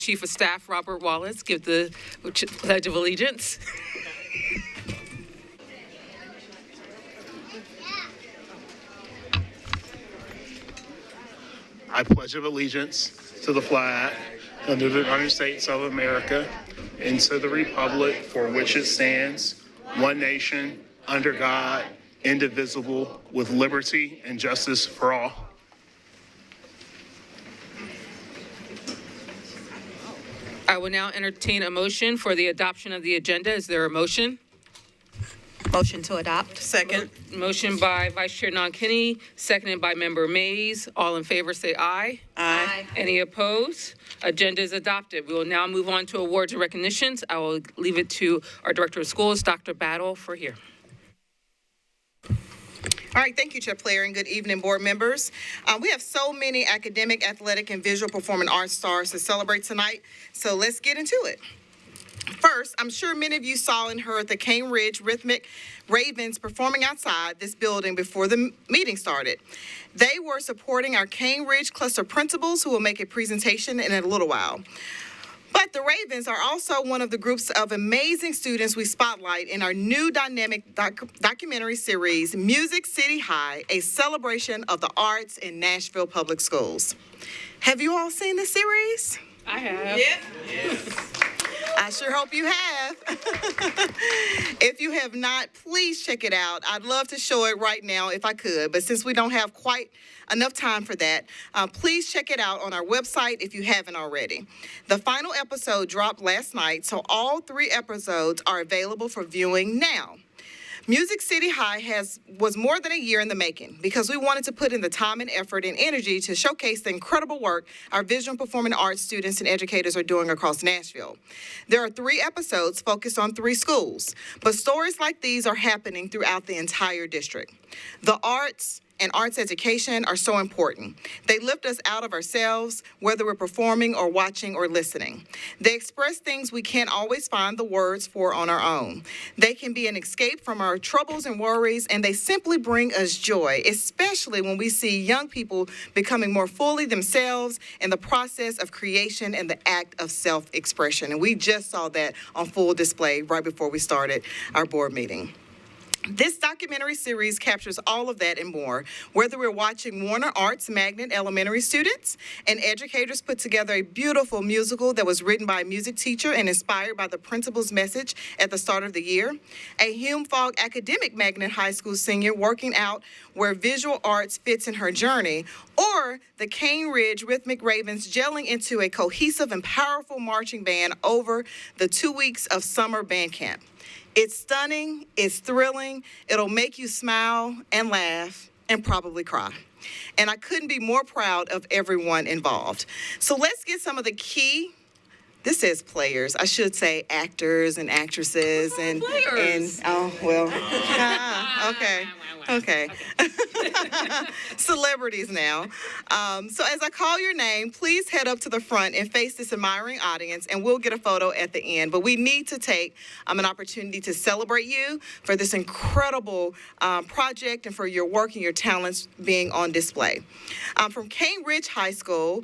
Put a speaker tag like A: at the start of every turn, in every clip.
A: Chief of Staff Robert Wallace give the Pledge of Allegiance.
B: I pledge of allegiance to the flag of the United States of America and to the republic for which it stands, one nation, under God, indivisible, with liberty and justice for all.
A: I will now entertain a motion for the adoption of the agenda. Is there a motion?
C: Motion to adopt.
D: Second.
A: Motion by Vice Chair Nonkenny, seconded by Member Mays. All in favor say aye.
D: Aye.
A: Any opposed? Agenda is adopted. We will now move on to awards and recognitions. I will leave it to our Director of Schools, Dr. Battle, for here.
D: All right, thank you, Chair Player, and good evening, board members. We have so many academic, athletic, and visual performing arts stars to celebrate tonight, so let's get into it. First, I'm sure many of you saw and heard the Cane Ridge Rhythmic Ravens performing outside this building before the meeting started. They were supporting our Cane Ridge cluster principals who will make a presentation in a little while. But the Ravens are also one of the groups of amazing students we spotlight in our new dynamic documentary series, Music City High, a celebration of the arts in Nashville Public Schools. Have you all seen the series?
A: I have.
D: Yes. I sure hope you have. If you have not, please check it out. I'd love to show it right now if I could, but since we don't have quite enough time for that, please check it out on our website if you haven't already. The final episode dropped last night, so all 3 episodes are available for viewing now. Music City High was more than a year in the making because we wanted to put in the time and effort and energy to showcase the incredible work our visual and performing arts students and educators are doing across Nashville. There are 3 episodes focused on 3 schools, but stories like these are happening throughout the entire district. The arts and arts education are so important. They lift us out of ourselves, whether we're performing or watching or listening. They express things we can't always find the words for on our own. They can be an escape from our troubles and worries, and they simply bring us joy, especially when we see young people becoming more fully themselves in the process of creation and the act of self-expression. And we just saw that on full display right before we started our board meeting. This documentary series captures all of that and more, whether we're watching Warner Arts Magnet elementary students and educators put together a beautiful musical that was written by a music teacher and inspired by the principal's message at the start of the year, a Hume-Fogg academic Magnet High School senior working out where visual arts fits in her journey, or the Cane Ridge Rhythmic Ravens gelling into a cohesive and powerful marching band over the 2 weeks of summer band camp. It's stunning, it's thrilling, it'll make you smile and laugh and probably cry. And I couldn't be more proud of everyone involved. So let's get some of the key, this says players, I should say actors and actresses and oh, well, okay. Celebrities now. So as I call your name, please head up to the front and face this admiring audience, and we'll get a photo at the end. But we need to take an opportunity to celebrate you for this incredible project and for your work and your talents being on display. From Cane Ridge High School,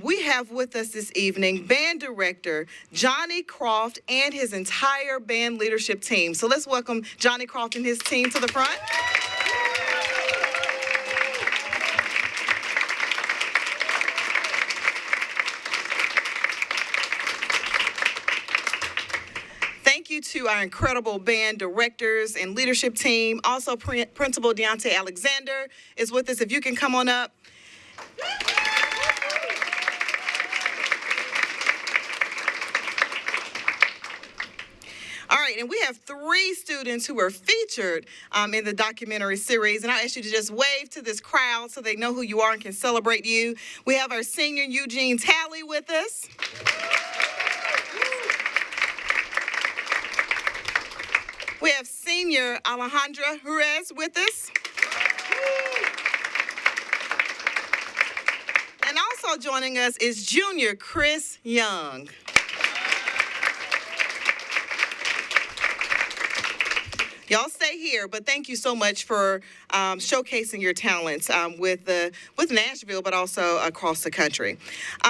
D: we have with us this evening band director Johnny Croft and his entire band leadership team. So let's welcome Johnny Croft and his team to the front. Thank you to our incredible band directors and leadership team. Also, Principal Deontay Alexander is with us. If you can come on up. All right, and we have 3 students who were featured in the documentary series, and I ask you to just wave to this crowd so they know who you are and can celebrate you. We have our senior Eugene Talley with us. We have senior Alejandra Jerez with us. And also joining us is junior Chris Young. Y'all stay here, but thank you so much for showcasing your talents with Nashville, but also across the country.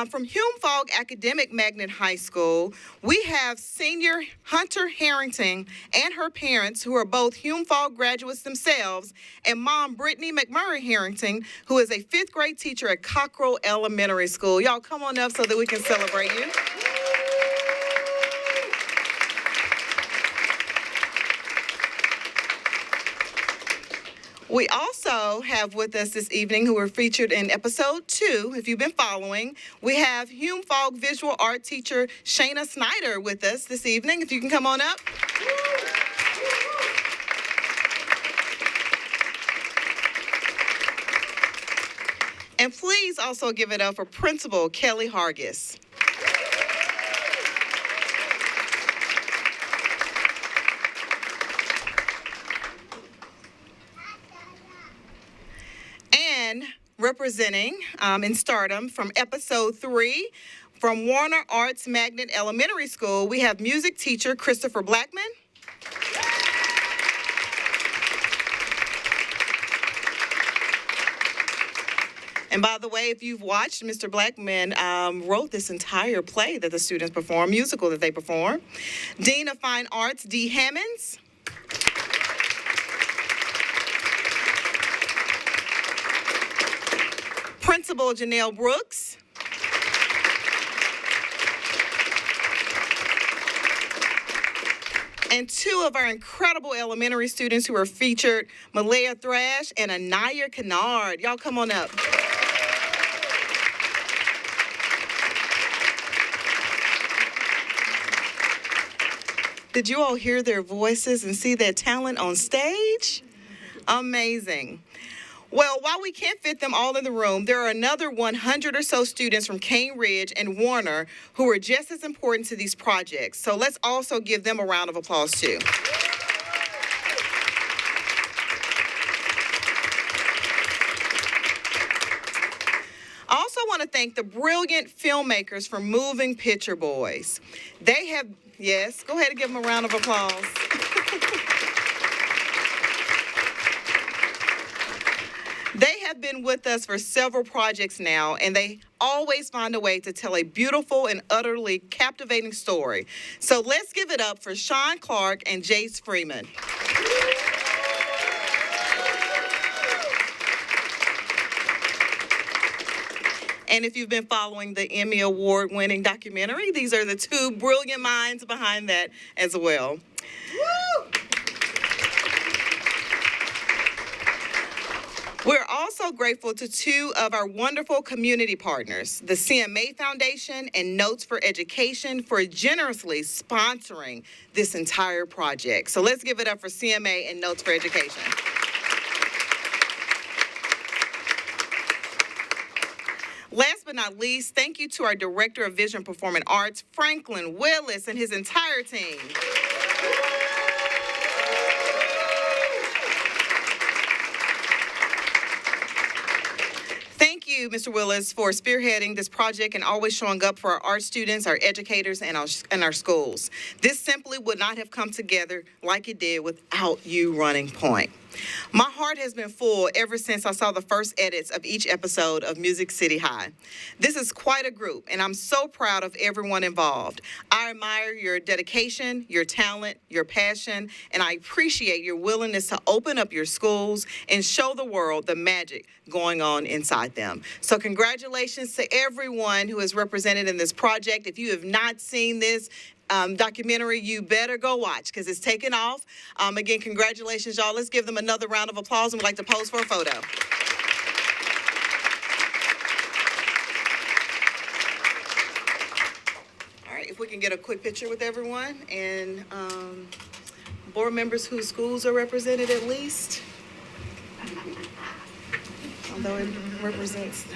D: From Hume-Fogg Academic Magnet High School, we have senior Hunter Harrington and her parents, who are both Hume-Fogg graduates themselves, and mom Brittany McMurray Harrington, who is a 5th grade teacher at Cockrell Elementary School. Y'all come on up so that we can celebrate you. We also have with us this evening, who were featured in episode 2, if you've been following, we have Hume-Fogg visual art teacher Shayna Snyder with us this evening. If you can come on up. And please also give it up for Principal Kelly Hargis. And representing in stardom from episode 3, from Warner Arts Magnet Elementary School, we have music teacher Christopher Blackman. And by the way, if you've watched, Mr. Blackman wrote this entire play that the students perform, musical that they perform. Dean of Fine Arts, Dee Hammonds. Principal Janelle Brooks. And 2 of our incredible elementary students who are featured, Malaya Thrash and Anaya Kennard. Y'all come on up. Did you all hear their voices and see their talent on stage? Amazing. Well, while we can't fit them all in the room, there are another 100 or so students from Cane Ridge and Warner who are just as important to these projects. So let's also give them a round of applause too. I also want to thank the brilliant filmmakers from Moving Picture Boys. They have, yes, go ahead and give them a round of applause. They have been with us for several projects now, and they always find a way to tell a beautiful and utterly captivating story. So let's give it up for Sean Clark and Jace Freeman. And if you've been following the Emmy Award-winning documentary, these are the 2 brilliant minds behind that as well. Woo! We're also grateful to 2 of our wonderful community partners, the CMA Foundation and Notes for Education, for generously sponsoring this entire project. So let's give it up for CMA and Notes for Education. Last but not least, thank you to our Director of Visual and Performing Arts, Franklin Willis, and his entire team. Thank you, Mr. Willis, for spearheading this project and always showing up for our art students, our educators, and our schools. This simply would not have come together like it did without you running point. My heart has been full ever since I saw the first edits of each episode of Music City High. This is quite a group, and I'm so proud of everyone involved. I admire your dedication, your talent, your passion, and I appreciate your willingness to open up your schools and show the world the magic going on inside them. So congratulations to everyone who is represented in this project. If you have not seen this documentary, you better go watch because it's taken off. Again, congratulations, y'all. Let's give them another round of applause, and we'd like to pose for a photo. All right, if we can get a quick picture with everyone and board members whose schools are represented at least. Although it represents...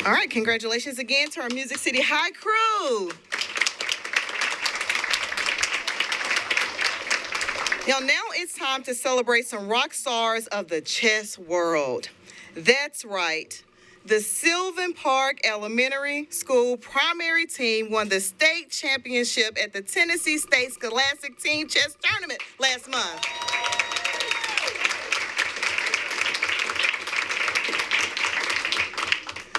D: All right, congratulations again to our Music City High crew. Now it's time to celebrate some rock stars of the chess world. That's right. The Sylvan Park Elementary School primary team won the state championship at the Tennessee State Scholastic Team Chess Tournament last month.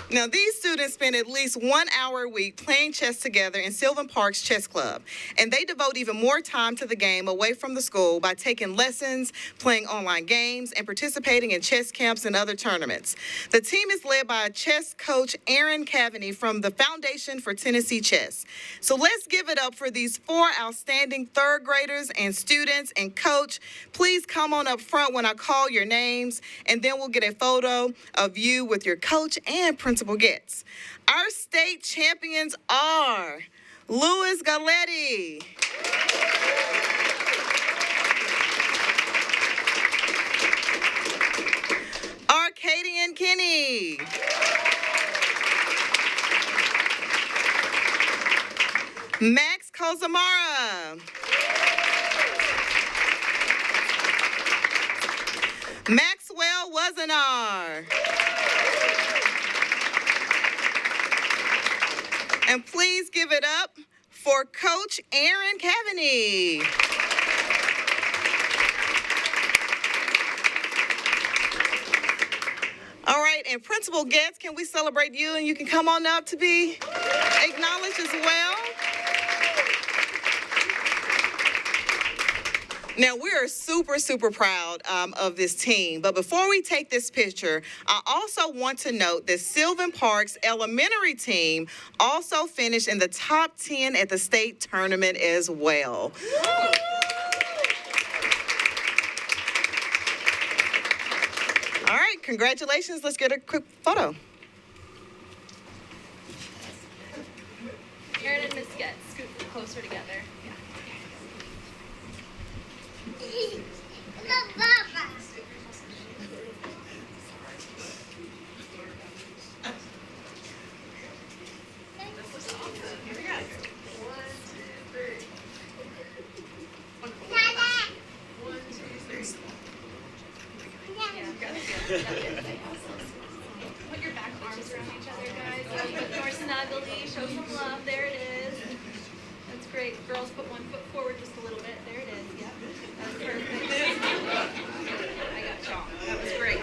D: Now, these students spend at least 1 hour a week playing chess together in Sylvan Park's chess club, and they devote even more time to the game away from the school by taking lessons, playing online games, and participating in chess camps and other tournaments. The team is led by chess coach Aaron Cavaney from the Foundation for Tennessee Chess. So let's give it up for these 4 outstanding third graders and students. And coach, please come on up front when I call your names, and then we'll get a photo of you with your coach and principal gets. Our state champions are Louis Galletti, Arcadian Kinney, Max Kozamara, Maxwell Wazanar, and please give it up for Coach Aaron Cavaney. All right, and Principal Getz, can we celebrate you? And you can come on up to be acknowledged as well. Now, we are super, super proud of this team. But before we take this picture, I also want to note that Sylvan Park's elementary team also finished in the top 10 at the state tournament as well. All right, congratulations. Let's get a quick photo.
E: Aaron and Miss Getz, scoot closer together. Put your back arms around each other, guys. More snuggly. Show some love. There it is. That's great. Girls, put one foot forward just a little bit. There it is. Yep. That's perfect. I got y'all. That was great.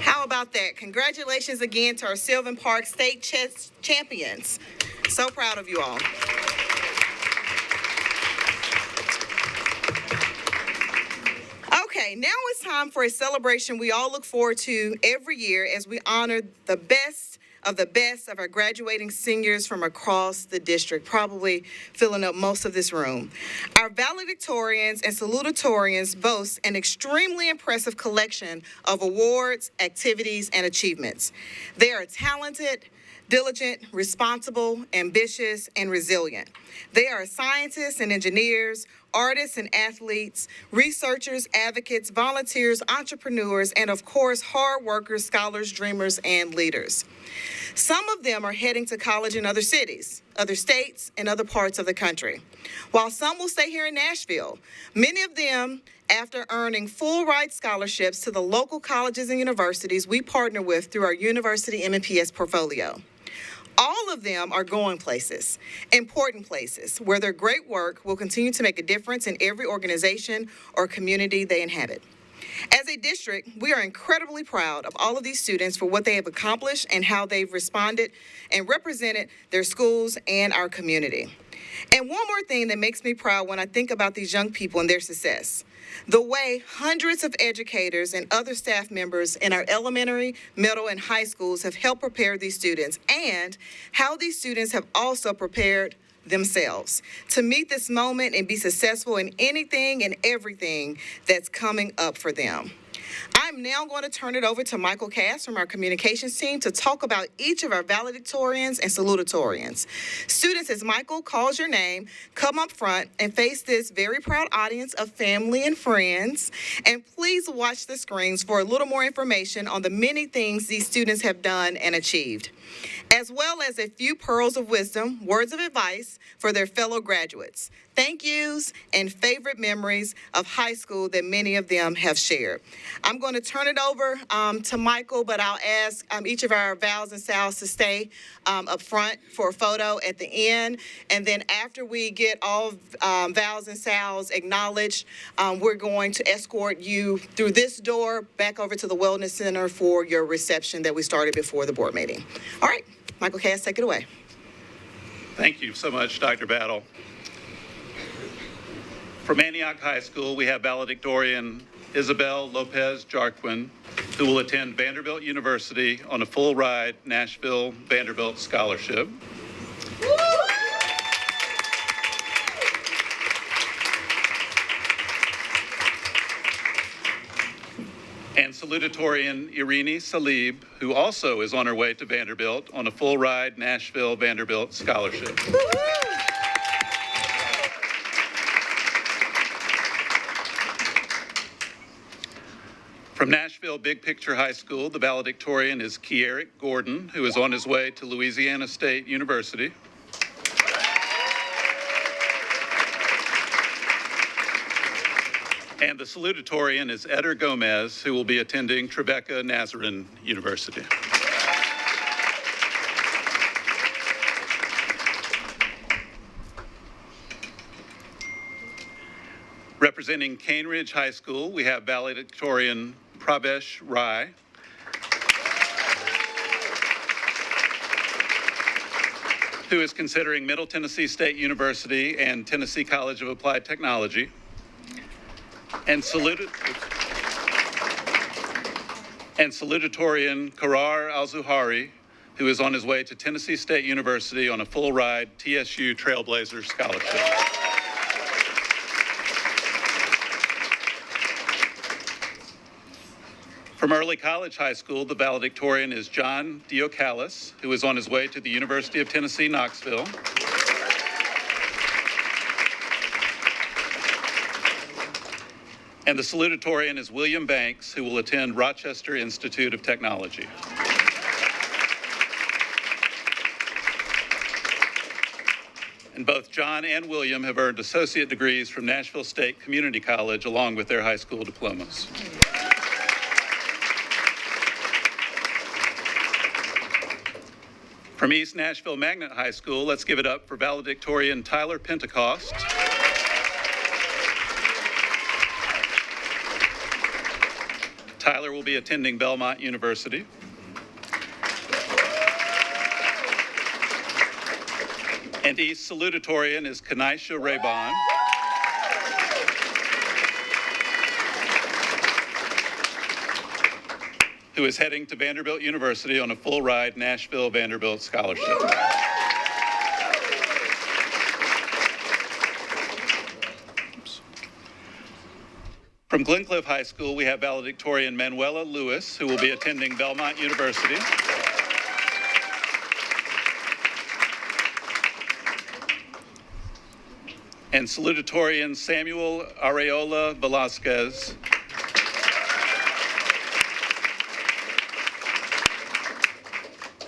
D: How about that? Congratulations again to our Sylvan Park State Chess Champions. So proud of you all. Okay, now it's time for a celebration we all look forward to every year as we honor the best of our graduating seniors from across the district, probably filling up most of this room. Our valedictorians and salutatorians boast an extremely impressive collection of awards, activities, and achievements. They are talented, diligent, responsible, ambitious, and resilient. They are scientists and engineers, artists and athletes, researchers, advocates, volunteers, entrepreneurs, and of course, hard workers, scholars, dreamers, and leaders. Some of them are heading to college in other cities, other states, and other parts of the country. While some will stay here in Nashville, many of them, after earning full ride scholarships to the local colleges and universities we partner with through our University MNPS portfolio. All of them are going places, important places, where their great work will continue to make a difference in every organization or community they inhabit. As a district, we are incredibly proud of all of these students for what they have accomplished and how they've responded and represented their schools and our community. And one more thing that makes me proud when I think about these young people and their success. The way hundreds of educators and other staff members in our elementary, middle, and high schools have helped prepare these students, and how these students have also prepared themselves to meet this moment and be successful in anything and everything that's coming up for them. I'm now going to turn it over to Michael Cass from our communications team to talk about each of our valedictorians and salutatorians. Students, as Michael calls your name, come up front and face this very proud audience of family and friends. And please watch the screens for a little more information on the many things these students have done and achieved, as well as a few pearls of wisdom, words of advice for their fellow graduates, thank yous, and favorite memories of high school that many of them have shared. I'm going to turn it over to Michael, but I'll ask each of our Vals and Sals to stay up front for a photo at the end. And then after we get all Vals and Sals acknowledged, we're going to escort you through this door back over to the Wellness Center for your reception that we started before the board meeting. All right, Michael Cass, take it away.
F: Thank you so much, Dr. Battle. From Antioch High School, we have valedictorian Isabel Lopez Jarquin, who will attend Vanderbilt University on a full-ride Nashville Vanderbilt scholarship. And salutatorian Irini Salib, who also is on her way to Vanderbilt on a full-ride Nashville Vanderbilt scholarship. From Nashville Big Picture High School, the valedictorian is Kieric Gordon, who is on his way to Louisiana State University. And the salutatorian is Eder Gomez, who will be attending Tribeca Nazarene University. Representing Cane Ridge High School, we have valedictorian Pravesh Rai. Who is considering Middle Tennessee State University and Tennessee College of Applied Technology. And salutatorian Karar Al-Zuhari, who is on his way to Tennessee State University on a full-ride TSU Trailblazer scholarship. From Early College High School, the valedictorian is John Diocalis, who is on his way to the University of Tennessee, Knoxville. And the salutatorian is William Banks, who will attend Rochester Institute of Technology. And both John and William have earned associate degrees from Nashville State Community College along with their high school diplomas. From East Nashville Magnet High School, let's give it up for valedictorian Tyler Pentecost. Tyler will be attending Belmont University. And East salutatorian is Kanisha Raybon. Who is heading to Vanderbilt University on a full-ride Nashville Vanderbilt scholarship. From Glencliff High School, we have valedictorian Manuela Lewis, who will be attending Belmont University. And salutatorian Samuel Areola Velasquez.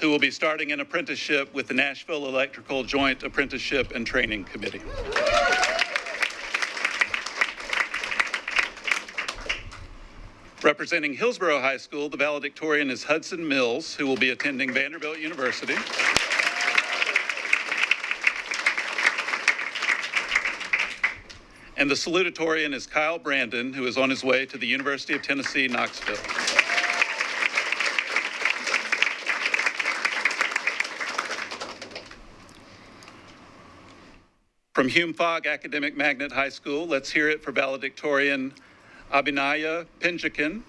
F: Who will be starting an apprenticeship with the Nashville Electrical Joint Apprenticeship and Training Committee. Representing Hillsboro High School, the valedictorian is Hudson Mills, who will be attending Vanderbilt University. And the salutatorian is Kyle Brandon, who is on his way to the University of Tennessee, Knoxville. From Hume-Fogg Academic Magnet High School, let's hear it for valedictorian Abinaya Pinjakin.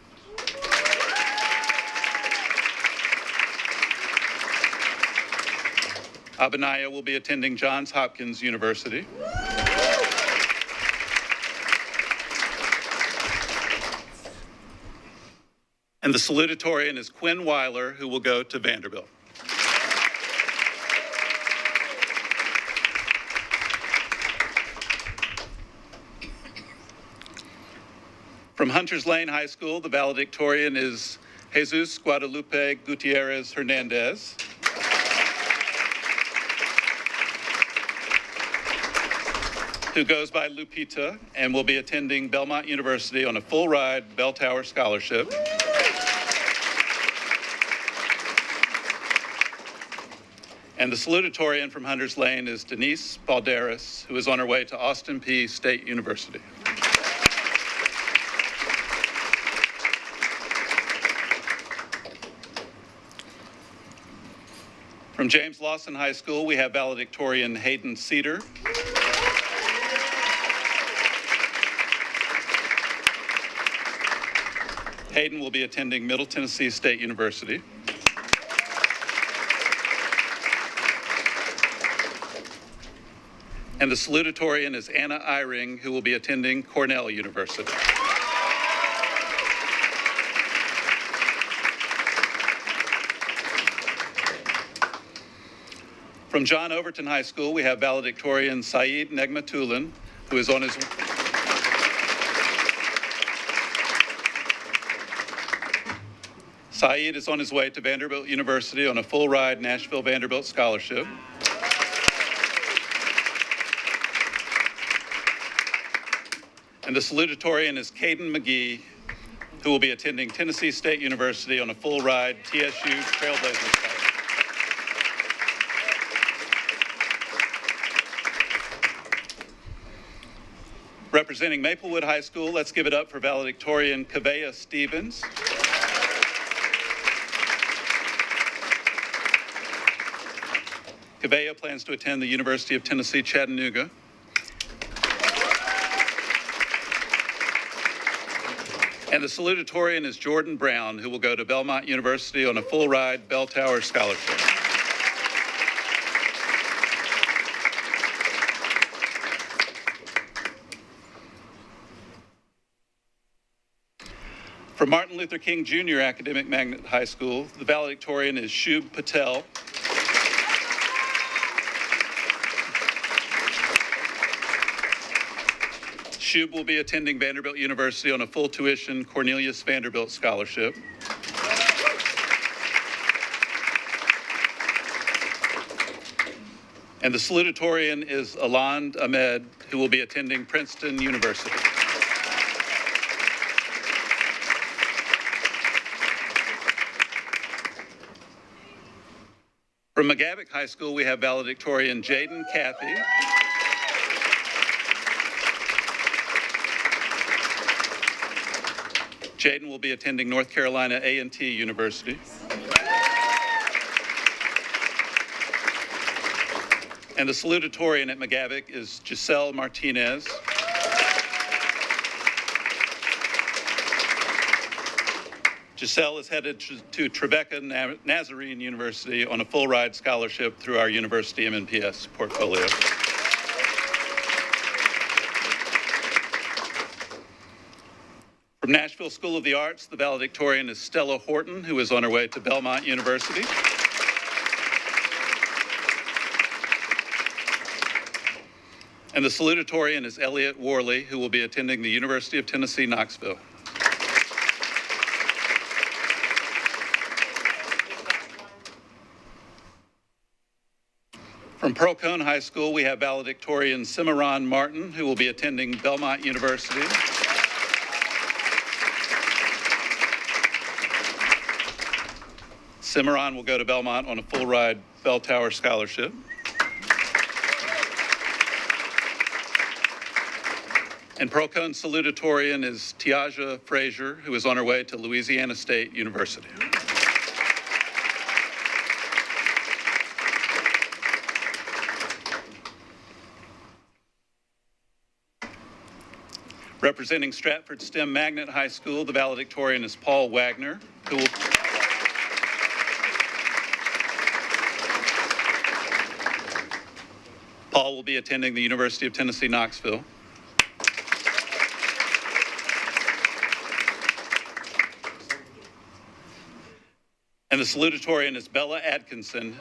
F: Abinaya will be attending Johns Hopkins University. And the salutatorian is Quinn Weiler, who will go to Vanderbilt. From Hunters Lane High School, the valedictorian is Jesus Guadalupe Gutierrez Hernandez. Who goes by Lupita and will be attending Belmont University on a full-ride Bell Tower scholarship. And the salutatorian from Hunters Lane is Denise Balderas, who is on her way to Austin Peay State University. From James Lawson High School, we have valedictorian Hayden Cedar. Hayden will be attending Middle Tennessee State University. And the salutatorian is Anna Eyring, who will be attending Cornell University. From John Overton High School, we have valedictorian Saeed Negmatulin, who is on his Saeed is on his way to Vanderbilt University on a full-ride Nashville Vanderbilt scholarship. And the salutatorian is Caden McGee, who will be attending Tennessee State University on a full-ride TSU Trailblazers scholarship. Representing Maplewood High School, let's give it up for valedictorian Kavea Stevens. Kavea plans to attend the University of Tennessee, Chattanooga. And the salutatorian is Jordan Brown, who will go to Belmont University on a full-ride Bell Tower scholarship. From Martin Luther King Jr. Academic Magnet High School, the valedictorian is Shub Patel. Shub will be attending Vanderbilt University on a full tuition Cornelius Vanderbilt scholarship. And the salutatorian is Aland Ahmed, who will be attending Princeton University. From McGavock High School, we have valedictorian Jaden Cathy. Jaden will be attending North Carolina A&T University. And the salutatorian at McGavock is Giselle Martinez. Giselle is headed to Tribeca Nazarene University on a full-ride scholarship through our university MNPS portfolio. From Nashville School of the Arts, the valedictorian is Stella Horton, who is on her way to Belmont University. And the salutatorian is Elliot Worley, who will be attending the University of Tennessee, Knoxville. From Pearl-Cohn High School, we have valedictorian Cimarron Martin, who will be attending Belmont University. Cimarron will go to Belmont on a full-ride Bell Tower scholarship. And Pearl-Cohn salutatorian is Tiaja Frazier, who is on her way to Louisiana State University. Representing Stratford STEM Magnet High School, the valedictorian is Paul Wagner, who will Paul will be attending the University of Tennessee, Knoxville. And the salutatorian is Bella Atkinson.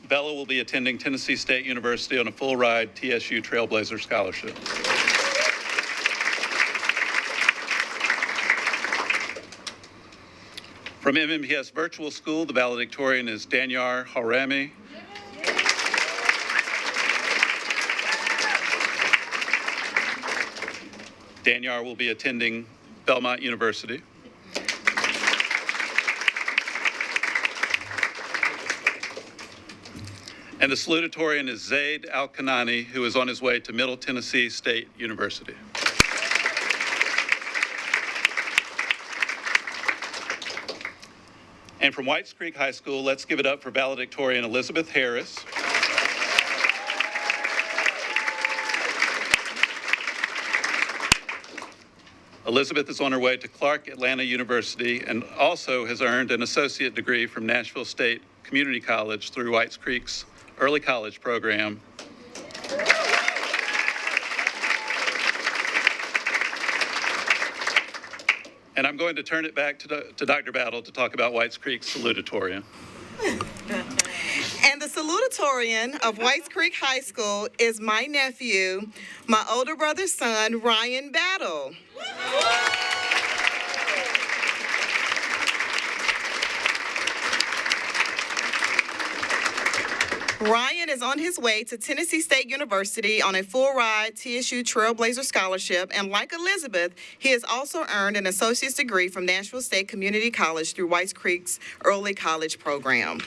F: Bella will be attending Tennessee State University on a full-ride TSU Trailblazer scholarship. From MNPS Virtual School, the valedictorian is Danyar Harami. Danyar will be attending Belmont University. And the salutatorian is Zaid Al-Kanani, who is on his way to Middle Tennessee State University. And from Whites Creek High School, let's give it up for valedictorian Elizabeth Harris. Elizabeth is on her way to Clark Atlanta University and also has earned an associate degree from Nashville State Community College through Whites Creek's early college program. And I'm going to turn it back to Dr. Battle to talk about Whites Creek's salutatorian.
D: And the salutatorian of Whites Creek High School is my nephew, my older brother's son, Ryan Battle. Ryan is on his way to Tennessee State University on a full-ride TSU Trailblazer scholarship, and like Elizabeth, he has also earned an associate's degree from Nashville State Community College through Whites Creek's early college program.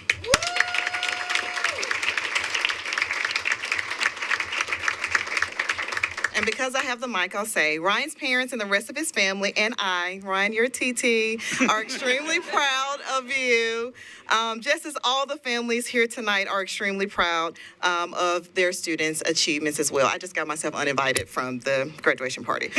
D: And because I have the mic, I'll say, Ryan's parents and the rest of his family and I, Ryan, your TT, are extremely proud of you, just as all the families here tonight are extremely proud of their students' achievements as well. I just got myself uninvited from the graduation party.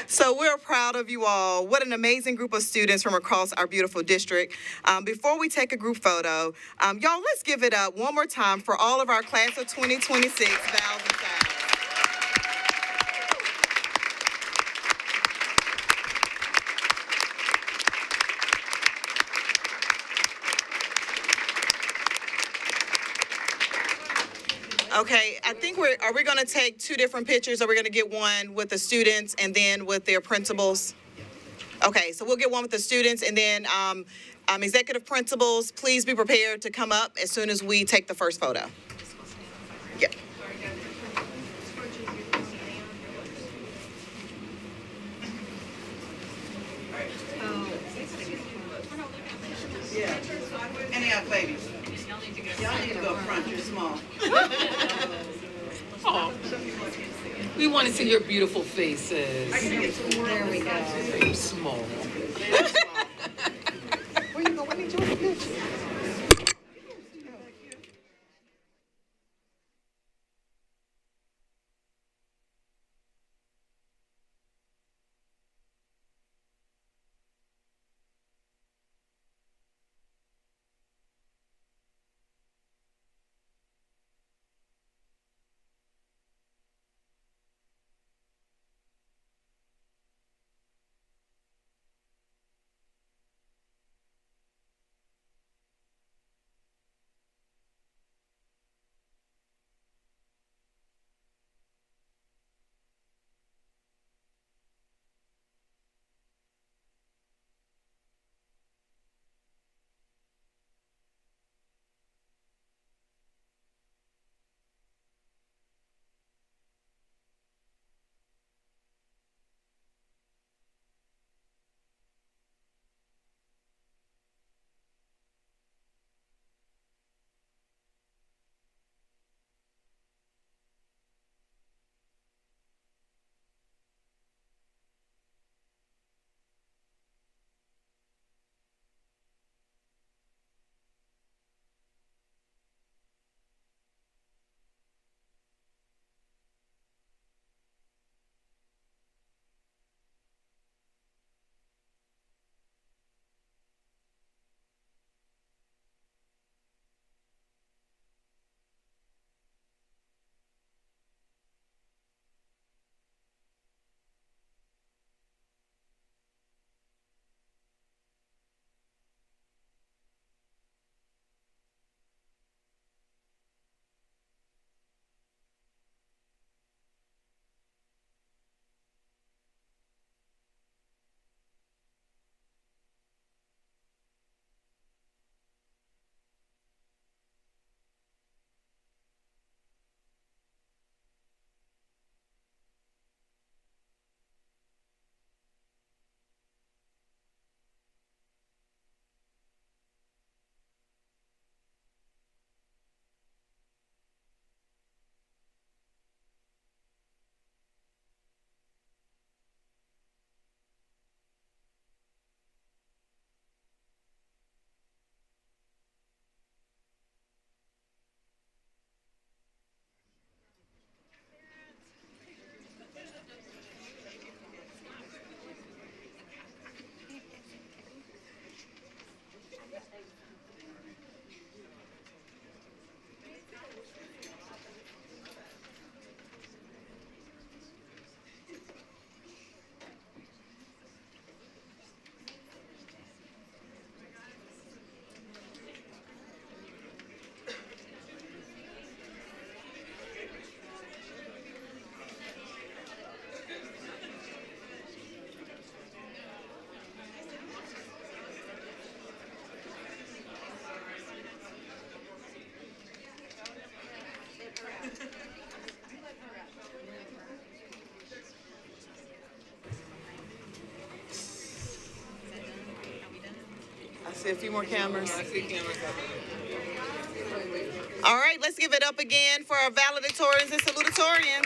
D: So we're proud of you all. What an amazing group of students from across our beautiful district. Before we take a group photo, y'all, let's give it up one more time for all of our class of 2026 Vals and Sals. Okay, I think are we going to take two different pictures? Are we going to get one with the students and then with their principals? Okay, so we'll get one with the students and then executive principals, please be prepared to come up as soon as we take the first photo. Yeah.
G: Any of babies? Y'all need to go front, you're small.
A: Oh, we want to see your beautiful faces.
C: There we go.
A: Very small.
D: Where you going? Let me join the picture. see a few more cameras. All right, let's give it up again for our valedictorians and salutatorians.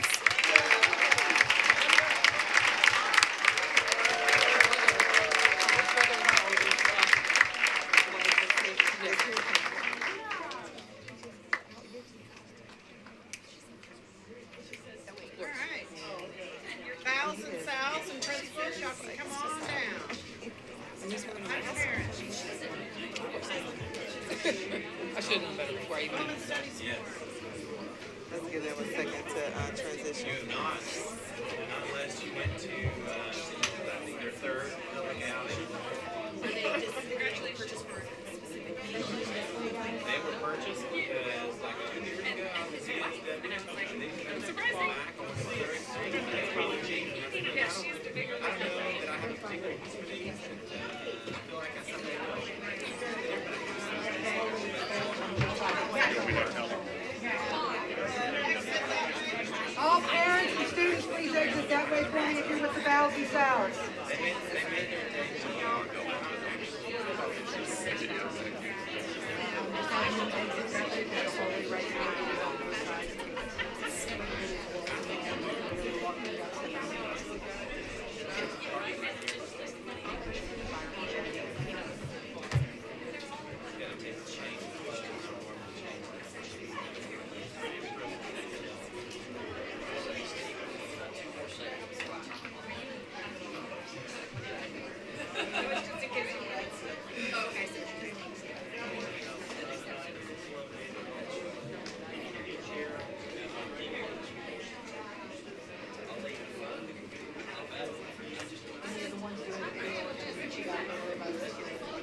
G: Thousand principals, y'all can come on down.
A: I should have known better before I even.
D: Let's give them a second to transition.
H: You have not, unless you went to, I think their third public outing. They were purchased because like 2 years ago, I was in That's probably cheap. I don't know that I have a particular expertise. I feel like I something
I: All parents and students, please exit that way, pointing if you're with the vowels and sounds.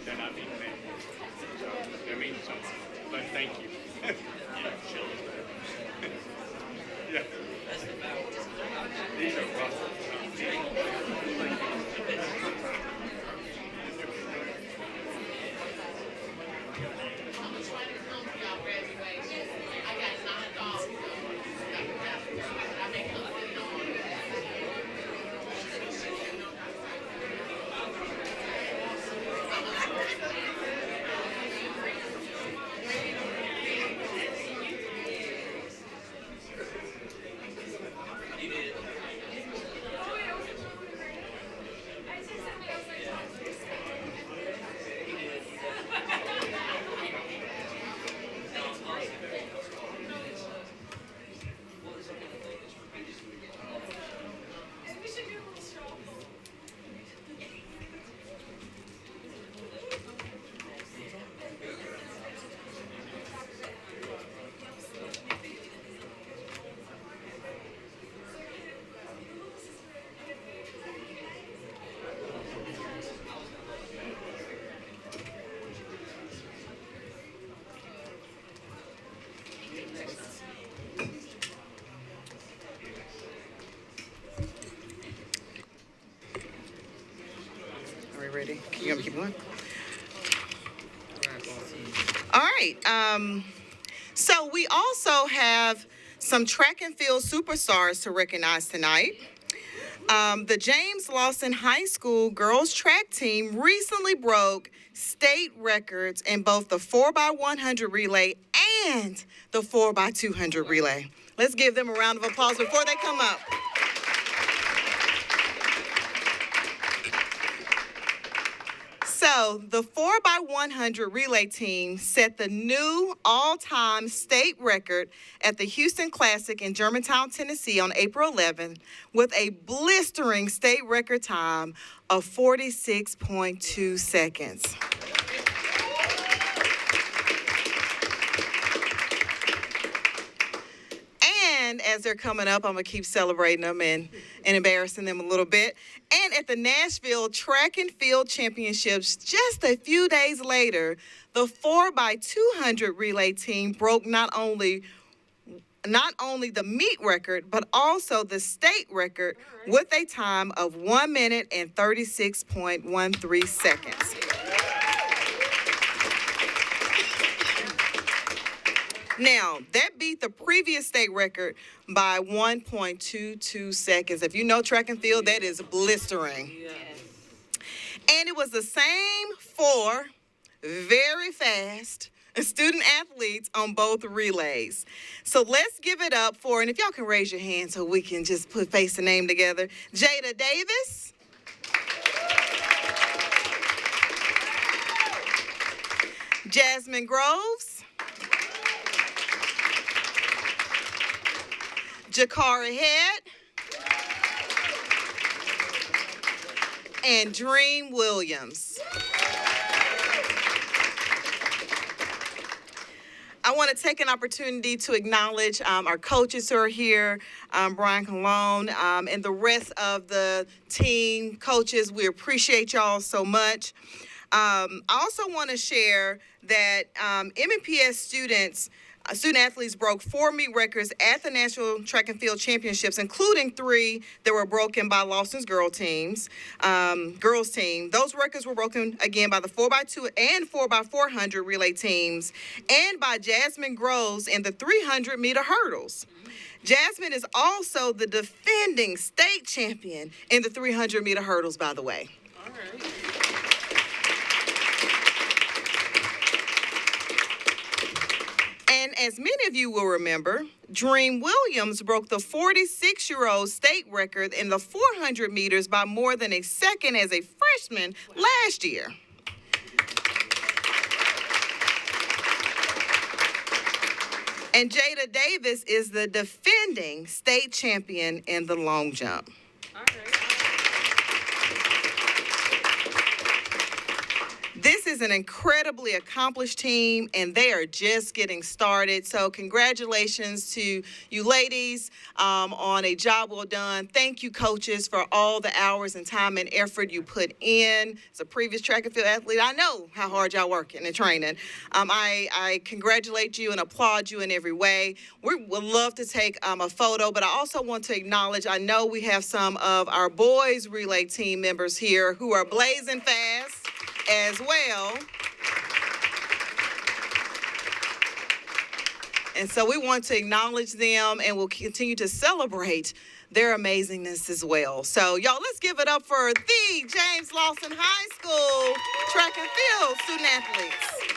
J: They're not being made. They're mean something, but thank you. Yeah. These are rough.
D: Ready? You want me to keep going? All right. So we also have some track and field superstars to recognize tonight. The James Lawson High School girls track team recently broke state records in both the 4x100 relay and the 4x200 relay. Let's give them a round of applause before they come up. So the 4x100 relay team set the new all-time state record at the Houston Classic in Germantown, Tennessee on April 11th with a blistering state record time of 46.2 seconds. And as they're coming up, I'm going to keep celebrating them and embarrassing them a little bit. And at the Nashville Track and Field Championships, just a few days later, the 4x200 relay team broke not only the meet record, but also the state record with a time of 1 minute and 36.13 seconds. Now, that beat the previous state record by 1.22 seconds. If you know track and field, that is blistering. Yes. And it was the same 4 very fast student athletes on both relays. So let's give it up for, and if y'all can raise your hand so we can just put face and name together, Jada Davis, Jasmine Groves, Jakara Head, and Dream Williams. I want to take an opportunity to acknowledge our coaches who are here, Brian Colon, and the rest of the team coaches. We appreciate y'all so much. I also want to share that MNPS student athletes broke 4 meet records at the National Track and Field Championships, including 3 that were broken by Lawson's girls team. Those records were broken again by the 4x2 and 4x400 relay teams and by Jasmine Groves in the 300-meter hurdles. Jasmine is also the defending state champion in the 300-meter hurdles, by the way.
A: All right.
D: And as many of you will remember, Dream Williams broke the 46-year-old state record in the 400 meters by more than a second as a freshman last year. And Jada Davis is the defending state champion in the long jump.
A: All right.
D: This is an incredibly accomplished team, and they are just getting started. So congratulations to you ladies on a job well done. Thank you, coaches, for all the hours and time and effort you put in. As a previous track and field athlete, I know how hard y'all working and training. I congratulate you and applaud you in every way. We would love to take a photo, but I also want to acknowledge, I know we have some of our boys relay team members here who are blazing fast as well. And so we want to acknowledge them, and we'll continue to celebrate their amazingness as well. So y'all, let's give it up for the James Lawson High School track and field student athletes.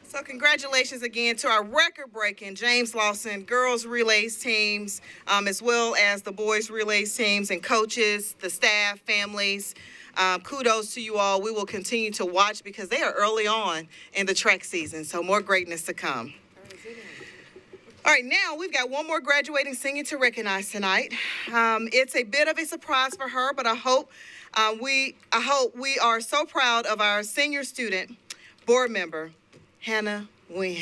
D: So congratulations again to our record-breaking James Lawson girls relays teams, as well as the boys relays teams and coaches, the staff, families. Kudos to you all. We will continue to watch because they are early on in the track season, so more greatness to come. All right, now we've got one more graduating senior to recognize tonight. It's a bit of a surprise for her, but I hope we are so proud of our senior student board member, Hannah Wynn.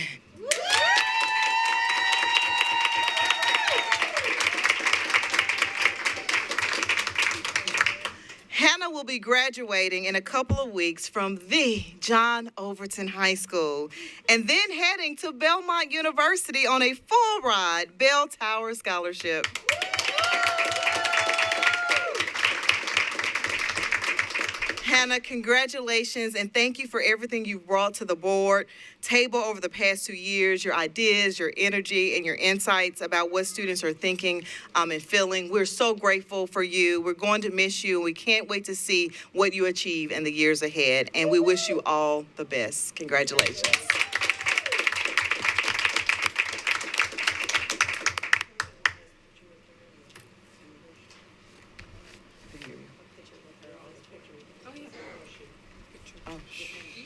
D: Hannah will be graduating in a couple of weeks from the John Overton High School and then heading to Belmont University on a full-ride Bell Tower scholarship. Hannah, congratulations, and thank you for everything you've brought to the board table over the past 2 years, your ideas, your energy, and your insights about what students are thinking and feeling. We're so grateful for you. We're going to miss you, and we can't wait to see what you achieve in the years ahead, and we wish you all the best. Congratulations.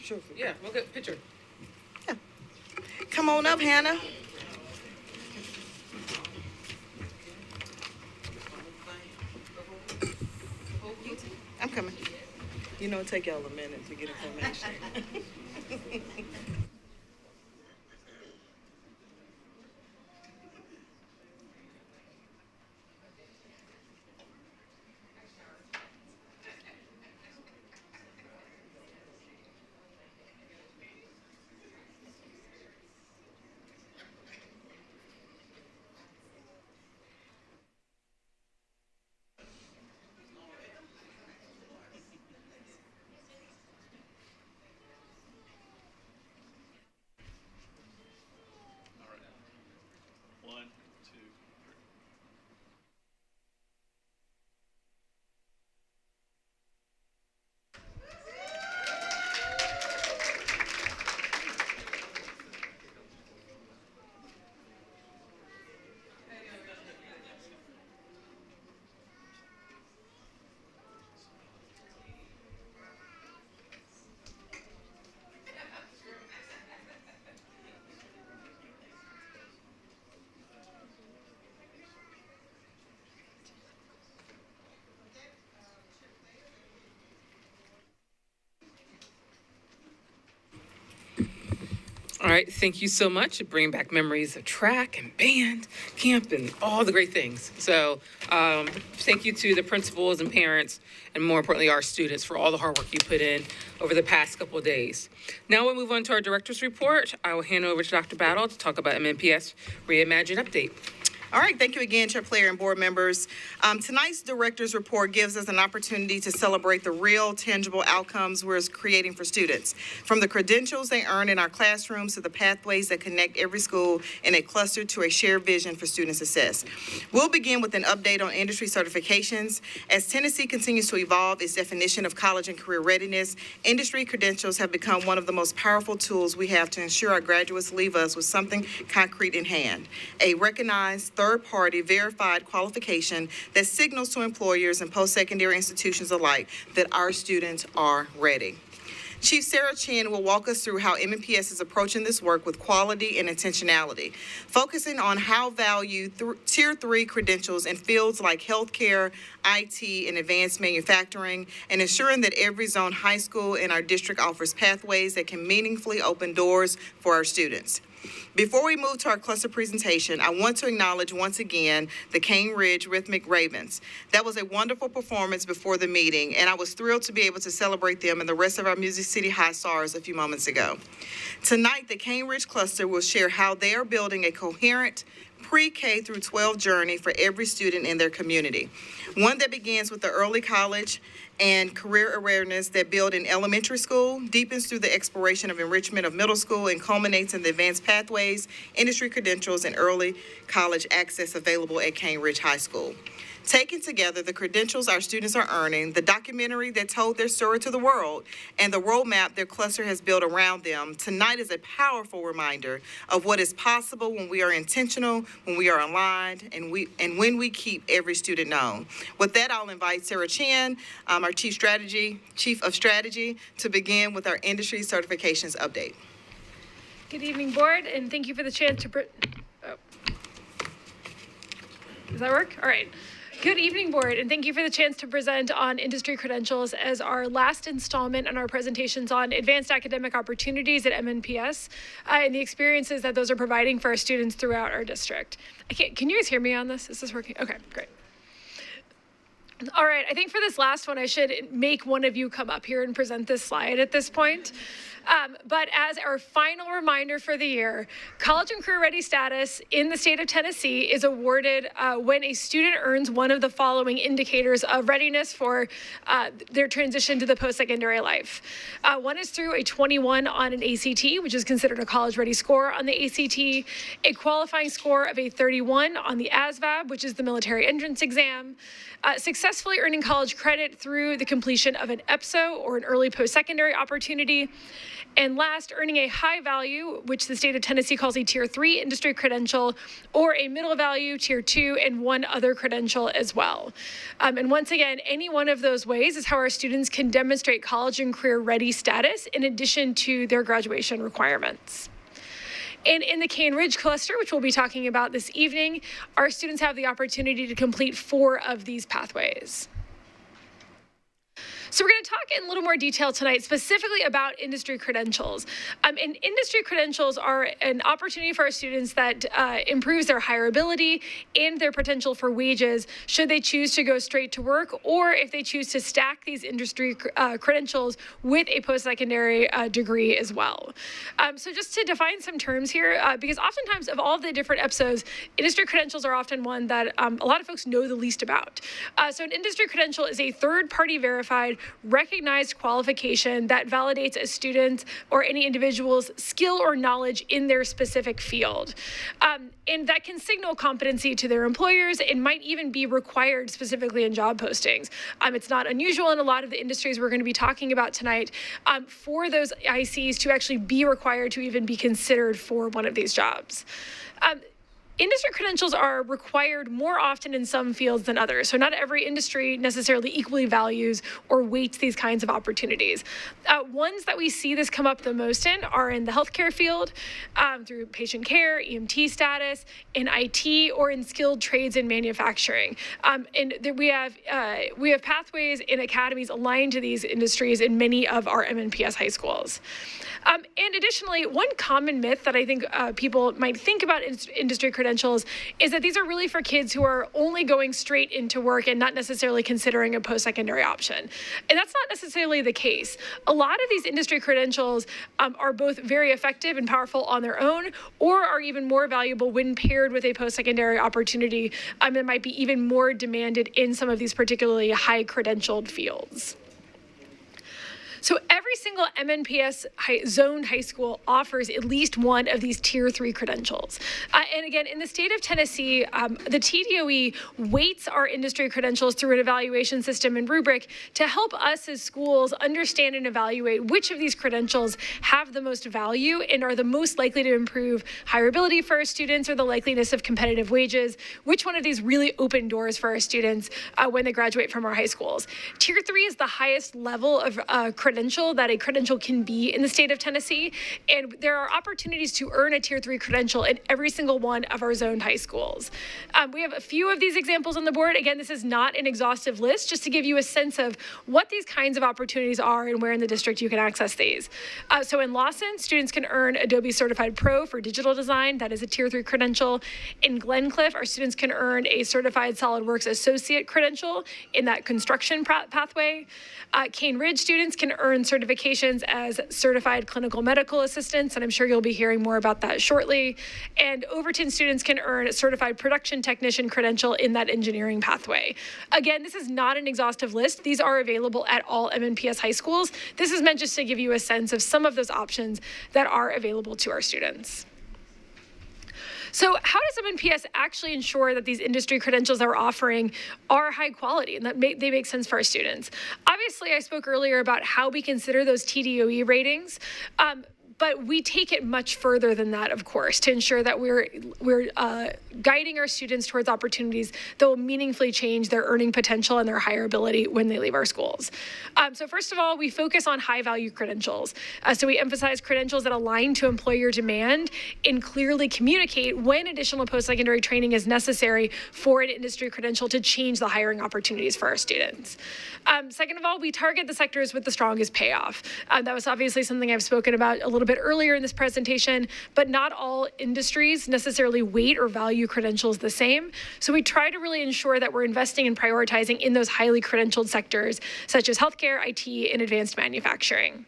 A: Sure. Yeah, we'll get a picture.
D: come on up, Hannah. I'm coming. You know, it'll take y'all a minute to get information.
A: All right, thank you so much. Bringing back memories of track and band, camp, and all the great things. So thank you to the principals and parents, and more importantly, our students for all the hard work you put in over the past couple of days. Now we'll move on to our director's report. I will hand over to Dr. Battle to talk about MNPS Reimagine Update.
D: All right, thank you again, Chair Player and board members. Tonight's director's report gives us an opportunity to celebrate the real, tangible outcomes we're creating for students, from the credentials they earn in our classrooms to the pathways that connect every school in a cluster to a shared vision for student success. We'll begin with an update on industry certifications. As Tennessee continues to evolve its definition of college and career readiness, industry credentials have become one of the most powerful tools we have to ensure our graduates leave us with something concrete in hand, a recognized third-party verified qualification that signals to employers and post-secondary institutions alike that our students are ready. Chief Sarah Chin will walk us through how MNPS is approaching this work with quality and intentionality, focusing on how value Tier 3 credentials in fields like healthcare, IT, and advanced manufacturing, and ensuring that every zone high school in our district offers pathways that can meaningfully open doors for our students. Before we move to our cluster presentation, I want to acknowledge once again the Cane Ridge Rhythmic Ravens. That was a wonderful performance before the meeting, and I was thrilled to be able to celebrate them and the rest of our Music City High stars a few moments ago. Tonight, the Cane Ridge Cluster will share how they are building a coherent pre-K through 12 journey for every student in their community. One that begins with the early college and career awareness that build in elementary school, deepens through the exploration of enrichment of middle school, and culminates in the advanced pathways, industry credentials, and early college access available at Cane Ridge High School. Taken together, the credentials our students are earning, the documentary that told their story to the world, and the roadmap their cluster has built around them, tonight is a powerful reminder of what is possible when we are intentional, when we are aligned, and when we keep every student known. With that, I'll invite Sarah Chin, our Chief of Strategy, to begin with our industry certifications update.
K: Good evening, board, and thank you for the chance to Does that work? All right. Good evening, board, and thank you for the chance to present on industry credentials as our last installment in our presentations on advanced academic opportunities at MNPS and the experiences that those are providing for our students throughout our district. Can you guys hear me on this? Is this working? Okay, great. All right, I think for this last one, I should make one of you come up here and present this slide at this point. But as our final reminder for the year, college and career ready status in the state of Tennessee is awarded when a student earns one of the following indicators of readiness for their transition to the post-secondary life. One is through a 21 on an ACT, which is considered a college ready score on the ACT, a qualifying score of a 31 on the ASVAB, which is the military entrance exam, successfully earning college credit through the completion of an EPSO or an early post-secondary opportunity, and last, earning a high value, which the state of Tennessee calls a Tier 3 industry credential, or a middle value, Tier 2, and one other credential as well. And once again, any one of those ways is how our students can demonstrate college and career ready status in addition to their graduation requirements. And in the Cane Ridge cluster, which we'll be talking about this evening, our students have the opportunity to complete 4 of these pathways. So we're going to talk in a little more detail tonight specifically about industry credentials. And industry credentials are an opportunity for our students that improves their hireability and their potential for wages should they choose to go straight to work, or if they choose to stack these industry credentials with a post-secondary degree as well. So just to define some terms here, because oftentimes of all of the different episodes, industry credentials are often one that a lot of folks know the least about. So an industry credential is a third-party verified recognized qualification that validates a student or any individual's skill or knowledge in their specific field. And that can signal competency to their employers and might even be required specifically in job postings. It's not unusual in a lot of the industries we're going to be talking about tonight for those ICs to actually be required to even be considered for one of these jobs. Industry credentials are required more often in some fields than others. So not every industry necessarily equally values or weights these kinds of opportunities. Ones that we see this come up the most in are in the healthcare field, through patient care, EMT status, in IT, or in skilled trades and manufacturing. And we have pathways and academies aligned to these industries in many of our MNPS high schools. And additionally, one common myth that I think people might think about industry credentials is that these are really for kids who are only going straight into work and not necessarily considering a post-secondary option. And that's not necessarily the case. A lot of these industry credentials are both very effective and powerful on their own, or are even more valuable when paired with a post-secondary opportunity that might be even more demanded in some of these particularly high-credentialed fields. So every single MNPS zoned high school offers at least one of these Tier 3 credentials. And again, in the state of Tennessee, the TDOE weights our industry credentials through an evaluation system and rubric to help us as schools understand and evaluate which of these credentials have the most value and are the most likely to improve hireability for our students or the likeliness of competitive wages, which one of these really open doors for our students when they graduate from our high schools. Tier 3 is the highest level of credential that a credential can be in the state of Tennessee, and there are opportunities to earn a Tier 3 credential in every single one of our zoned high schools. We have a few of these examples on the board. Again, this is not an exhaustive list, just to give you a sense of what these kinds of opportunities are and where in the district you can access these. So in Lawson, students can earn Adobe Certified Pro for digital design. That is a Tier 3 credential. In Glencliff, our students can earn a Certified SolidWorks Associate credential in that construction pathway. Cane Ridge students can earn certifications as Certified Clinical Medical Assistants, and I'm sure you'll be hearing more about that shortly. And Overton students can earn a Certified Production Technician credential in that engineering pathway. Again, this is not an exhaustive list. These are available at all MNPS high schools. This is meant just to give you a sense of some of those options that are available to our students. So how does MNPS actually ensure that these industry credentials that we're offering are high quality and that they make sense for our students? Obviously, I spoke earlier about how we consider those TDOE ratings. But we take it much further than that, of course, to ensure that we're guiding our students towards opportunities that will meaningfully change their earning potential and their hireability when they leave our schools. So first of all, we focus on high-value credentials. So we emphasize credentials that align to employer demand and clearly communicate when additional post-secondary training is necessary for an industry credential to change the hiring opportunities for our students. Second of all, we target the sectors with the strongest payoff. That was obviously something I've spoken about a little bit earlier in this presentation, but not all industries necessarily weight or value credentials the same. So we try to really ensure that we're investing and prioritizing in those highly credentialed sectors, such as healthcare, IT, and advanced manufacturing.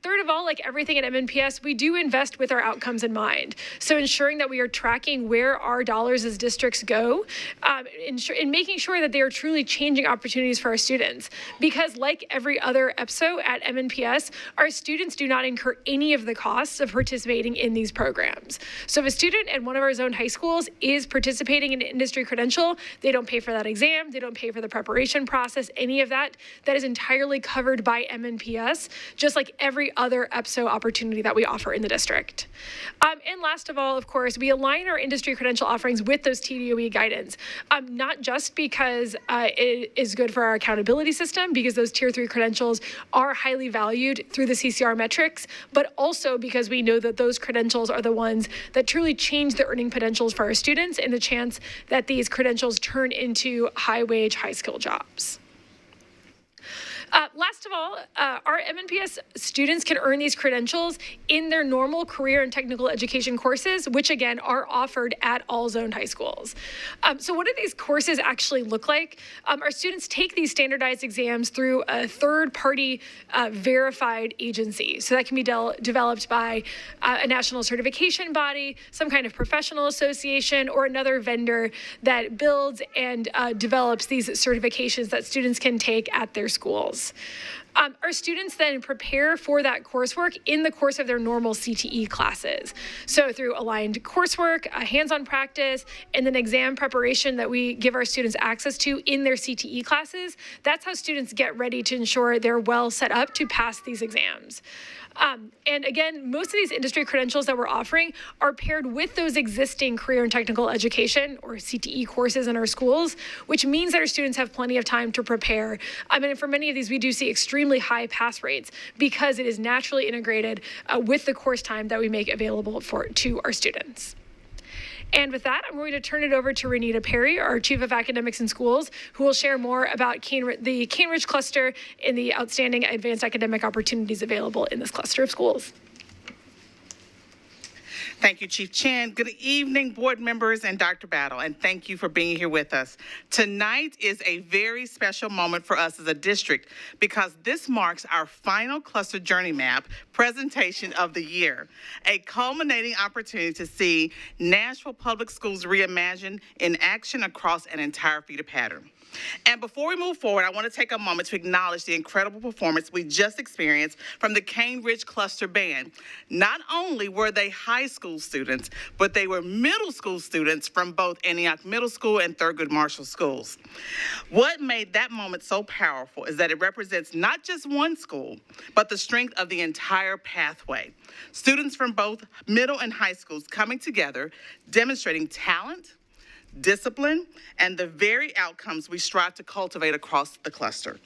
K: Third of all, like everything at MNPS, we do invest with our outcomes in mind. So ensuring that we are tracking where our dollars as districts go, and making sure that they are truly changing opportunities for our students. Because like every other EPSO at MNPS, our students do not incur any of the costs of participating in these programs. So if a student at one of our zoned high schools is participating in an industry credential, they don't pay for that exam, they don't pay for the preparation process, any of that. That is entirely covered by MNPS, just like every every other EPSO opportunity that we offer in the district. And last of all, of course, we align our industry credential offerings with those TDOE guidance, not just because it is good for our accountability system, because those Tier 3 credentials are highly valued through the CCR metrics, but also because we know that those credentials are the ones that truly change the earning potentials for our students and the chance that these credentials turn into high-wage, high-skill jobs. Last of all, our MNPS students can earn these credentials in their normal career and technical education courses, which again are offered at all zoned high schools. So what do these courses actually look like? Our students take these standardized exams through a third-party verified agency. So that can be developed by a national certification body, some kind of professional association, or another vendor that builds and develops these certifications that students can take at their schools. Our students then prepare for that coursework in the course of their normal CTE classes. So through aligned coursework, hands-on practice, and then exam preparation that we give our students access to in their CTE classes, that's how students get ready to ensure they're well set up to pass these exams. And again, most of these industry credentials that we're offering are paired with those existing career and technical education or CTE courses in our schools, which means that our students have plenty of time to prepare. And for many of these, we do see extremely high pass rates because it is naturally integrated with the course time that we make available to our students. And with that, I'm going to turn it over to Renita Perry, our Chief of Academics and Schools, who will share more about the Cambridge cluster and the outstanding advanced academic opportunities available in this cluster of schools.
L: Thank you, Chief Chan. Good evening, board members and Dr. Battle, and thank you for being here with us. Tonight is a very special moment for us as a district because this marks our final cluster journey map presentation of the year, a culminating opportunity to see Nashville Public Schools reimagined in action across an entire feeder pattern. And before we move forward, I want to take a moment to acknowledge the incredible performance we just experienced from the Cambridge Cluster Band. Not only were they high school students, but they were middle school students from both Antioch Middle School and Thurgood Marshall Schools. What made that moment so powerful is that it represents not just one school, but the strength of the entire pathway. Students from both middle and high schools coming together, demonstrating talent, discipline, and the very outcomes we strive to cultivate across the cluster.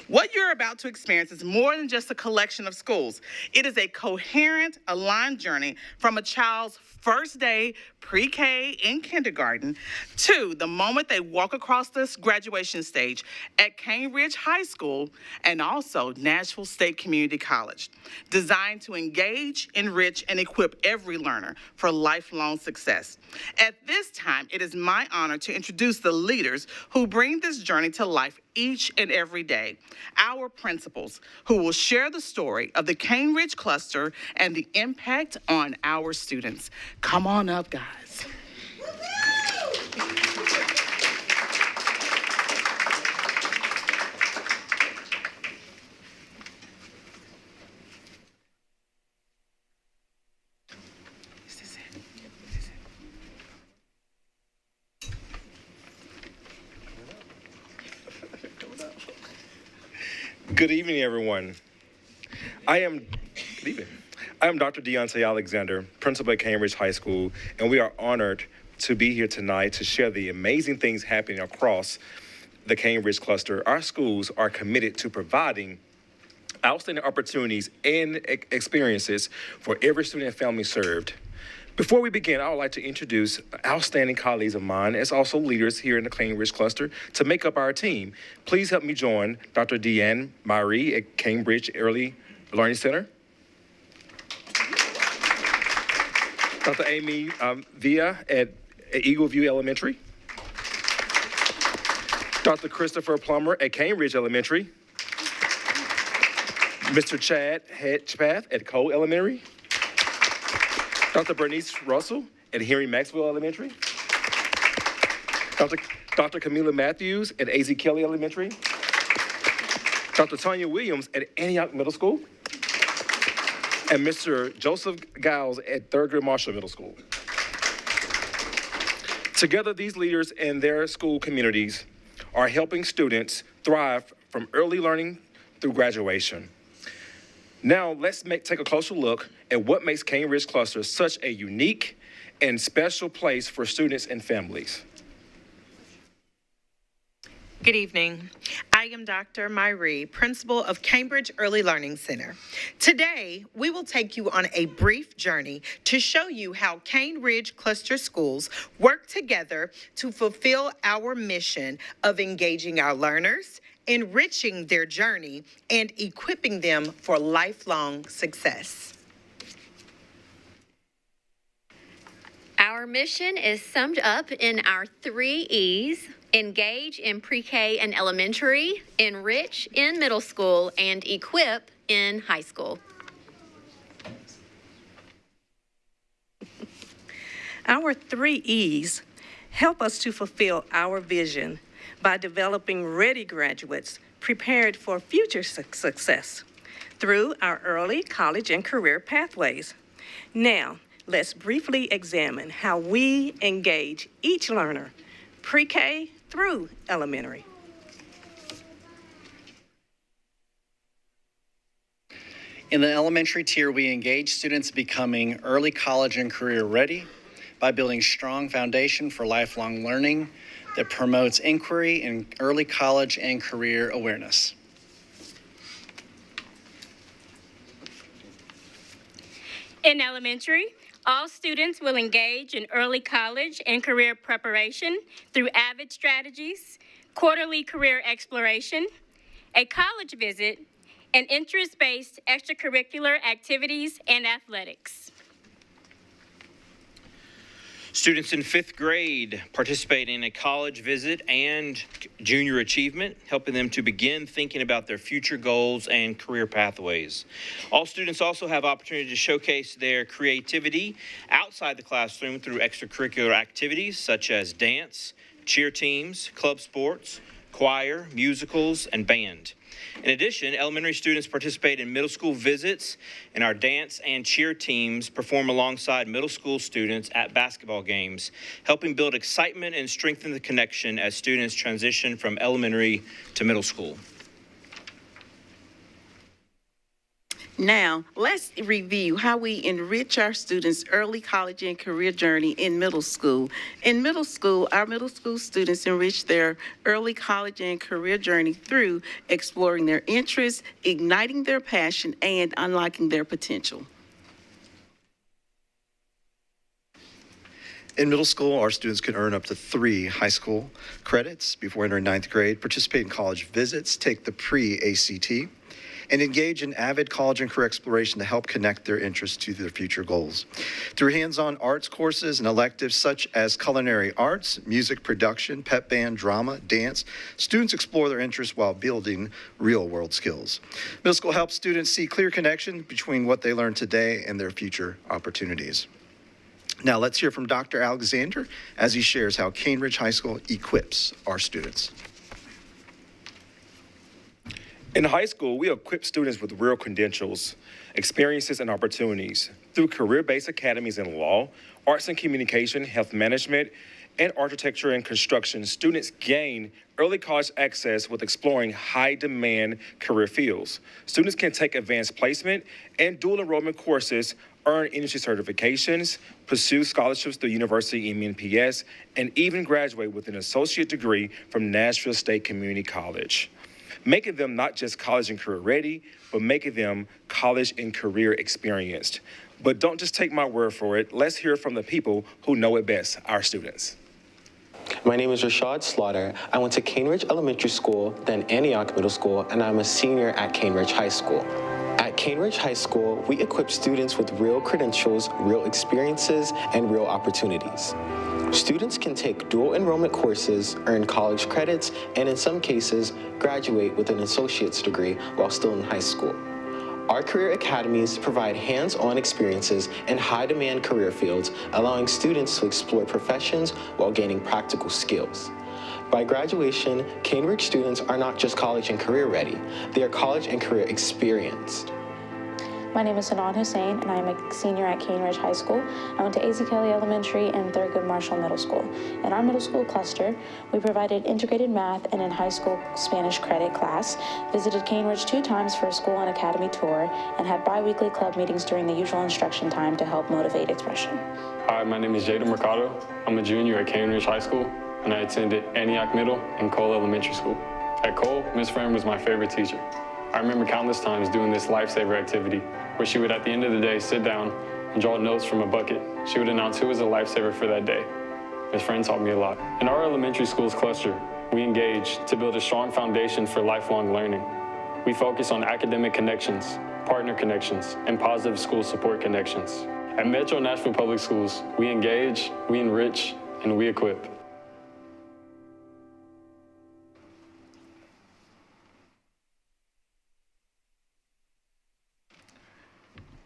L: What you're about to experience is more than just a collection of schools. It is a coherent, aligned journey from a child's first day pre-K in kindergarten to the moment they walk across this graduation stage at Cambridge High School and also Nashville State Community College, designed to engage, enrich, and equip every learner for lifelong success. At this time, it is my honor to introduce the leaders who bring this journey to life each and every day, our principals, who will share the story of the Cambridge cluster and the impact on our students. Come on up, guys.
M: Good evening, everyone. I am Dr. Deontay Alexander, principal at Cambridge High School, and we are honored to be here tonight to share the amazing things happening across the Cambridge cluster. Our schools are committed to providing outstanding opportunities and experiences for every student and family served. Before we begin, I would like to introduce outstanding colleagues of mine as also leaders here in the Cambridge cluster to make up our team. Please help me join Dr. Deanne Myrie at Cambridge Early Learning Center. Dr. Amy Villa at Eagle View Elementary. Dr. Christopher Plummer at Cambridge Elementary. Mr. Chad Hedgepath at Cole Elementary. Dr. Bernice Russell at Henry Maxwell Elementary. Dr. Camila Matthews at AZ Kelly Elementary. Dr. Tanya Williams at Antioch Middle School. And Mr. Joseph Giles at Thurgood Marshall Middle School. Together, these leaders and their school communities are helping students thrive from early learning through graduation. Now, let's take a closer look at what makes Cane Ridge Cluster such a unique and special place for students and families.
N: Good evening. I am Dr. Myrie, principal of Cambridge Early Learning Center. Today, we will take you on a brief journey to show you how Cane Ridge Cluster Schools work together to fulfill our mission of engaging our learners, enriching their journey, and equipping them for lifelong success.
O: Our mission is summed up in our 3 E's: engage in pre-K and elementary, enrich in middle school, and equip in high school.
P: Our 3 E's help us to fulfill our vision by developing ready graduates prepared for future success through our early college and career pathways. Now, let's briefly examine how we engage each learner, pre-K through elementary.
Q: In the elementary tier, we engage students becoming early college and career ready by building strong foundation for lifelong learning that promotes inquiry in early college and career awareness.
R: In elementary, all students will engage in early college and career preparation through AVID strategies, quarterly career exploration, a college visit, and interest-based extracurricular activities and athletics.
H: Students in 5th grade participate in a college visit and junior achievement, helping them to begin thinking about their future goals and career pathways. All students also have opportunity to showcase their creativity outside the classroom through extracurricular activities such as dance, cheer teams, club sports, choir, musicals, and band. In addition, elementary students participate in middle school visits, and our dance and cheer teams perform alongside middle school students at basketball games, helping build excitement and strengthen the connection as students transition from elementary to middle school.
S: Now, let's review how we enrich our students' early college and career journey in middle school. In middle school, our middle school students enrich their early college and career journey through exploring their interests, igniting their passion, and unlocking their potential.
T: In middle school, our students can earn up to 3 high school credits before entering 9th grade, participate in college visits, take the pre-ACT, and engage in AVID college and career exploration to help connect their interests to their future goals. Through hands-on arts courses and electives such as culinary arts, music production, pep band, drama, dance, students explore their interests while building real-world skills. Middle school helps students see clear connection between what they learn today and their future opportunities. Now let's hear from Dr. Alexander as he shares how Cane Ridge High School equips our students.
M: In high school, we equip students with real credentials, experiences, and opportunities. Through career-based academies in law, arts and communication, health management, and architecture and construction, students gain early college access with exploring high-demand career fields. Students can take advanced placement and dual enrollment courses, earn industry certifications, pursue scholarships through University MNPS, and even graduate with an associate degree from Nashville State Community College, making them not just college and career ready, but making them college and career experienced. But don't just take my word for it. Let's hear from the people who know it best, our students.
U: My name is Rashad Slaughter. I went to Cane Ridge Elementary School, then Antioch Middle School, and I'm a senior at Cane Ridge High School. At Cane Ridge High School, we equip students with real credentials, real experiences, and real opportunities. Students can take dual enrollment courses, earn college credits, and in some cases, graduate with an associate's degree while still in high school. Our career academies provide hands-on experiences in high-demand career fields, allowing students to explore professions while gaining practical skills. By graduation, Cane Ridge students are not just college and career ready, they are college and career experienced.
B: My name is Sanan Hussein, and I am a senior at Cane Ridge High School. I went to A.Z. Kelly Elementary and Thurgood Marshall Middle School. In our middle school cluster, we provided integrated math and in high school Spanish credit class, visited Cane Ridge 2 times for a school and academy tour, and had bi-weekly club meetings during the usual instruction time to help motivate expression.
V: Hi, my name is Jaden Mercado. I'm a junior at Cane Ridge High School, and I attended Antioch Middle and Cole Elementary School. At Cole, Ms. Fram was my favorite teacher. I remember countless times doing this lifesaver activity where she would, at the end of the day, sit down and draw notes from a bucket. She would announce who was a lifesaver for that day. Ms. Fram taught me a lot. In our elementary school's cluster, we engage to build a strong foundation for lifelong learning. We focus on academic connections, partner connections, and positive school support connections. At Metro Nashville Public Schools, we engage, we enrich, and we equip.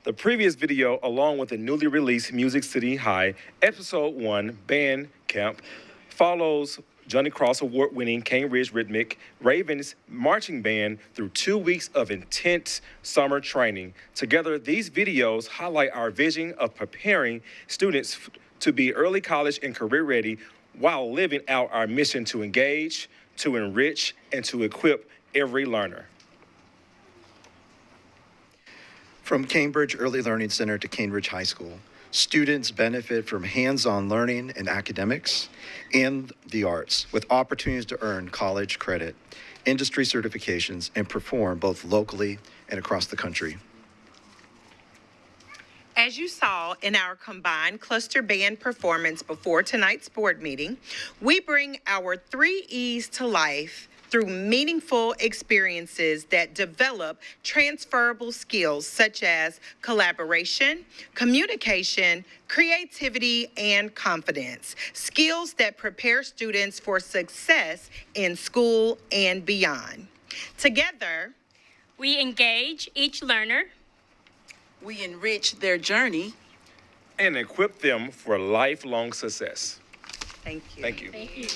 M: The previous video, along with the newly released Music City High Episode 1 Band Camp, follows Johnny Cross Award-winning Cane Ridge Rhythmic Ravens Marching Band through 2 weeks of intense summer training. Together, these videos highlight our vision of preparing students to be early college and career ready while living out our mission to engage, to enrich, and to equip every learner.
T: From Cambridge Early Learning Center to Cane Ridge High School, students benefit from hands-on learning in academics and the arts, with opportunities to earn college credit, industry certifications, and perform both locally and across the country.
N: As you saw in our combined cluster band performance before tonight's board meeting, we bring our 3 E's to life through meaningful experiences that develop transferable skills such as collaboration, communication, creativity, and confidence. Skills that prepare students for success in school and beyond. Together,
R: we engage each learner.
S: We enrich their journey.
M: And equip them for lifelong success.
N: Thank you.
M: Thank you.
R: Thank you.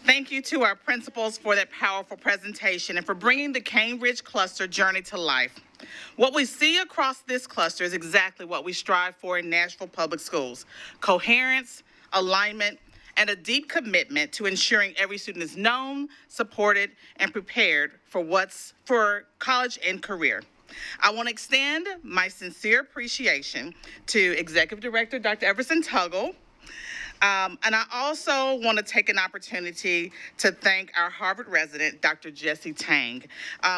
L: Thank you to our principals for that powerful presentation and for bringing the Cane Ridge Cluster journey to life. What we see across this cluster is exactly what we strive for in Nashville Public Schools: coherence, alignment, and a deep commitment to ensuring every student is known, supported, and prepared for college and career. I want to extend my sincere appreciation to Executive Director Dr. Everson Tuggle. And I also want to take an opportunity to thank our Harvard resident, Dr. Jesse Tang,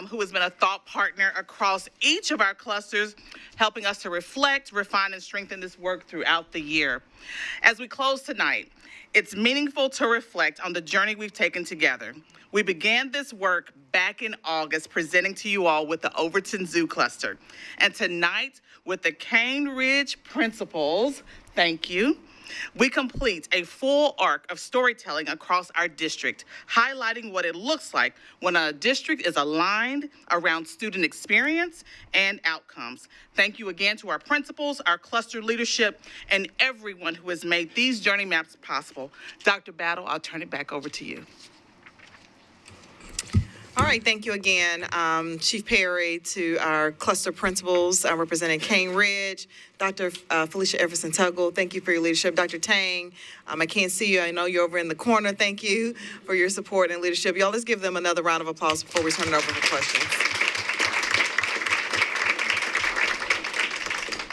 L: who has been a thought partner across each of our clusters, helping us to reflect, refine, and strengthen this work throughout the year. As we close tonight, it's meaningful to reflect on the journey we've taken together. We began this work back in August, presenting to you all with the Overton Zoo Cluster. And tonight, with the Cane Ridge principals, thank you, we complete a full arc of storytelling across our district, highlighting what it looks like when a district is aligned around student experience and outcomes. Thank you again to our principals, our cluster leadership, and everyone who has made these journey maps possible. Dr. Battle, I'll turn it back over to you.
D: All right, thank you again, Chief Perry, to our cluster principals representing Cane Ridge, Dr. Felicia Everson Tuggle, thank you for your leadership. Dr. Tang, I can't see you. I know you're over in the corner. Thank you for your support and leadership. Y'all, let's give them another round of applause before we turn it over for questions.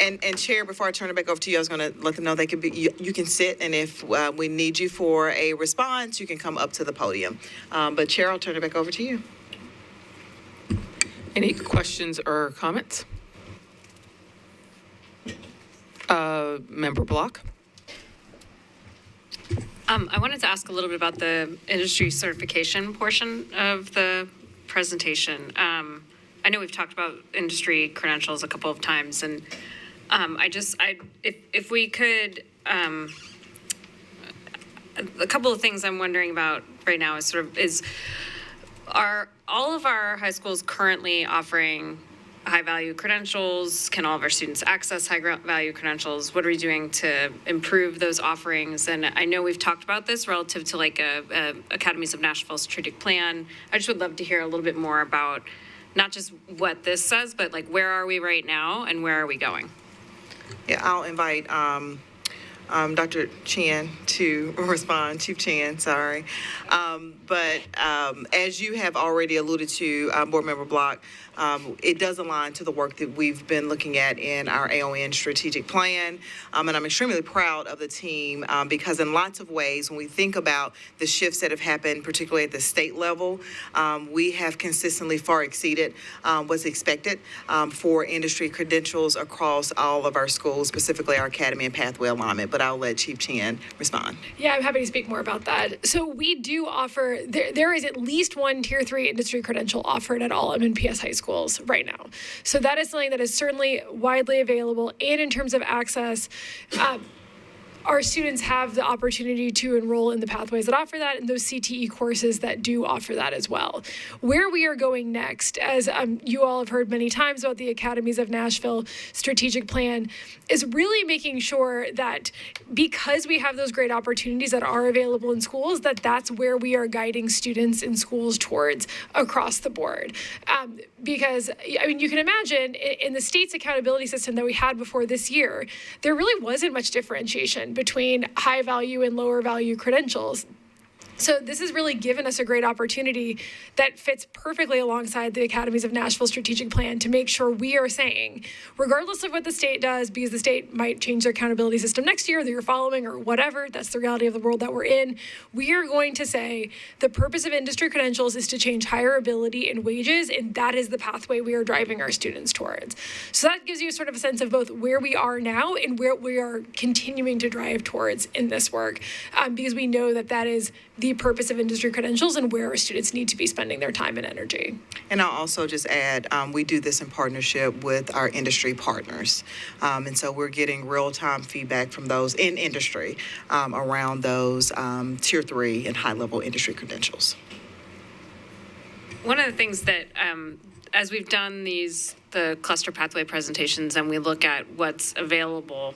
D: And Chair, before I turn it back over to you, I was going to let them know they could be. You can sit, and if we need you for a response, you can come up to the podium. But Chair, I'll turn it back over to you.
A: Any questions or comments? Member Block.
W: I wanted to ask a little bit about the industry certification portion of the presentation. I know we've talked about industry credentials a couple of times, and if we could, a couple of things I'm wondering about right now is are all of our high schools currently offering high-value credentials? Can all of our students access high-value credentials? What are we doing to improve those offerings? And I know we've talked about this relative to like a Academies of Nashville strategic plan. I just would love to hear a little bit more about not just what this says, but like where are we right now and where are we going?
D: Yeah, I'll invite Dr. Chan to respond, Chief Chan, sorry. But as you have already alluded to, Board Member Block, it does align to the work that we've been looking at in our AON strategic plan. And I'm extremely proud of the team because in lots of ways, when we think about the shifts that have happened, particularly at the state level, we have consistently far exceeded what's expected for industry credentials across all of our schools, specifically our academy and pathway alignment. But I'll let Chief Chan respond.
K: Yeah, I'm happy to speak more about that. So we do offer, there is at least one Tier 3 industry credential offered at all MNPS high schools right now. So that is something that is certainly widely available. And in terms of access, our students have the opportunity to enroll in the pathways that offer that and those CTE courses that do offer that as well. Where we are going next, as you all have heard many times about the Academies of Nashville strategic plan, is really making sure that because we have those great opportunities that are available in schools, that's where we are guiding students in schools towards across the board. Because, I mean, you can imagine in the state's accountability system that we had before this year, there really wasn't much differentiation between high value and lower value credentials. So this has really given us a great opportunity that fits perfectly alongside the Academies of Nashville strategic plan to make sure we are saying, regardless of what the state does, because the state might change their accountability system next year, that you're following or whatever, that's the reality of the world that we're in, we are going to say the purpose of industry credentials is to change higher ability and wages, and that is the pathway we are driving our students towards. So that gives you sort of a sense of both where we are now and where we are continuing to drive towards in this work, because we know that that is the purpose of industry credentials and where our students need to be spending their time and energy.
D: And I'll also just add, we do this in partnership with our industry partners. And so we're getting real-time feedback from those in industry around those Tier 3 and high-level industry credentials.
W: One of the things that, as we've done the cluster pathway presentations and we look at what's available,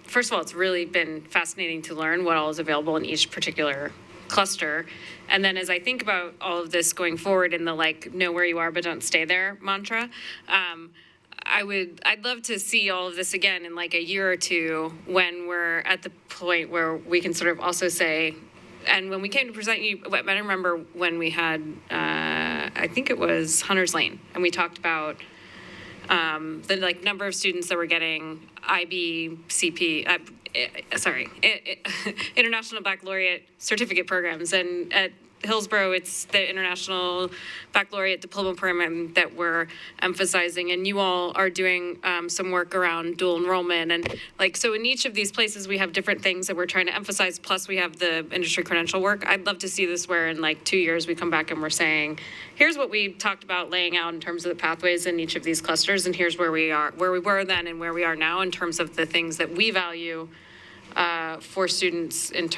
W: first of all, it's really been fascinating to learn what all is available in each particular cluster. And then as I think about all of this going forward in the like, know where you are, but don't stay there mantra, I'd love to see all of this again in like a year or two when we're at the point where we can sort of also say, and when we came to present you, I remember when we had, I think it was Hunter's Lane, and we talked about the like number of students that were getting International Baccalaureate certificate programs, and at Hillsboro, it's the International Baccalaureate Diploma Program that we're emphasizing, and you all are doing some work around dual enrollment, and like, so in each of these places we have different things that we're trying to emphasize, plus we have the industry credential work. I'd love to see this where in like 2 years we come back and we're saying, here's what we talked about laying out in terms of the pathways in each of these clusters, and here's where we are, where we were then and where we are now in terms of the things that we value for students in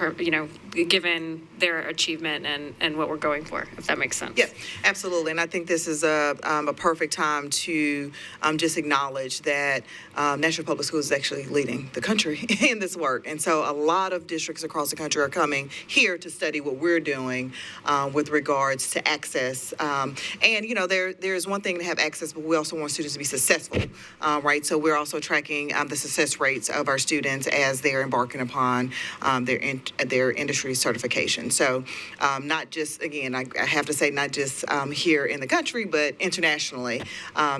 W: given their achievement and what we're going for, if that makes sense.
D: Yeah, absolutely. And I think this is a perfect time to just acknowledge that Nashville Public Schools is actually leading the country in this work. And so a lot of districts across the country are coming here to study what we're doing with regards to access. And, you know, there's one thing to have access, but we also want students to be successful, right? So we're also tracking the success rates of our students as they're embarking upon their industry certification. So not just, again, I have to say, not just here in the country, but internationally.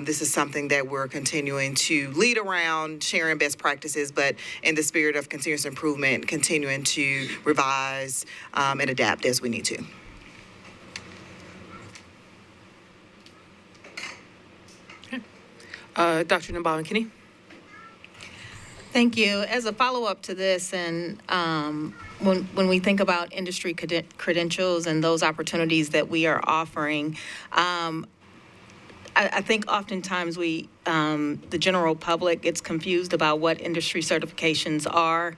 D: This is something that we're continuing to lead around, sharing best practices, but in the spirit of continuous improvement, continuing to revise and adapt as we need to.
A: Okay. Dr. Nabalan-Kinney.
C: Thank you. As a follow-up to this, and when we think about industry credentials and those opportunities that we are offering, I think oftentimes the general public gets confused about what industry certifications are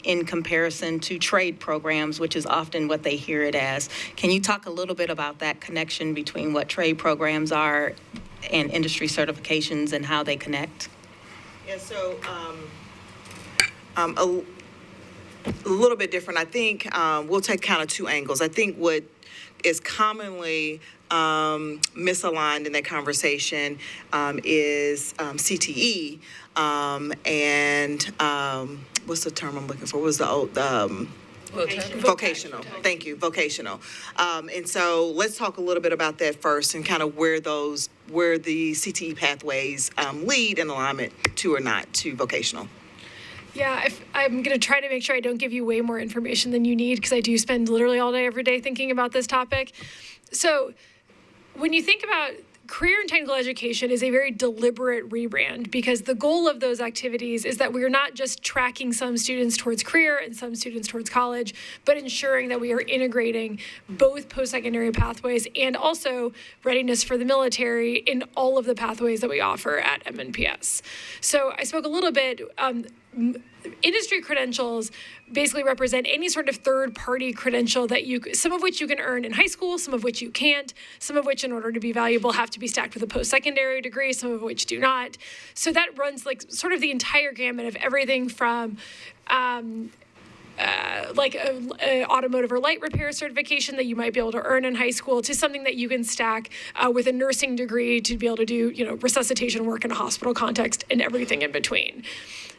C: in comparison to trade programs, which is often what they hear it as. Can you talk a little bit about that connection between what trade programs are and industry certifications and how they connect.
D: Yeah, so a little bit different. I think we'll take kind of two angles. I think what is commonly misaligned in that conversation is CTE and what's the term I'm looking for? What was the old vocational. Thank you, vocational. And so let's talk a little bit about that first and kind of where the CTE pathways lead in alignment to or not to vocational.
K: Yeah, I'm going to try to make sure I don't give you way more information than you need because I do spend literally all day, every day thinking about this topic. So when you think about career and technical education is a very deliberate rebrand because the goal of those activities is that we are not just tracking some students towards career and some students towards college, but ensuring that we are integrating both post-secondary pathways and also readiness for the military in all of the pathways that we offer at MNPS. So I spoke a little bit, industry credentials basically represent any sort of third-party credential that some of which you can earn in high school, some of which you can't, some of which in order to be valuable have to be stacked with a post-secondary degree, some of which do not. So that runs like sort of the entire gamut of everything from like a automotive or light repair certification that you might be able to earn in high school to something that you can stack with a nursing degree to be able to do, resuscitation work in a hospital context and everything in between.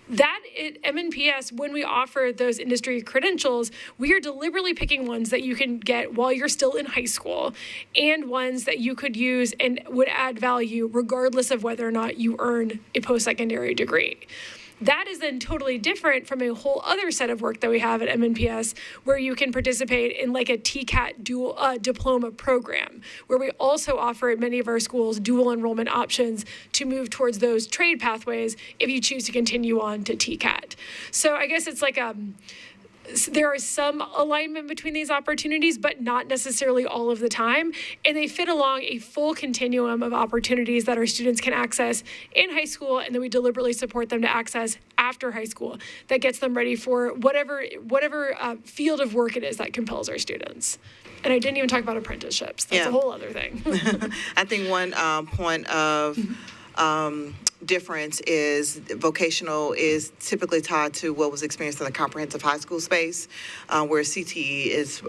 K: That at MNPS, when we offer those industry credentials, we are deliberately picking ones that you can get while you're still in high school and ones that you could use and would add value regardless of whether or not you earn a post-secondary degree. That is then totally different from a whole other set of work that we have at MNPS where you can participate in like a TCAT dual diploma program, where we also offer at many of our schools dual enrollment options to move towards those trade pathways if you choose to continue on to TCAT. So I guess it's like there is some alignment between these opportunities, but not necessarily all of the time. And they fit along a full continuum of opportunities that our students can access in high school, and then we deliberately support them to access after high school that gets them ready for whatever field of work it is that compels our students. And I didn't even talk about apprenticeships. That's a whole other thing.
D: I think one point of difference is vocational is typically tied to what was experienced in the comprehensive high school space, where CTE is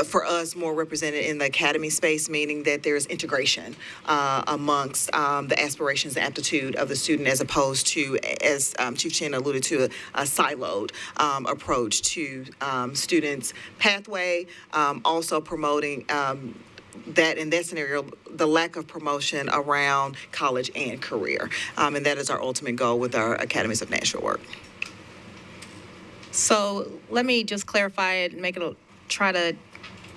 D: for us more represented in the academy space, meaning that there's integration amongst the aspirations and aptitude of the student as opposed to, as Chief Chen alluded to, a siloed approach to students' pathway, also promoting that in that scenario, the lack of promotion around college and career. And that is our ultimate goal with our Academies of Nashville work.
C: So let me just clarify it and try to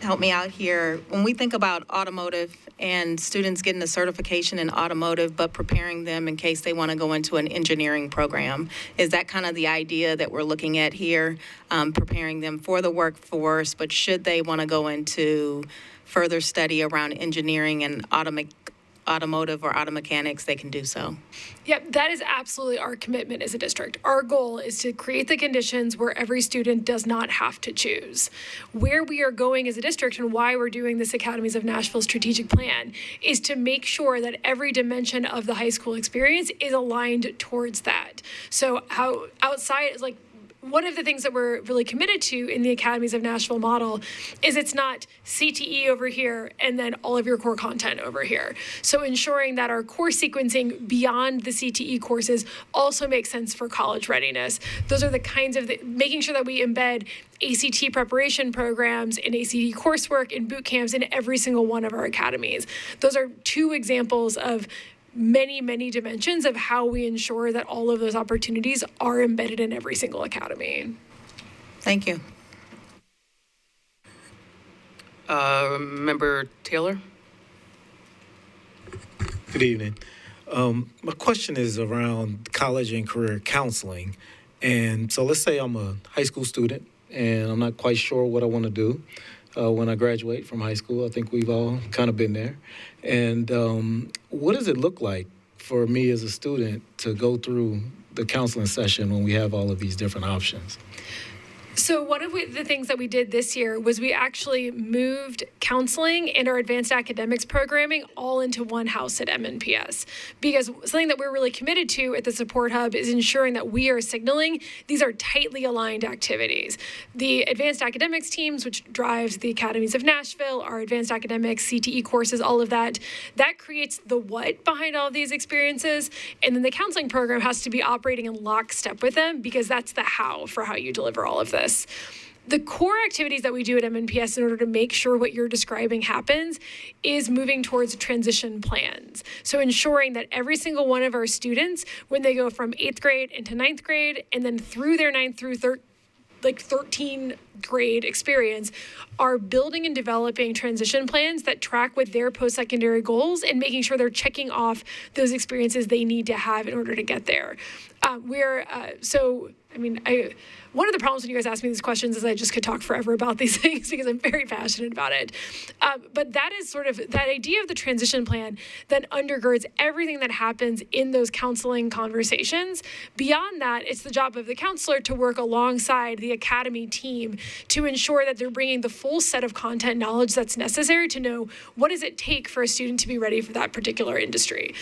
C: help me out here. When we think about automotive and students getting a certification in automotive, but preparing them in case they want to go into an engineering program, is that kind of the idea that we're looking at here, preparing them for the workforce, but should they want to go into further study around engineering and automotive or auto mechanics, they can do so.
K: Yep, that is absolutely our commitment as a district. Our goal is to create the conditions where every student does not have to choose. Where we are going as a district and why we're doing this Academies of Nashville strategic plan is to make sure that every dimension of the high school experience is aligned towards that. So how outside is like, one of the things that we're really committed to in the Academies of Nashville model is it's not CTE over here and then all of your core content over here. So ensuring that our course sequencing beyond the CTE courses also makes sense for college readiness. Those are the kinds of, making sure that we embed ACT preparation programs and ACT coursework and boot camps in every single one of our academies. Those are two examples of many, many dimensions of how we ensure that all of those opportunities are embedded in every single academy.
C: Thank you.
A: Member Taylor?
E: Good evening. My question is around college and career counseling. And so let's say I'm a high school student and I'm not quite sure what I want to do when I graduate from high school. I think we've all kind of been there. And what does it look like for me as a student to go through the counseling session when we have all of these different options?
K: So one of the things that we did this year was we actually moved counseling and our advanced academics programming all into one house at MNPS, because something that we're really committed to at the Support Hub is ensuring that we are signaling these are tightly aligned activities. The advanced academics teams, which drives the academies of Nashville, our advanced academics, CTE courses, all of that creates the what behind all of these experiences. And then the counseling program has to be operating in lockstep with them, because that's the how for how you deliver all of this. The core activities that we do at MNPS in order to make sure what you're describing happens is moving towards transition plans. So ensuring that every single one of our students, when they go from 8th grade into 9th grade and then through their 9th through 13 grade experience, are building and developing transition plans that track with their post-secondary goals and making sure they're checking off those experiences they need to have in order to get there. One of the problems when you guys ask me these questions is I just could talk forever about these things because I'm very passionate about it. But that is sort of that idea of the transition plan that undergirds everything that happens in those counseling conversations. Beyond that, it's the job of the counselor to work alongside the academy team to ensure that they're bringing the full set of content knowledge that's necessary to know what does it take for a student to be ready for that particular industry.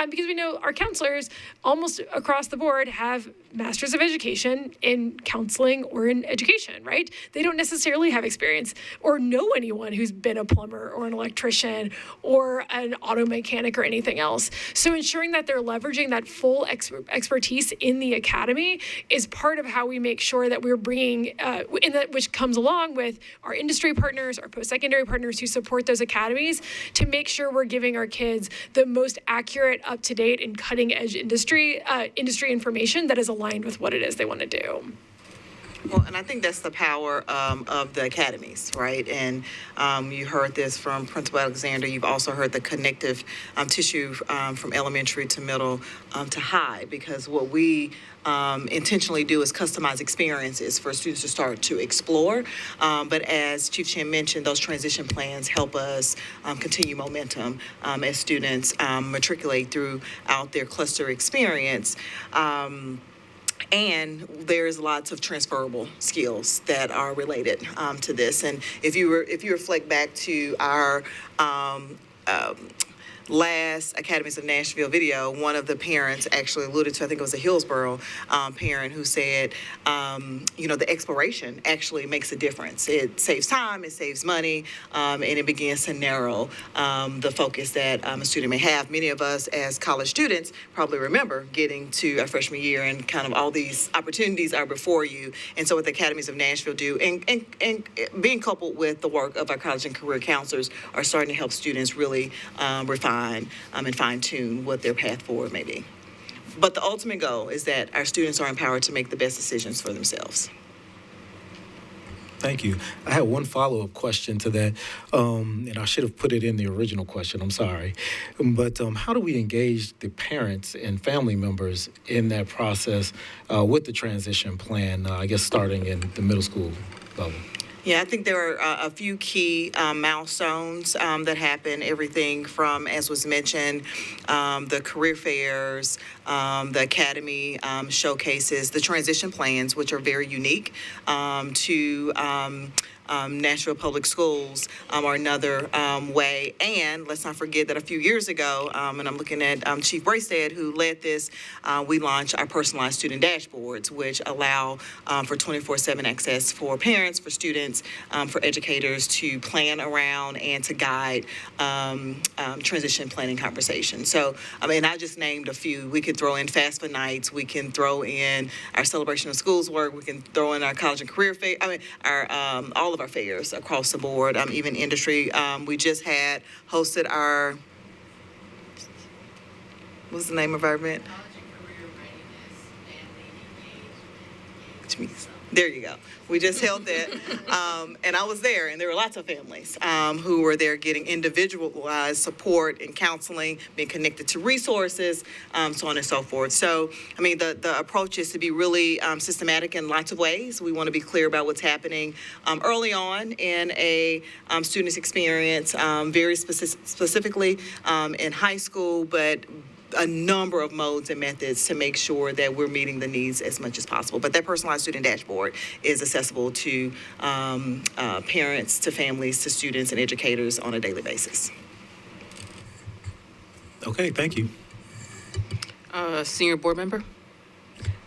K: Because we know our counselors almost across the board have masters of education in counseling or in education, right? They don't necessarily have experience or know anyone who's been a plumber or an electrician or an auto mechanic or anything else. So ensuring that they're leveraging that full expertise in the academy is part of how we make sure that we're bringing, which comes along with our industry partners, our post-secondary partners who support those academies, to make sure we're giving our kids the most accurate, up-to-date, and cutting-edge industry information that is aligned with what it is they want to do.
D: Well, and I think that's the power of the academies, right? And you heard this from Principal Alexander. You've also heard the connective tissue from elementary to middle to high, because what we intentionally do is customize experiences for students to start to explore. But as Chief Chin mentioned, those transition plans help us continue momentum as students matriculate throughout their cluster experience. And there's lots of transferable skills that are related to this. And if you reflect back to our last Academies of Nashville video, one of the parents actually alluded to, I think it was a Hillsboro parent who said, the exploration actually makes a difference. It saves time, it saves money, and it begins to narrow the focus that a student may have. Many of us as college students probably remember getting to our freshman year and kind of all these opportunities are before you. And so what the Academies of Nashville do, and being coupled with the work of our college and career counselors, are starting to help students really refine and fine-tune what their path forward may be. But the ultimate goal is that our students are empowered to make the best decisions for themselves.
E: Thank you. I had one follow-up question to that, and I should have put it in the original question. I'm sorry. But how do we engage the parents and family members in that process with the transition plan, I guess starting in the middle school level?
D: Yeah, I think there are a few key milestones that happen, everything from, as was mentioned, the career fairs, the academy showcases, the transition plans, which are very unique to Nashville Public Schools are another way. And let's not forget that a few years ago, and I'm looking at Chief Braystead, who led this, we launched our personalized student dashboards, which allow for 24/7 access for parents, for students, for educators to plan around and to guide transition planning conversations. So, I just named a few. We could throw in FAFSA nights. We can throw in our celebration of schools work. We can throw in our college and career fair. All of our fairs across the board, even industry. We just had hosted our, what's the name of our event? There you go. We just held that, and I was there, and there were lots of families who were there getting individualized support and counseling, being connected to resources, so on and so forth. So, the approach is to be really systematic in lots of ways. We want to be clear about what's happening early on in a student's experience, very specifically in high school, but a number of modes and methods to make sure that we're meeting the needs as much as possible. But that personalized student dashboard is accessible to parents, to families, to students and educators on a daily basis.
E: Okay, thank you.
A: Senior board member?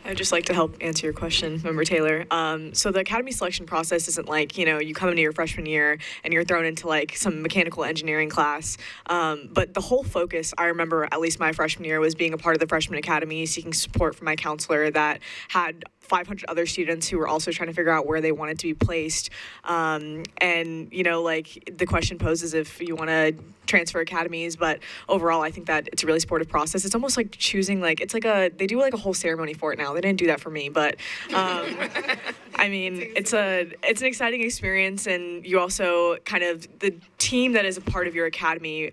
F: I'd just like to help answer your question, Member Taylor. So the academy selection process isn't like, you come into your freshman year and you're thrown into like some mechanical engineering class. But the whole focus, I remember at least my freshman year, was being a part of the freshman academy, seeking support from my counselor that had 500 other students who were also trying to figure out where they wanted to be placed. And, the question poses if you want to transfer academies, but overall, I think that it's a really supportive process. It's almost like choosing, they do like a whole ceremony for it now. They didn't do that for me, but it's an exciting experience, and you also the team that is a part of your academy,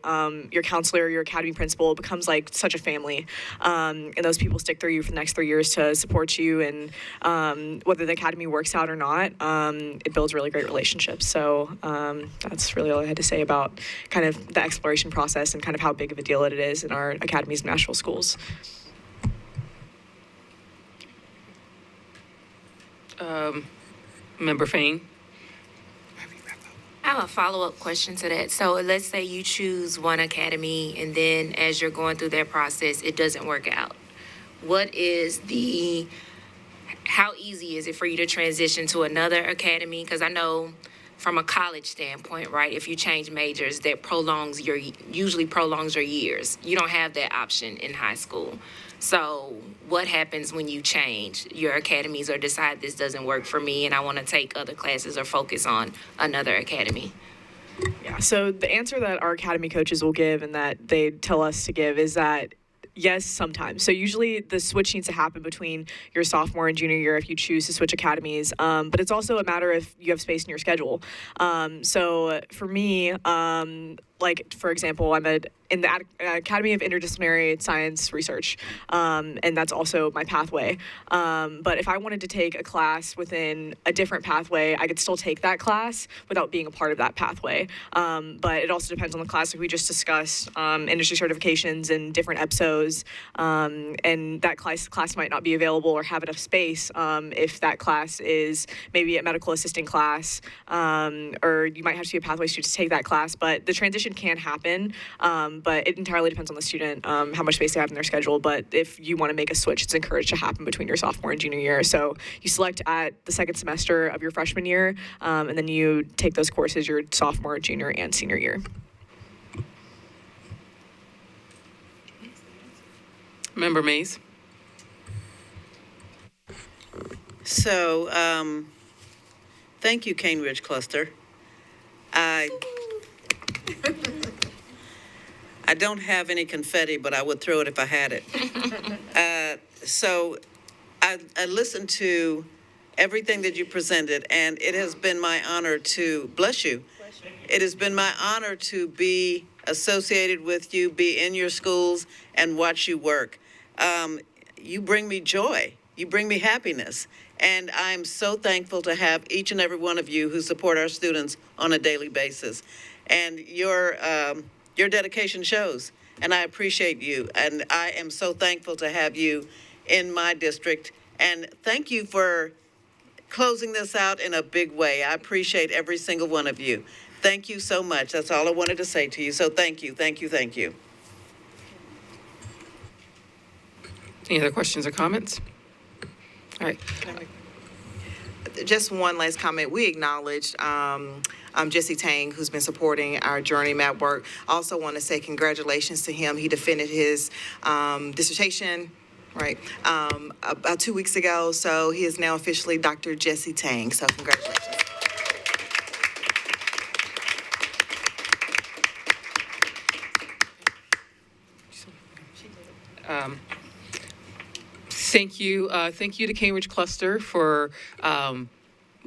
F: your counselor, your academy principal, becomes like such a family, and those people stick through you for the next 3 years to support you, and whether the academy works out or not, it builds really great relationships. So that's really all I had to say about kind of the exploration process and kind of how big of a deal it is in our academies and Nashville schools.
A: Member Fain?
G: I have a follow-up question to that. So let's say you choose one academy and then as you're going through that process, it doesn't work out. How easy is it for you to transition to another academy? Because I know from a college standpoint, right, if you change majors, that usually prolongs your years. You don't have that option in high school. So what happens when you change your academies or decide this doesn't work for me and I want to take other classes or focus on another academy?
F: Yeah, so the answer that our academy coaches will give and that they tell us to give is that yes, sometimes. So usually the switch needs to happen between your sophomore and junior year if you choose to switch academies. But it's also a matter if you have space in your schedule. So for me, for example, I'm in the Academy of Interdisciplinary Science Research, and that's also my pathway. But if I wanted to take a class within a different pathway, I could still take that class without being a part of that pathway. But it also depends on the class, like we just discussed, industry certifications and different EPSOs, and that class might not be available or have enough space if that class is maybe a medical assistant class, or you might have to be a pathway student to take that class. But the transition can happen, but it entirely depends on the student, how much space they have in their schedule. But if you want to make a switch, it's encouraged to happen between your sophomore and junior year. So you select at the second semester of your freshman year, and then you take those courses your sophomore, junior, and senior year.
A: Member Mays?
I: So, thank you, Cane Ridge Cluster. I don't have any confetti, but I would throw it if I had it. So I listened to everything that you presented, and it has been my honor to, bless you, it has been my honor to be associated with you, be in your schools, and watch you work. You bring me joy. You bring me happiness. And I'm so thankful to have each and every one of you who support our students on a daily basis. And your dedication shows, and I appreciate you. And I am so thankful to have you in my district. And thank you for closing this out in a big way. I appreciate every single one of you. Thank you so much. That's all I wanted to say to you. So thank you, thank you, thank you.
A: Any other questions or comments? All right.
D: Just one last comment. We acknowledged Jesse Tang, who's been supporting our Journey Map work. Also want to say congratulations to him. He defended his dissertation, right, about 2 weeks ago. So he is now officially Dr. Jesse Tang. So congratulations.
A: Thank you to Cane Ridge Cluster for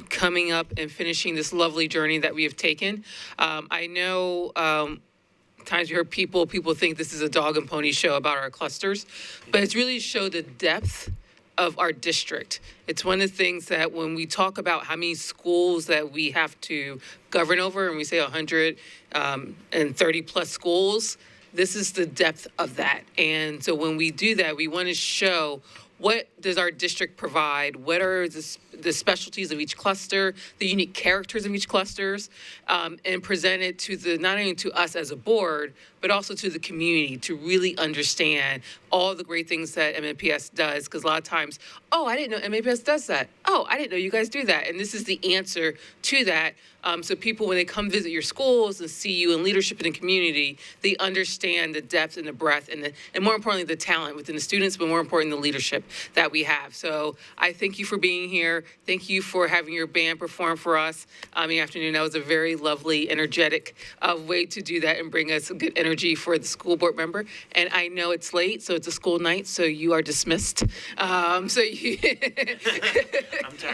A: coming up and finishing this lovely journey that we have taken. I know times we heard people think this is a dog and pony show about our clusters, but it's really showed the depth of our district. It's one of the things that when we talk about how many schools that we have to govern over, and we say 130 plus schools, This is the depth of that. And so when we do that, we want to show what does our district provide? What are the specialties of each cluster, the unique characters of each clusters, and present it to not only to us as a board, but also to the community to really understand all the great things that MNPS does. Because a lot of times, oh, I didn't know MNPS does that. Oh, I didn't know you guys do that. And this is the answer to that. So people, when they come visit your schools and see you in leadership in the community, they understand the depth and the breadth and more importantly, the talent within the students, but more importantly, the leadership that we have. So I thank you for being here. Thank you for having your band perform for us in the afternoon. That was a very lovely, energetic way to do that and bring us a good energy for the school board member. And I know it's late, so it's a school night, so you are dismissed. I'm tired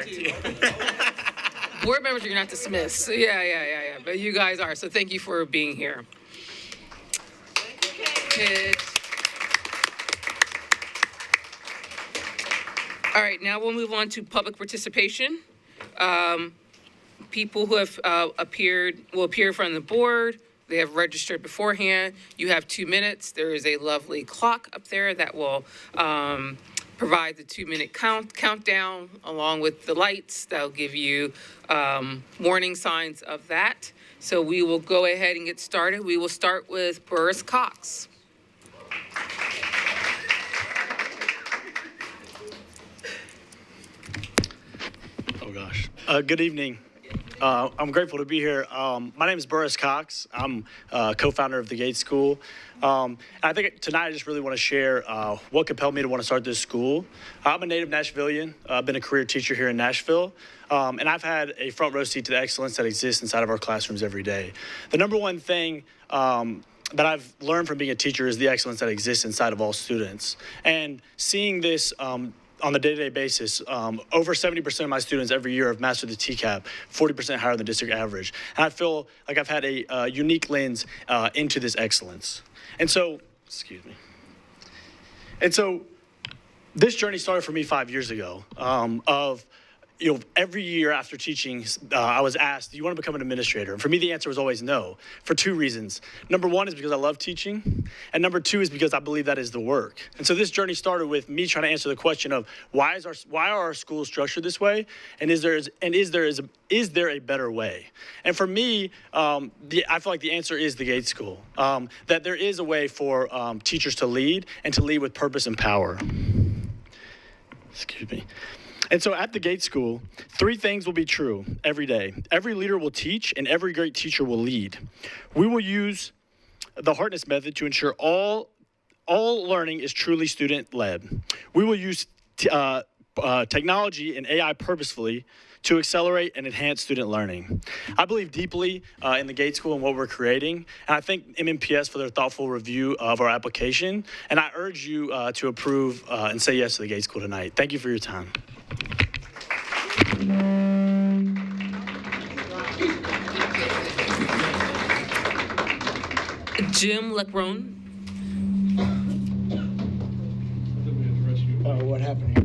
A: too. Board members, you're not dismissed. Yeah. But you guys are. So thank you for being here. Kids. All right, now we'll move on to public participation. People who have will appear in front of the board. They have registered beforehand. You have 2 minutes. There is a lovely clock up there that will provide the 2-minute countdown along with the lights. That'll give you warning signs of that. So we will go ahead and get started. We will start with Burris Cox.
J: Oh gosh. Good evening. I'm grateful to be here. My name is Burris Cox. I'm co-founder of the Gates School. I think tonight I just really want to share what compelled me to want to start this school. I'm a native Nashvilleian. I've been a career teacher here in Nashville. And I've had a front row seat to the excellence that exists inside of our classrooms every day. The number one thing that I've learned from being a teacher is the excellence that exists inside of all students. And seeing this on a day-to-day basis, over 70% of my students every year have mastered the TCAP, 40% higher than the district average. And I feel like I've had a unique lens into this excellence. And so, this journey started for me 5 years ago every year after teaching, I was asked, do you want to become an administrator? And for me, the answer was always no, for 2 reasons. Number 1 is because I love teaching, and number 2 is because I believe that is the work. And so this journey started with me trying to answer the question of why are our schools structured this way, and is there a better way? And for me, I feel like the answer is the Gates School, that there is a way for teachers to lead and to lead with purpose and power. And so at the Gates School, 3 things will be true every day. Every leader will teach, and every great teacher will lead. We will use the Hartness method to ensure all learning is truly student-led. We will use technology and AI purposefully to accelerate and enhance student learning. I believe deeply in the Gates School and what we're creating, and I thank MNPS for their thoughtful review of our application, and I urge you to approve and say yes to the Gates School tonight. Thank you for your time.
A: Jim Leckrone.
O: What happened here?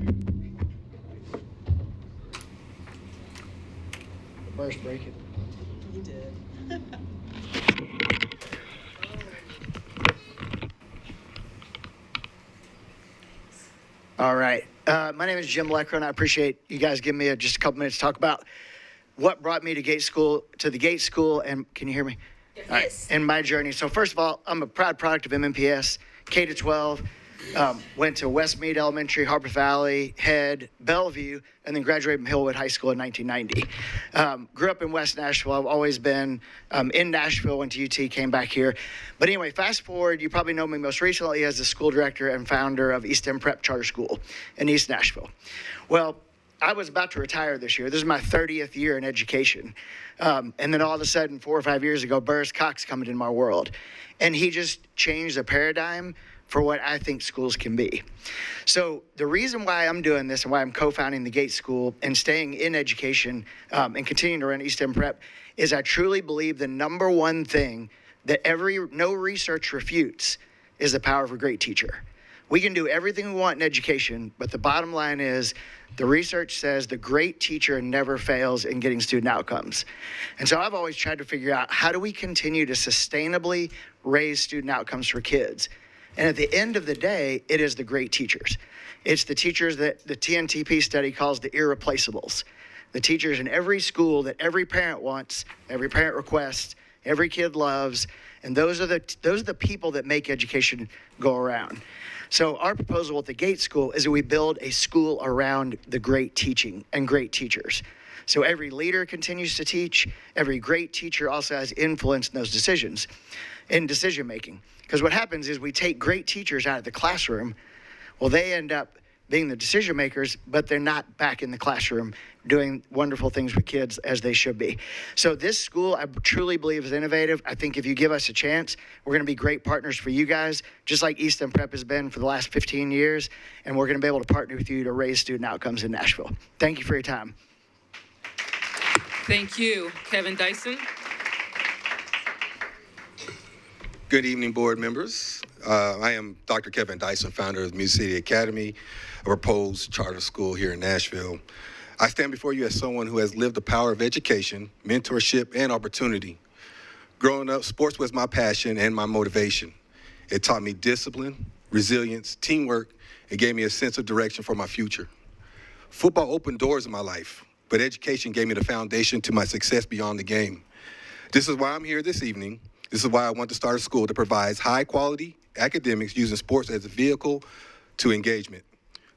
O: The burst break it.
I: You did.
O: All right. My name is Jim Leckrone. I appreciate you guys giving me just a couple minutes to talk about what brought me to the Gates School, and can you hear me? Yes. All right, and my journey. So first of all, I'm a proud product of MNPS, K-12, went to Westmead Elementary, Harper Valley, Head, Bellevue, and then graduated from Hillwood High School in 1990. Grew up in West Nashville. I've always been in Nashville, went to UT, came back here. But anyway, fast forward, you probably know me most recently as the school director and founder of East End Prep Charter School in East Nashville. Well, I was about to retire this year. This is my 30th year in education. And then all of a sudden, 4 or 5 years ago, Burris Cox coming into my world. And he just changed the paradigm for what I think schools can be. So the reason why I'm doing this and why I'm co-founding the Gates School and staying in education and continuing to run East End Prep is I truly believe the number one thing that no research refutes is the power of a great teacher. We can do everything we want in education, but the bottom line is the research says the great teacher never fails in getting student outcomes. And so I've always tried to figure out how do we continue to sustainably raise student outcomes for kids. And at the end of the day, it is the great teachers. It's the teachers that the TNTP study calls the irreplaceables. The teachers in every school that every parent wants, every parent requests, every kid loves, and those are the people that make education go around. So our proposal at the Gates School is that we build a school around the great teaching and great teachers. So every leader continues to teach. Every great teacher also has influence in those decisions, in decision making. Because what happens is we take great teachers out of the classroom. Well, they end up being the decision makers, but they're not back in the classroom doing wonderful things with kids as they should be. So this school, I truly believe, is innovative. I think if you give us a chance, we're going to be great partners for you guys, just like Easton Prep has been for the last 15 years, and we're going to be able to partner with you to raise student outcomes in Nashville. Thank you for your time.
A: Thank you. Kevin Dyson.
H: Good evening, board members. I am Dr. Kevin Dyson, founder of Music City Academy, a proposed charter school here in Nashville. I stand before you as someone who has lived the power of education, mentorship, and opportunity. Growing up, sports was my passion and my motivation. It taught me discipline, resilience, teamwork, and gave me a sense of direction for my future. Football opened doors in my life, but education gave me the foundation to my success beyond the game. This is why I'm here this evening. This is why I want to start a school that provides high-quality academics using sports as a vehicle to engagement.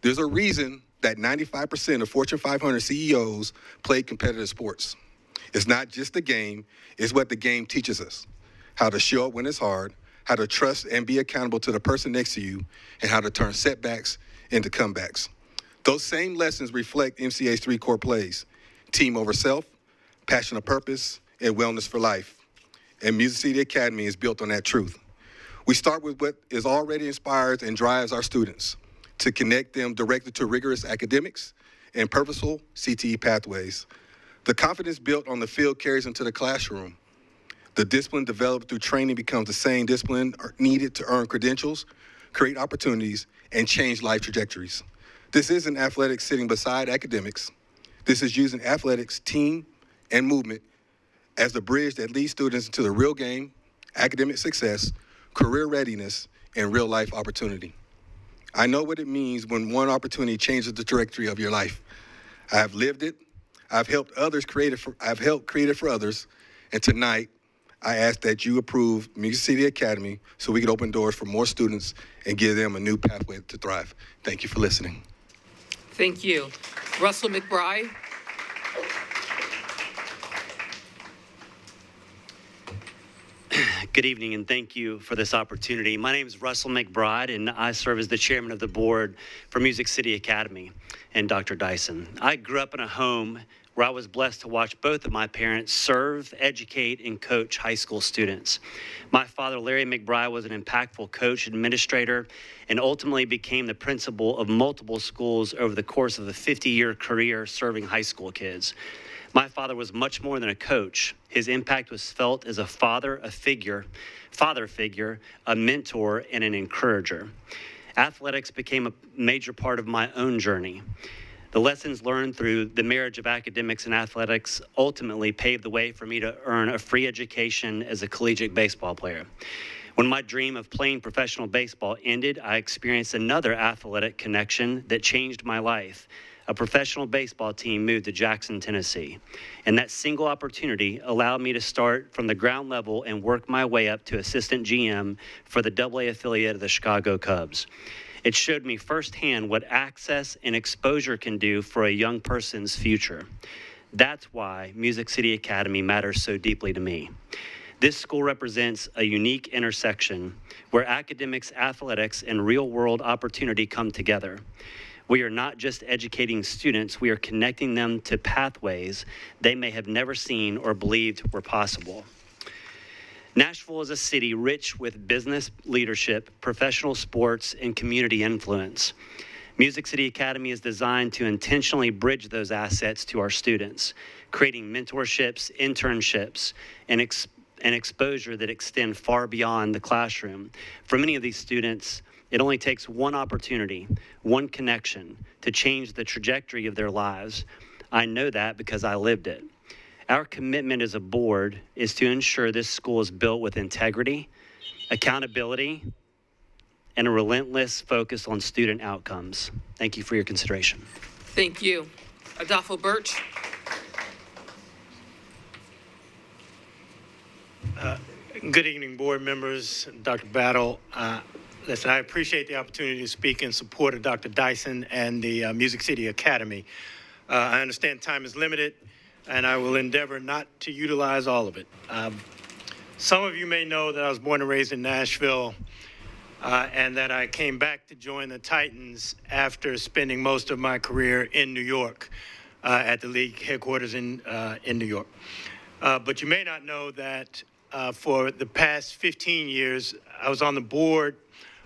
H: There's a reason that 95% of Fortune 500 CEOs play competitive sports. It's not just the game, it's what the game teaches us. How to show up when it's hard, how to trust and be accountable to the person next to you, and how to turn setbacks into comebacks. Those same lessons reflect MCA's 3 core plays: team over self, passion of purpose, and wellness for life. And Music City Academy is built on that truth. We start with what is already inspires and drives our students to connect them directly to rigorous academics and purposeful CTE pathways. The confidence built on the field carries into the classroom. The discipline developed through training becomes the same discipline needed to earn credentials, create opportunities, and change life trajectories. This isn't athletics sitting beside academics. This is using athletics, team, and movement as the bridge that leads students into the real game, academic success, career readiness, and real life opportunity. I know what it means when one opportunity changes the trajectory of your life. I have lived it. I've helped create it for others. And tonight, I ask that you approve Music City Academy so we can open doors for more students and give them a new pathway to thrive. Thank you for listening.
A: Thank you. Russell McBride.
P: Good evening, and thank you for this opportunity. My name is Russell McBride, and I serve as the chairman of the board for Music City Academy and Dr. Dyson. I grew up in a home where I was blessed to watch both of my parents serve, educate, and coach high school students. My father, Larry McBride, was an impactful coach, administrator, and ultimately became the principal of multiple schools over the course of a 50-year career serving high school kids. My father was much more than a coach. His impact was felt as a father figure, a mentor, and an encourager. Athletics became a major part of my own journey. The lessons learned through the marriage of academics and athletics ultimately paved the way for me to earn a free education as a collegiate baseball player. When my dream of playing professional baseball ended, I experienced another athletic connection that changed my life. A professional baseball team moved to Jackson, Tennessee. And that single opportunity allowed me to start from the ground level and work my way up to assistant GM for the AA affiliate of the Chicago Cubs. It showed me firsthand what access and exposure can do for a young person's future. That's why Music City Academy matters so deeply to me. This school represents a unique intersection where academics, athletics, and real-world opportunity come together. We are not just educating students, we are connecting them to pathways they may have never seen or believed were possible. Nashville is a city rich with business leadership, professional sports, and community influence. Music City Academy is designed to intentionally bridge those assets to our students, creating mentorships, internships, and exposure that extend far beyond the classroom. For many of these students, it only takes one opportunity, one connection to change the trajectory of their lives. I know that because I lived it. Our commitment as a board is to ensure this school is built with integrity, accountability, and a relentless focus on student outcomes. Thank you for your consideration.
A: Thank you. Adolfo Birch.
B: Good evening, board members, Dr. Battle. Listen, I appreciate the opportunity to speak in support of Dr. Dyson and the Music City Academy. I understand time is limited, and I will endeavor not to utilize all of it. Some of you may know that I was born and raised in Nashville, and that I came back to join the Titans after spending most of my career in New York, at the league headquarters in New York. But you may not know that for the past 15 years, I was on the board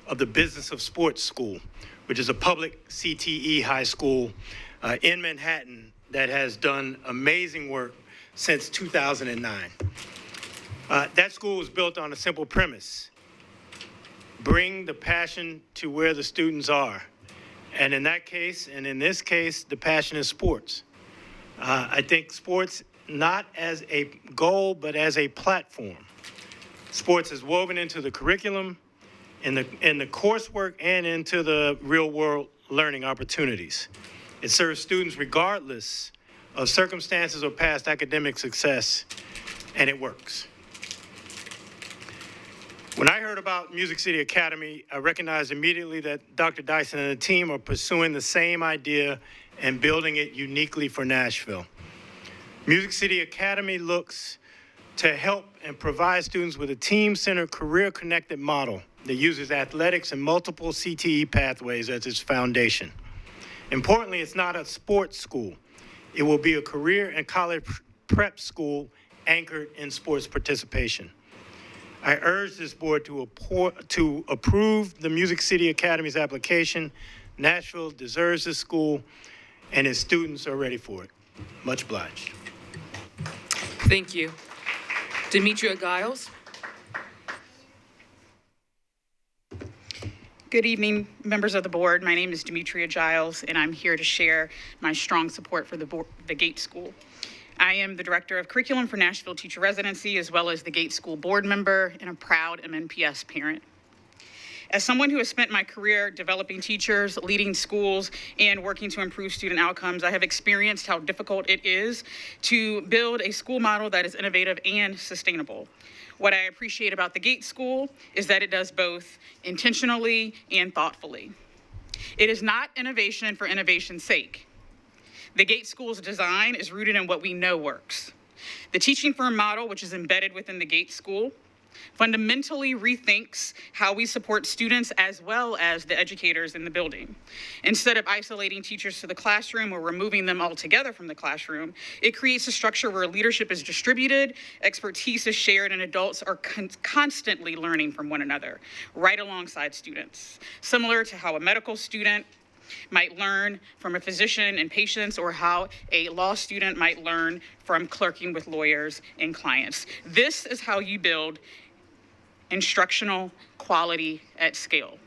B: of the Business of Sports School, which is a public CTE high school in Manhattan that has done amazing work since 2009. That school was built on a simple premise: bring the passion to where the students are. And in that case, and in this case, the passion is sports. I think sports not as a goal, but as a platform. Sports is woven into the curriculum, in the coursework, and into the real world learning opportunities. It serves students regardless of circumstances or past academic success, and it works. When I heard about Music City Academy, I recognized immediately that Dr. Dyson and the team are pursuing the same idea and building it uniquely for Nashville. Music City Academy looks to help and provide students with a team-centered, career-connected model that uses athletics and multiple CTE pathways as its foundation. Importantly, it's not a sports school. It will be a career and college prep school anchored in sports participation. I urge this board to approve the Music City Academy's application. Nashville deserves this school, and its students are ready for it. Much obliged.
A: Thank you. Demetria Giles.
Q: Good evening, members of the board. My name is Demetria Giles, and I'm here to share my strong support for the Gates School. I am the Director of Curriculum for Nashville Teacher Residency, as well as the Gates School board member and a proud MNPS parent. As someone who has spent my career developing teachers, leading schools, and working to improve student outcomes, I have experienced how difficult it is to build a school model that is innovative and sustainable. What I appreciate about the Gates School is that it does both intentionally and thoughtfully. It is not innovation for innovation's sake. The Gates School's design is rooted in what we know works. The teaching firm model, which is embedded within the Gates School, fundamentally rethinks how we support students as well as the educators in the building. Instead of isolating teachers to the classroom or removing them altogether from the classroom, it creates a structure where leadership is distributed, expertise is shared, and adults are constantly learning from one another, right alongside students. Similar to how a medical student might learn from a physician and patients, or how a law student might learn from clerking with lawyers and clients. This is how you build instructional quality at scale.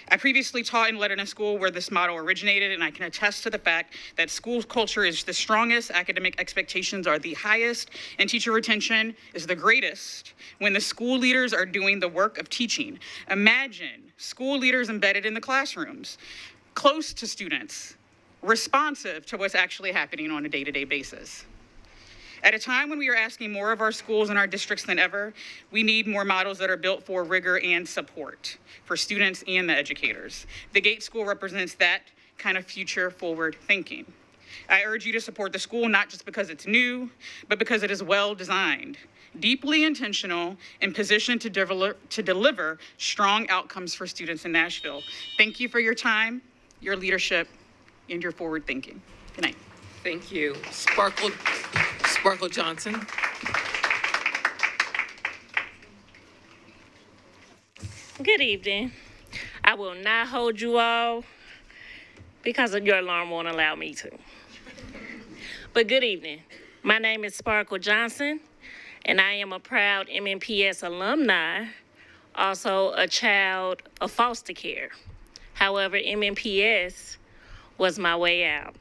Q: I previously taught and led in a school where this model originated, and I can attest to the fact that school culture is the strongest, academic expectations are the highest, and teacher retention is the greatest when the school leaders are doing the work of teaching. Imagine school leaders embedded in the classrooms, close to students, responsive to what's actually happening on a day-to-day basis. At a time when we are asking more of our schools and our districts than ever, we need more models that are built for rigor and support for students and the educators. The Gates School represents that kind of future forward thinking. I urge you to support the school, not just because it's new, but because it is well designed, deeply intentional, and positioned to deliver strong outcomes for students in Nashville. Thank you for your time, your leadership, and your forward thinking. Good night.
A: Thank you. Sparkle Johnson.
U: Good evening. I will not hold you all because your alarm won't allow me to. But good evening. My name is Sparkle Johnson, and I am a proud MNPS alumni, also a child of foster care. However, MNPS was my way out.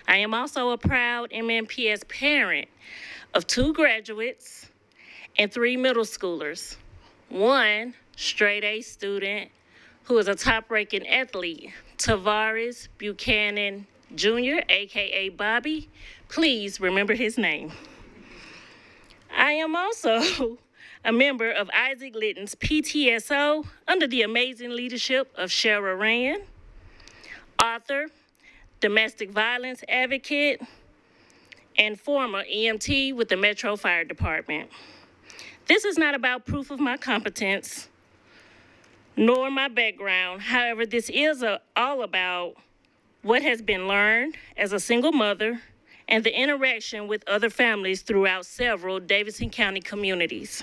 U: I am also a proud MNPS parent of 2 graduates and 3 middle schoolers. 1 straight A student who is a top-ranking athlete, Tavares Buchanan Jr., aka Bobby. Please remember his name. I am also a member of Isaac Litton's PTSO under the amazing leadership of Shara Rand, author, domestic violence advocate, and former EMT with the Metro Fire Department. This is not about proof of my competence, nor my background. However, this is all about what has been learned as a single mother and the interaction with other families throughout several Davidson County communities.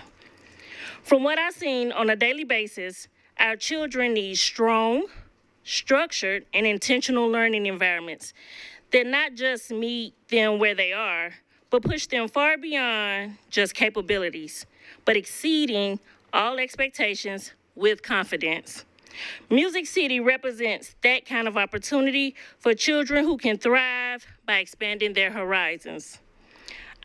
U: From what I've seen on a daily basis, our children need strong, structured, and intentional learning environments that not just meet them where they are, but push them far beyond just capabilities, but exceeding all expectations with confidence. Music City represents that kind of opportunity for children who can thrive by expanding their horizons.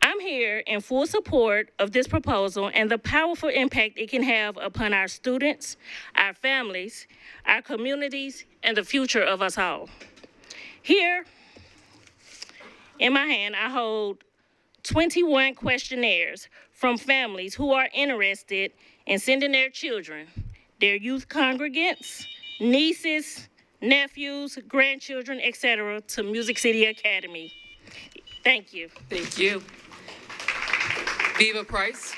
U: I'm here in full support of this proposal and the powerful impact it can have upon our students, our families, our communities, and the future of us all. Here in my hand, I hold 21 questionnaires from families who are interested in sending their children, their youth congregants, nieces, nephews, grandchildren, etc., to Music City Academy. Thank you.
A: Thank you. Viva Price.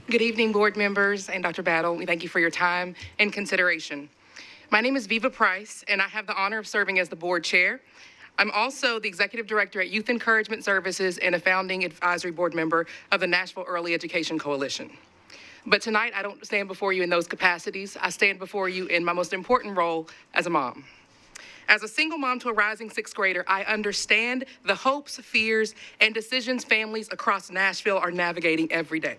S: Good evening, board members and Dr. Battle. We thank you for your time and consideration. My name is Viva Price, and I have the honor of serving as the board chair. I'm also the executive director at Youth Encouragement Services and a founding advisory board member of the Nashville Early Education Coalition. But tonight, I don't stand before you in those capacities. I stand before you in my most important role as a mom. As a single mom to a rising sixth grader, I understand the hopes, fears, and decisions families across Nashville are navigating every day.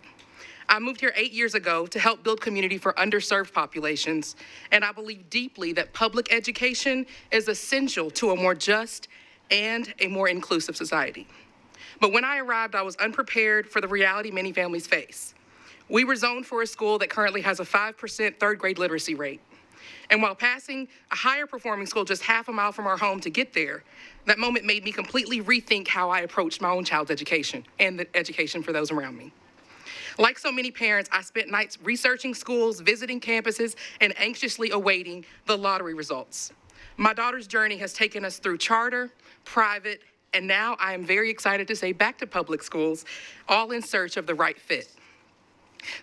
S: I moved here 8 years ago to help build community for underserved populations, and I believe deeply that public education is essential to a more just and a more inclusive society. But when I arrived, I was unprepared for the reality many families face. We were zoned for a school that currently has a 5% third grade literacy rate. And while passing a higher performing school just half a mile from our home to get there, that moment made me completely rethink how I approached my own child's education and the education for those around me. Like so many parents, I spent nights researching schools, visiting campuses, and anxiously awaiting the lottery results. My daughter's journey has taken us through charter, private, and now I am very excited to say back to public schools, all in search of the right fit.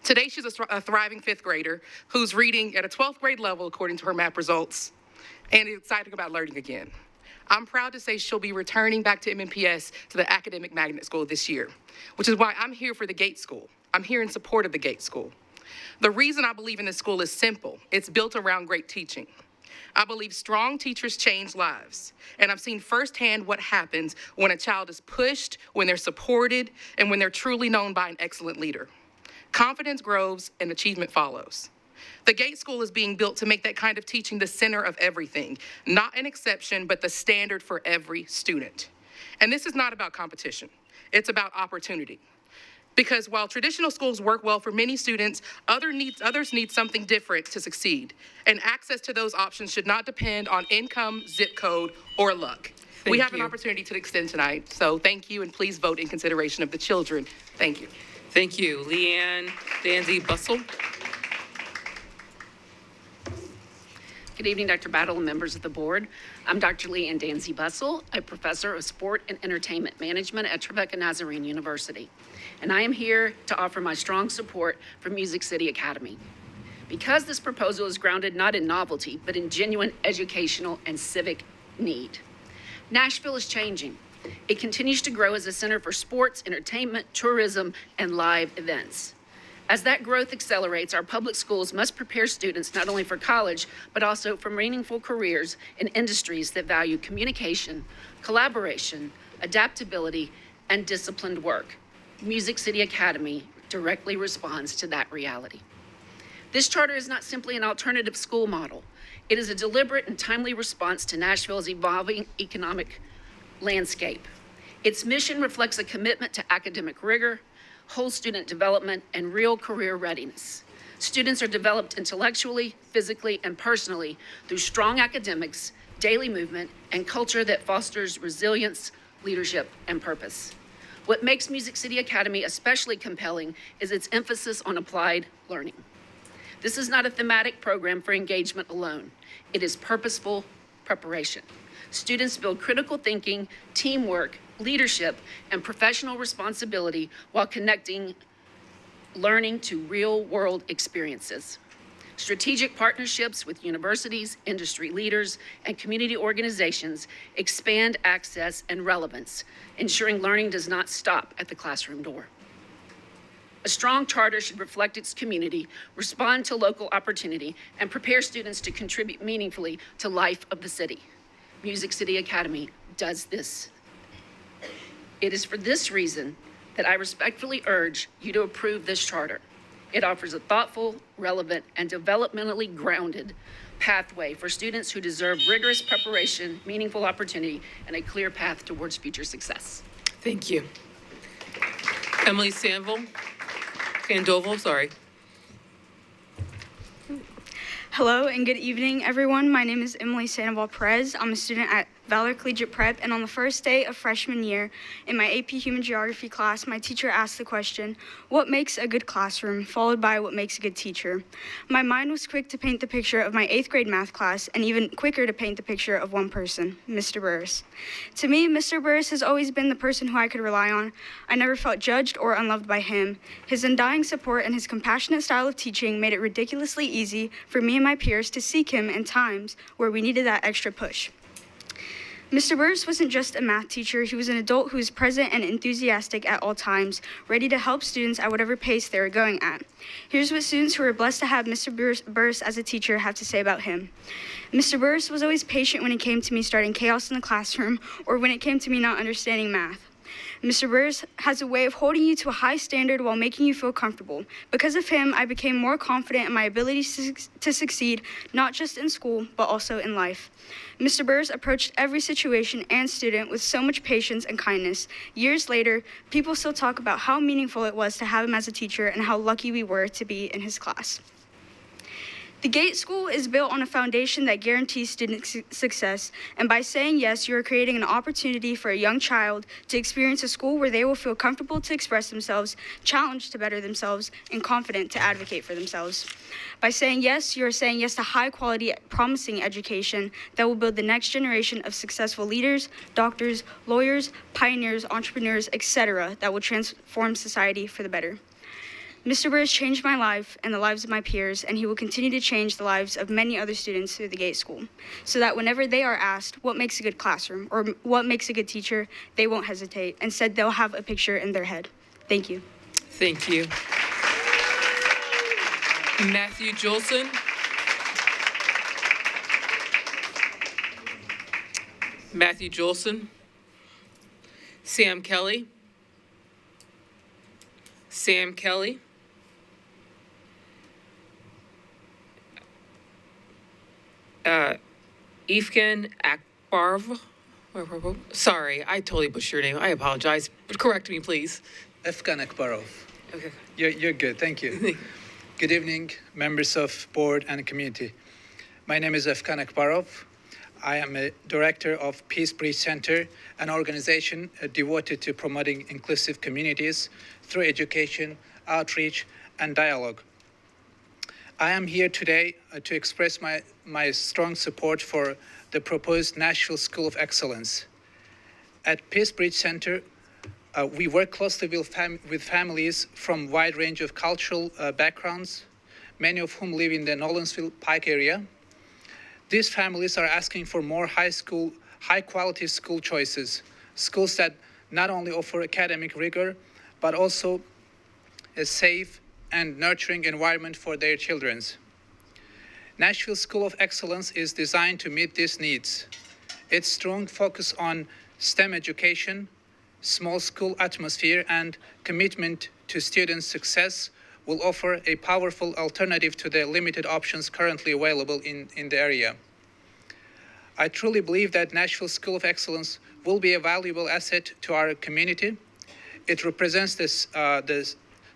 S: Today, she's a thriving fifth grader who's reading at a 12th grade level according to her MAP results and is excited about learning again. I'm proud to say she'll be returning back to MNPS to the Academic Magnet School this year, which is why I'm here for the Gate School. I'm here in support of the Gate School. The reason I believe in this school is simple. It's built around great teaching. I believe strong teachers change lives, and I've seen firsthand what happens when a child is pushed, when they're supported, and when they're truly known by an excellent leader. Confidence grows and achievement follows. The Gate School is being built to make that kind of teaching the center of everything, not an exception, but the standard for every student. And this is not about competition. It's about opportunity. Because while traditional schools work well for many students, others need something different to succeed. And access to those options should not depend on income, zip code, or luck. We have an opportunity to extend tonight, so thank you, and please vote in consideration of the children. Thank you.
A: Thank you. Leanne Danzy Bussell.
T: Good evening, Dr. Battle and members of the board. I'm Dr. Leanne Danzy Bussell, a professor of sport and entertainment management at Trevecca Nazarene University. And I am here to offer my strong support for Music City Academy. Because this proposal is grounded not in novelty, but in genuine educational and civic need. Nashville is changing. It continues to grow as a center for sports, entertainment, tourism, and live events. As that growth accelerates, our public schools must prepare students not only for college, but also for meaningful careers in industries that value communication, collaboration, adaptability, and disciplined work. Music City Academy directly responds to that reality. This charter is not simply an alternative school model. It is a deliberate and timely response to Nashville's evolving economic landscape. Its mission reflects a commitment to academic rigor, whole student development, and real career readiness. Students are developed intellectually, physically, and personally through strong academics, daily movement, and culture that fosters resilience, leadership, and purpose. What makes Music City Academy especially compelling is its emphasis on applied learning. This is not a thematic program for engagement alone. It is purposeful preparation. Students build critical thinking, teamwork, leadership, and professional responsibility while connecting learning to real-world experiences. Strategic partnerships with universities, industry leaders, and community organizations expand access and relevance, ensuring learning does not stop at the classroom door. A strong charter should reflect its community, respond to local opportunity, and prepare students to contribute meaningfully to life of the city. Music City Academy does this. It is for this reason that I respectfully urge you to approve this charter. It offers a thoughtful, relevant, and developmentally grounded pathway for students who deserve rigorous preparation, meaningful opportunity, and a clear path towards future success.
A: Thank you. Emily Sandoval, sorry.
M: Hello and good evening, everyone. My name is Emily Sandoval Perez. I'm a student at Valor Collegiate Prep, and on the first day of freshman year in my AP Human Geography class, my teacher asked the question, "What makes a good classroom?" followed by "What makes a good teacher?" My mind was quick to paint the picture of my 8th grade math class, and even quicker to paint the picture of one person, Mr. Burris. To me, Mr. Burris has always been the person who I could rely on. I never felt judged or unloved by him. His undying support and his compassionate style of teaching made it ridiculously easy for me and my peers to seek him in times where we needed that extra push. Mr. Burris wasn't just a math teacher, he was an adult who was present and enthusiastic at all times, ready to help students at whatever pace they were going at. Here's what students who were blessed to have Mr. Burris as a teacher have to say about him. Mr. Burris was always patient when it came to me starting chaos in the classroom or when it came to me not understanding math. Mr. Burris has a way of holding you to a high standard while making you feel comfortable. Because of him, I became more confident in my ability to succeed, not just in school, but also in life. Mr. Burris approached every situation and student with so much patience and kindness. Years later, people still talk about how meaningful it was to have him as a teacher and how lucky we were to be in his class. The Gate School is built on a foundation that guarantees student success, and by saying yes, you are creating an opportunity for a young child to experience a school where they will feel comfortable to express themselves, challenged to better themselves, and confident to advocate for themselves. By saying yes, you are saying yes to high-quality, promising education that will build the next generation of successful leaders, doctors, lawyers, pioneers, entrepreneurs, etc., that will transform society for the better. Mr. Burris changed my life and the lives of my peers, and he will continue to change the lives of many other students through the Gate School, so that whenever they are asked what makes a good classroom or what makes a good teacher, they won't hesitate. Instead, they'll have a picture in their head. Thank you.
A: Thank you. Matthew Jolson. Matthew Jolson. Sam Kelly. Sam Kelly. Ifkan Akbarov. Sorry, I totally butchered your name. I apologize. But correct me, please.
N: Ifkan Akbarov.
A: Okay.
N: You're good. Thank you. Good evening, members of board and community. My name is Ifkan Akbarov. I am a director of Peace Bridge Center, an organization devoted to promoting inclusive communities through education, outreach, and dialogue. I am here today to express my strong support for the proposed Nashville School of Excellence. At Peace Bridge Center, we work closely with families from a wide range of cultural backgrounds, many of whom live in the Nolensville Pike area. These families are asking for more high-quality school choices, schools that not only offer academic rigor, but also a safe and nurturing environment for their children. Nashville School of Excellence is designed to meet these needs. Its strong focus on STEM education, small school atmosphere, and commitment to student success will offer a powerful alternative to the limited options currently available in the area. I truly believe that Nashville School of Excellence will be a valuable asset to our community. It represents this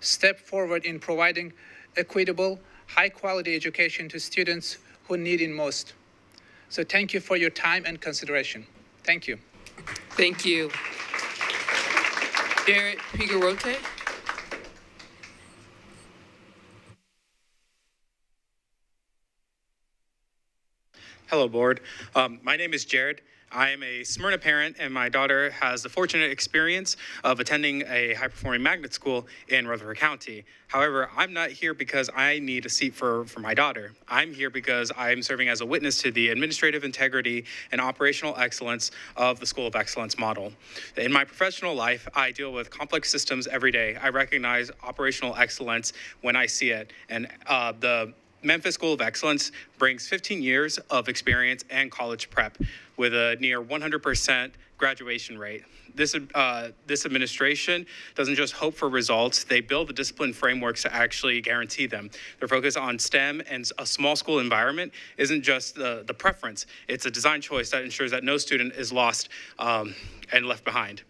N: step forward in providing equitable, high-quality education to students who need it most. So thank you for your time and consideration. Thank you.
A: Thank you. Jared Pigarote.
L: Hello, board. My name is Jared. I am a Smyrna parent, and my daughter has the fortunate experience of attending a high-performing magnet school in Rutherford County. However, I'm not here because I need a seat for my daughter. I'm here because I'm serving as a witness to the administrative integrity and operational excellence of the School of Excellence model. In my professional life, I deal with complex systems every day. I recognize operational excellence when I see it, and the Memphis School of Excellence brings 15 years of experience and college prep with a near 100% graduation rate. This administration doesn't just hope for results, they build the discipline frameworks to actually guarantee them. Their focus on STEM and a small school environment isn't just the preference, it's a design choice that ensures that no student is lost and left behind.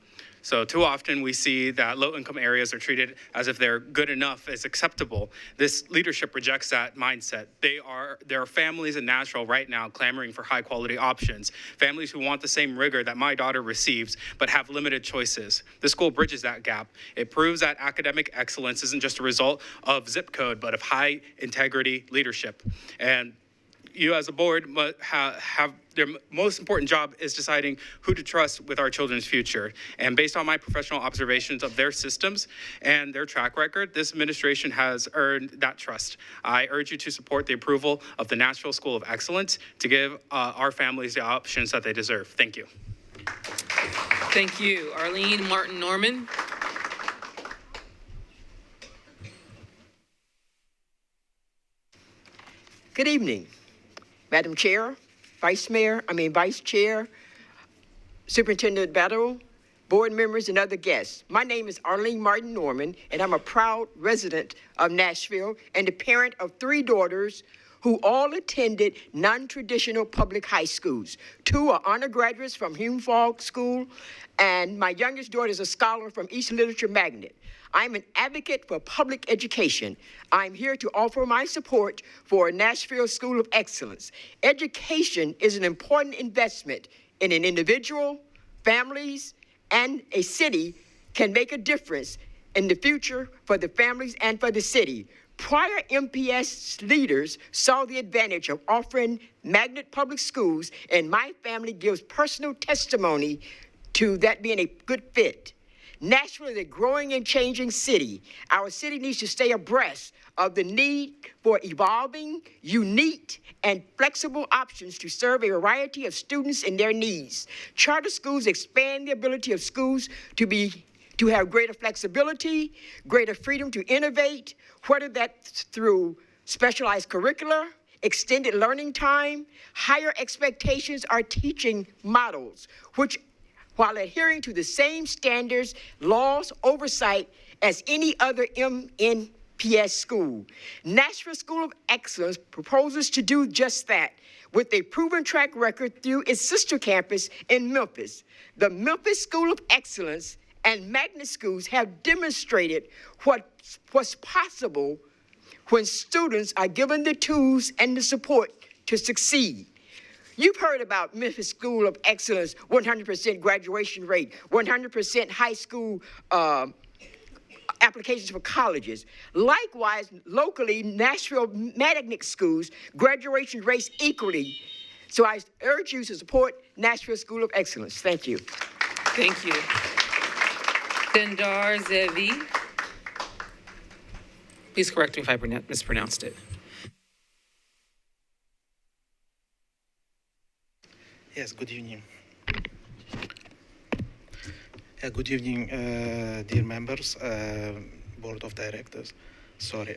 L: So too often we see that low-income areas are treated as if they're good enough, as acceptable. This leadership rejects that mindset. There are families in Nashville right now clamoring for high-quality options, families who want the same rigor that my daughter receives, but have limited choices. This school bridges that gap. It proves that academic excellence isn't just a result of zip code, but of high-integrity leadership. And you as a board have their most important job is deciding who to trust with our children's future. And based on my professional observations of their systems and their track record, this administration has earned that trust. I urge you to support the approval of the Nashville School of Excellence to give our families the options that they deserve. Thank you.
A: Thank you. Arlene Martin Norman.
R: Good evening, Madam Chair, Vice Chair, Superintendent Battle, board members, and other guests. My name is Arlene Martin Norman, and I'm a proud resident of Nashville and the parent of 3 daughters who all attended non-traditional public high schools. 2 are honor graduates from Hume-Fogg School, and my youngest daughter is a scholar from East Literature Magnet. I'm an advocate for public education. I'm here to offer my support for a Nashville School of Excellence. Education is an important investment in an individual, families, and a city can make a difference in the future for the families and for the city. Prior MPS leaders saw the advantage of offering magnet public schools, and my family gives personal testimony to that being a good fit. Nashville is a growing and changing city. Our city needs to stay abreast of the need for evolving, unique, and flexible options to serve a variety of students and their needs. Charter schools expand the ability of schools to have greater flexibility, greater freedom to innovate, whether that's through specialized curricula, extended learning time, higher expectations, or teaching models, which while adhering to the same standards, laws, oversight as any other MNPS school. Nashville School of Excellence proposes to do just that with a proven track record through its sister campus in Memphis. The Memphis School of Excellence and magnet schools have demonstrated what's possible when students are given the tools and the support to succeed. You've heard about Memphis School of Excellence, 100% graduation rate, 100% high school applications for colleges. Likewise, locally, Nashville magnet schools, graduation rates equally. So I urge you to support Nashville School of Excellence. Thank you.
A: Thank you. Dendar Zevi. Please correct me if I mispronounced it.
V: Yes, good evening. Good evening, dear members, board of directors. Sorry.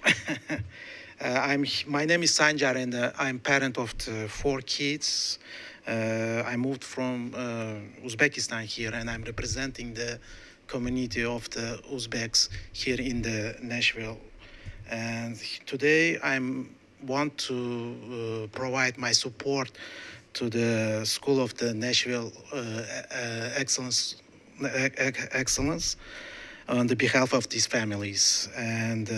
V: My name is Sanjar, and I'm parent of 4 kids. I moved from Uzbekistan here, and I'm representing the community of the Uzbeks here in the Nashville. And today I want to provide my support to the School of the Nashville Excellence on the behalf of these families. And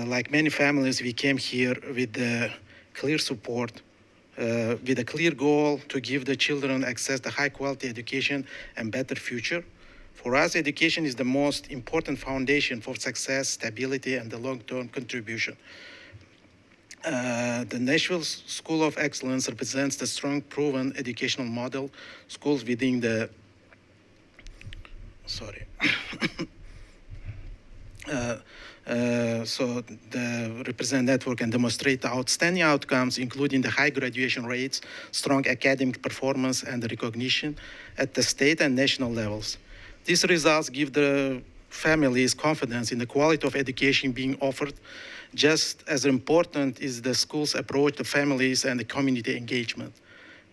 V: like many families, we came here with the clear support, with a clear goal to give the children access to high quality education and better future. For us, education is the most important foundation for success, stability, and the long-term contribution. The Nashville School of Excellence represents the strong, proven educational model schools within the, so the represent network and demonstrate the outstanding outcomes, including the high graduation rates, strong academic performance, and the recognition at the state and national levels. These results give the families confidence in the quality of education being offered. Just as important is the school's approach to families and the community engagement.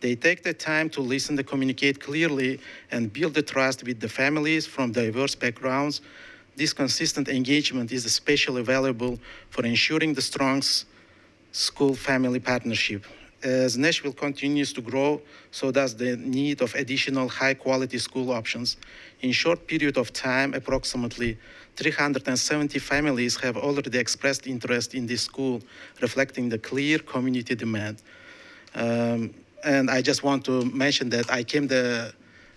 V: They take the time to listen, to communicate clearly, and build the trust with the families from diverse backgrounds. This consistent engagement is especially valuable for ensuring the strong school-family partnership. As Nashville continues to grow, so does the need of additional high-quality school options. In a short period of time, approximately 370 families have already expressed interest in this school, reflecting the clear community demand. And I just want to mention that I came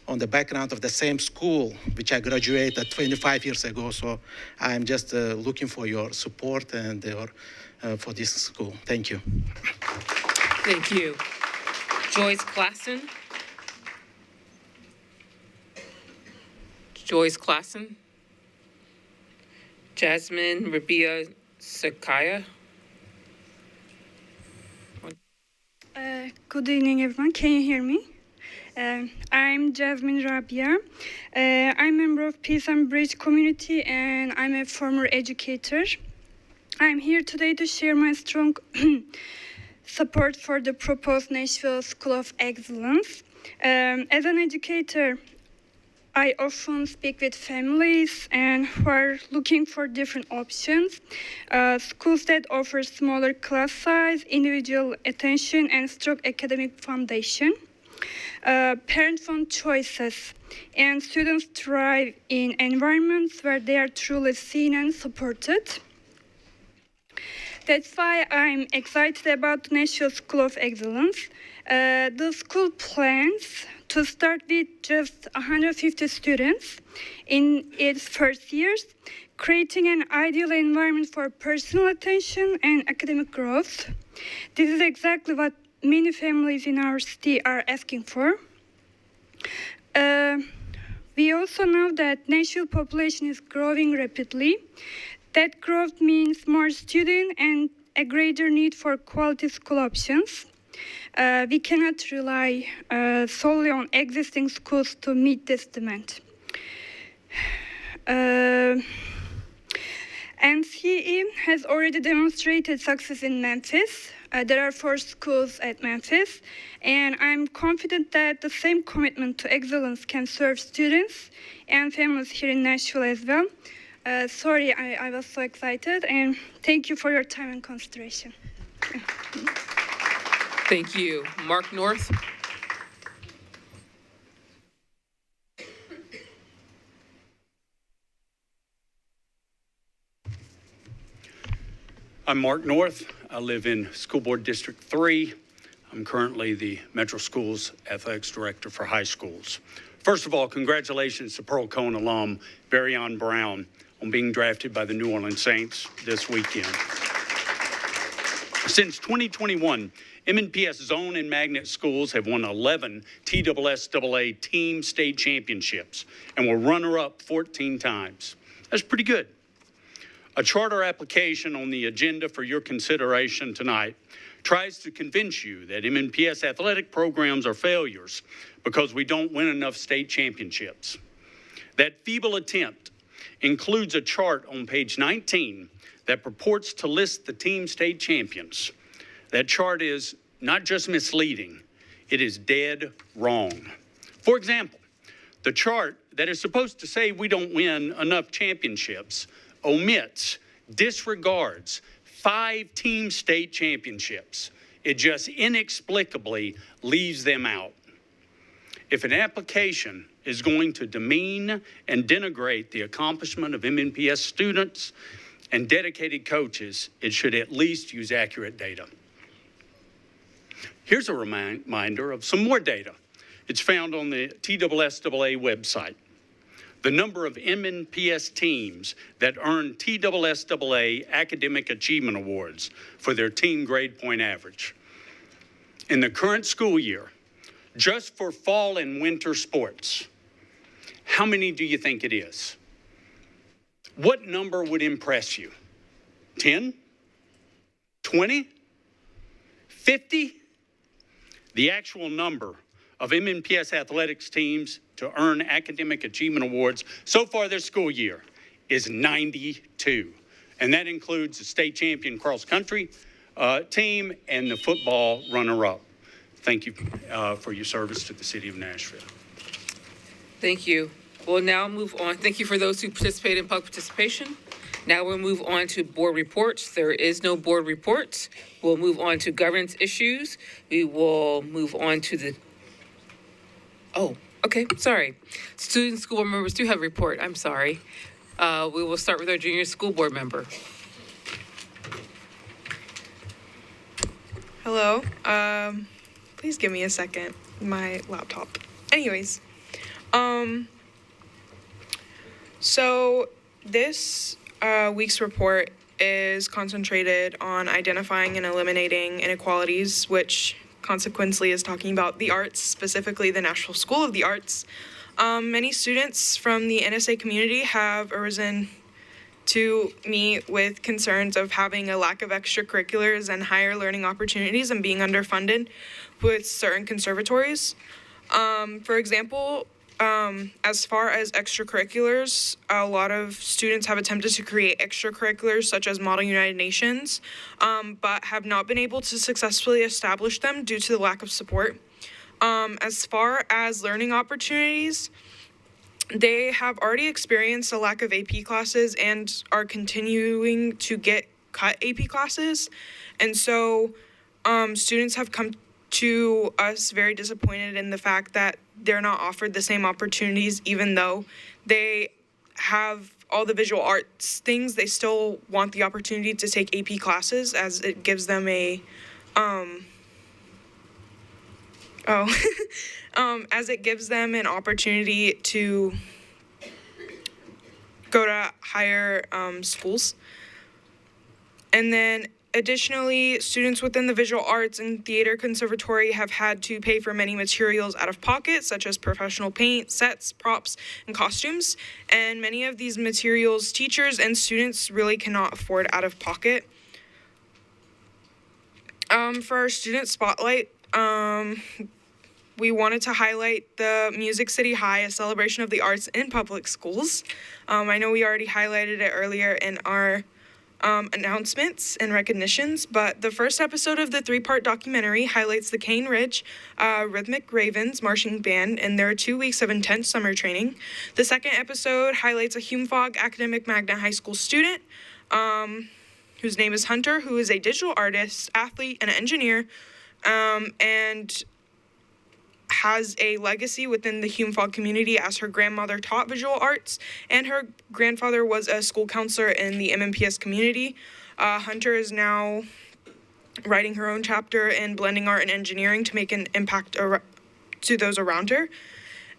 V: on the background of the same school, which I graduated 25 years ago. So I'm just looking for your support and for this school. Thank you.
A: Thank you. Joyce Klassen. Joyce Klassen. Jasmine Rabia Sakaya.
M: Good evening, everyone. Can you hear me? I'm Jasmine Rabia. I'm a member of Peace and Bridge community, and I'm a former educator. I'm here today to share my strong support for the proposed Nashville School of Excellence. As an educator, I often speak with families and who are looking for different options. Schools that offer smaller class size, individual attention, and strong academic foundation. Parent-fund choices, and students thrive in environments where they are truly seen and supported. That's why I'm excited about the Nashville School of Excellence. The school plans to start with just 150 students in its first years, creating an ideal environment for personal attention and academic growth. This is exactly what many families in our city are asking for. We also know that Nashville population is growing rapidly. That growth means more students and a greater need for quality school options. We cannot rely solely on existing schools to meet this demand. NCE has already demonstrated success in Memphis. There are 4 schools at Memphis, and I'm confident that the same commitment to excellence can serve students and families here in Nashville as well. Sorry, I was so excited, and thank you for your time and consideration.
A: Thank you. Mark North.
C: I'm Mark North. I live in School Board District 3. I'm currently the Metro Schools Athletics Director for high schools. First of all, congratulations to Pearl-Cohn alum Barryon Brown on being drafted by the New Orleans Saints this weekend. Since 2021, MNPS zone and magnet schools have won 11 TSSAA team state championships and were runner-up 14 times. That's pretty good. A charter application on the agenda for your consideration tonight tries to convince you that MNPS athletic programs are failures because we don't win enough state championships. That feeble attempt includes a chart on page 19 that purports to list the team state champions. That chart is not just misleading, it is dead wrong. For example, the chart that is supposed to say we don't win enough championships omits, disregards 5 team state championships It just inexplicably leaves them out. If an application is going to demean and denigrate the accomplishment of MNPS students and dedicated coaches, it should at least use accurate data. Here's a reminder of some more data. It's found on the TSSAA website. The number of MNPS teams that earn TSSAA Academic Achievement Awards for their team grade point average. In the current school year, just for fall and winter sports, how many do you think it is? What number would impress you? 10? 20? 50? The actual number of MNPS athletics teams to earn academic achievement awards so far this school year is 92. And that includes the state champion cross country team and the football runner-up. Thank you for your service to the city of Nashville.
A: Thank you. We'll now move on. Thank you for those who participated in public participation. Now we'll move on to board reports. There is no board reports. We'll move on to governance issues. We will move on to the, okay, sorry. Student school board members do have a report. I'm sorry. We will start with our junior school board member.
E: Hello. Please give me a second. My laptop. Anyways, so this week's report is concentrated on identifying and eliminating inequalities, which consequently is talking about the arts, specifically the Nashville School of the Arts. Many students from the NSA community have arisen to me with concerns of having a lack of extracurriculars and higher learning opportunities and being underfunded with certain conservatories. For example, as far as extracurriculars, a lot of students have attempted to create extracurriculars such as Model United Nations, but have not been able to successfully establish them due to the lack of support. As far as learning opportunities, they have already experienced a lack of AP classes and are continuing to get cut AP classes. And so students have come to us very disappointed in the fact that they're not offered the same opportunities, even though they have all the visual arts things. They still want the opportunity to take AP classes as it gives them a, as it gives them an opportunity to go to higher schools. And then additionally, students within the visual arts and theater conservatory have had to pay for many materials out of pocket, such as professional paint, sets, props, and costumes. And many of these materials, teachers and students really cannot afford out of pocket. For our student spotlight, we wanted to highlight the Music City High, a celebration of the arts in public schools. I know we already highlighted it earlier in our announcements and recognitions, but the first episode of the 3-part documentary highlights the Cane Ridge Rhythmic Ravens Marching Band and their 2 weeks of intense summer training. The second episode highlights a Hume-Fogg academic magnet high school student whose name is Hunter, who is a digital artist, athlete, and engineer, and has a legacy within the Hume-Fogg community as her grandmother taught visual arts and her grandfather was a school counselor in the MNPS community. Hunter is now writing her own chapter in blending art and engineering to make an impact to those around her.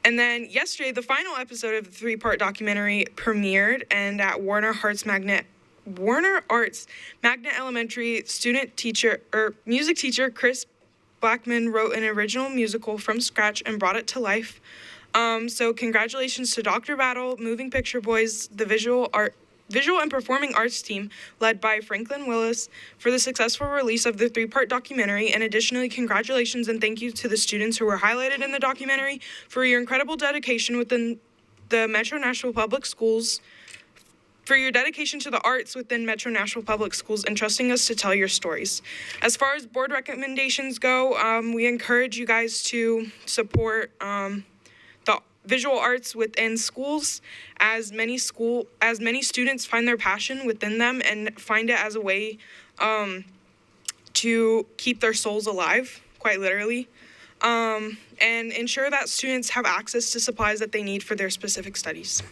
E: And then yesterday, the final episode of the 3-part documentary premiered, and at Warner Arts Magnet Elementary music teacher Chris Blackman wrote an original musical from scratch and brought it to life. So congratulations to Dr. Battle, Moving Picture Boys, the visual and performing arts team led by Franklin Willis for the successful release of the 3-part documentary. And additionally, congratulations and thank you to the students who were highlighted in the documentary for your incredible dedication within the Metro Nashville Public Schools, for your dedication to the arts within Metro Nashville Public Schools and trusting us to tell your stories. As far as board recommendations go, we encourage you guys to support the visual arts within schools as many students find their passion within them and find it as a way to keep their souls alive, quite literally, and ensure that students have access to supplies that they need for their specific studies.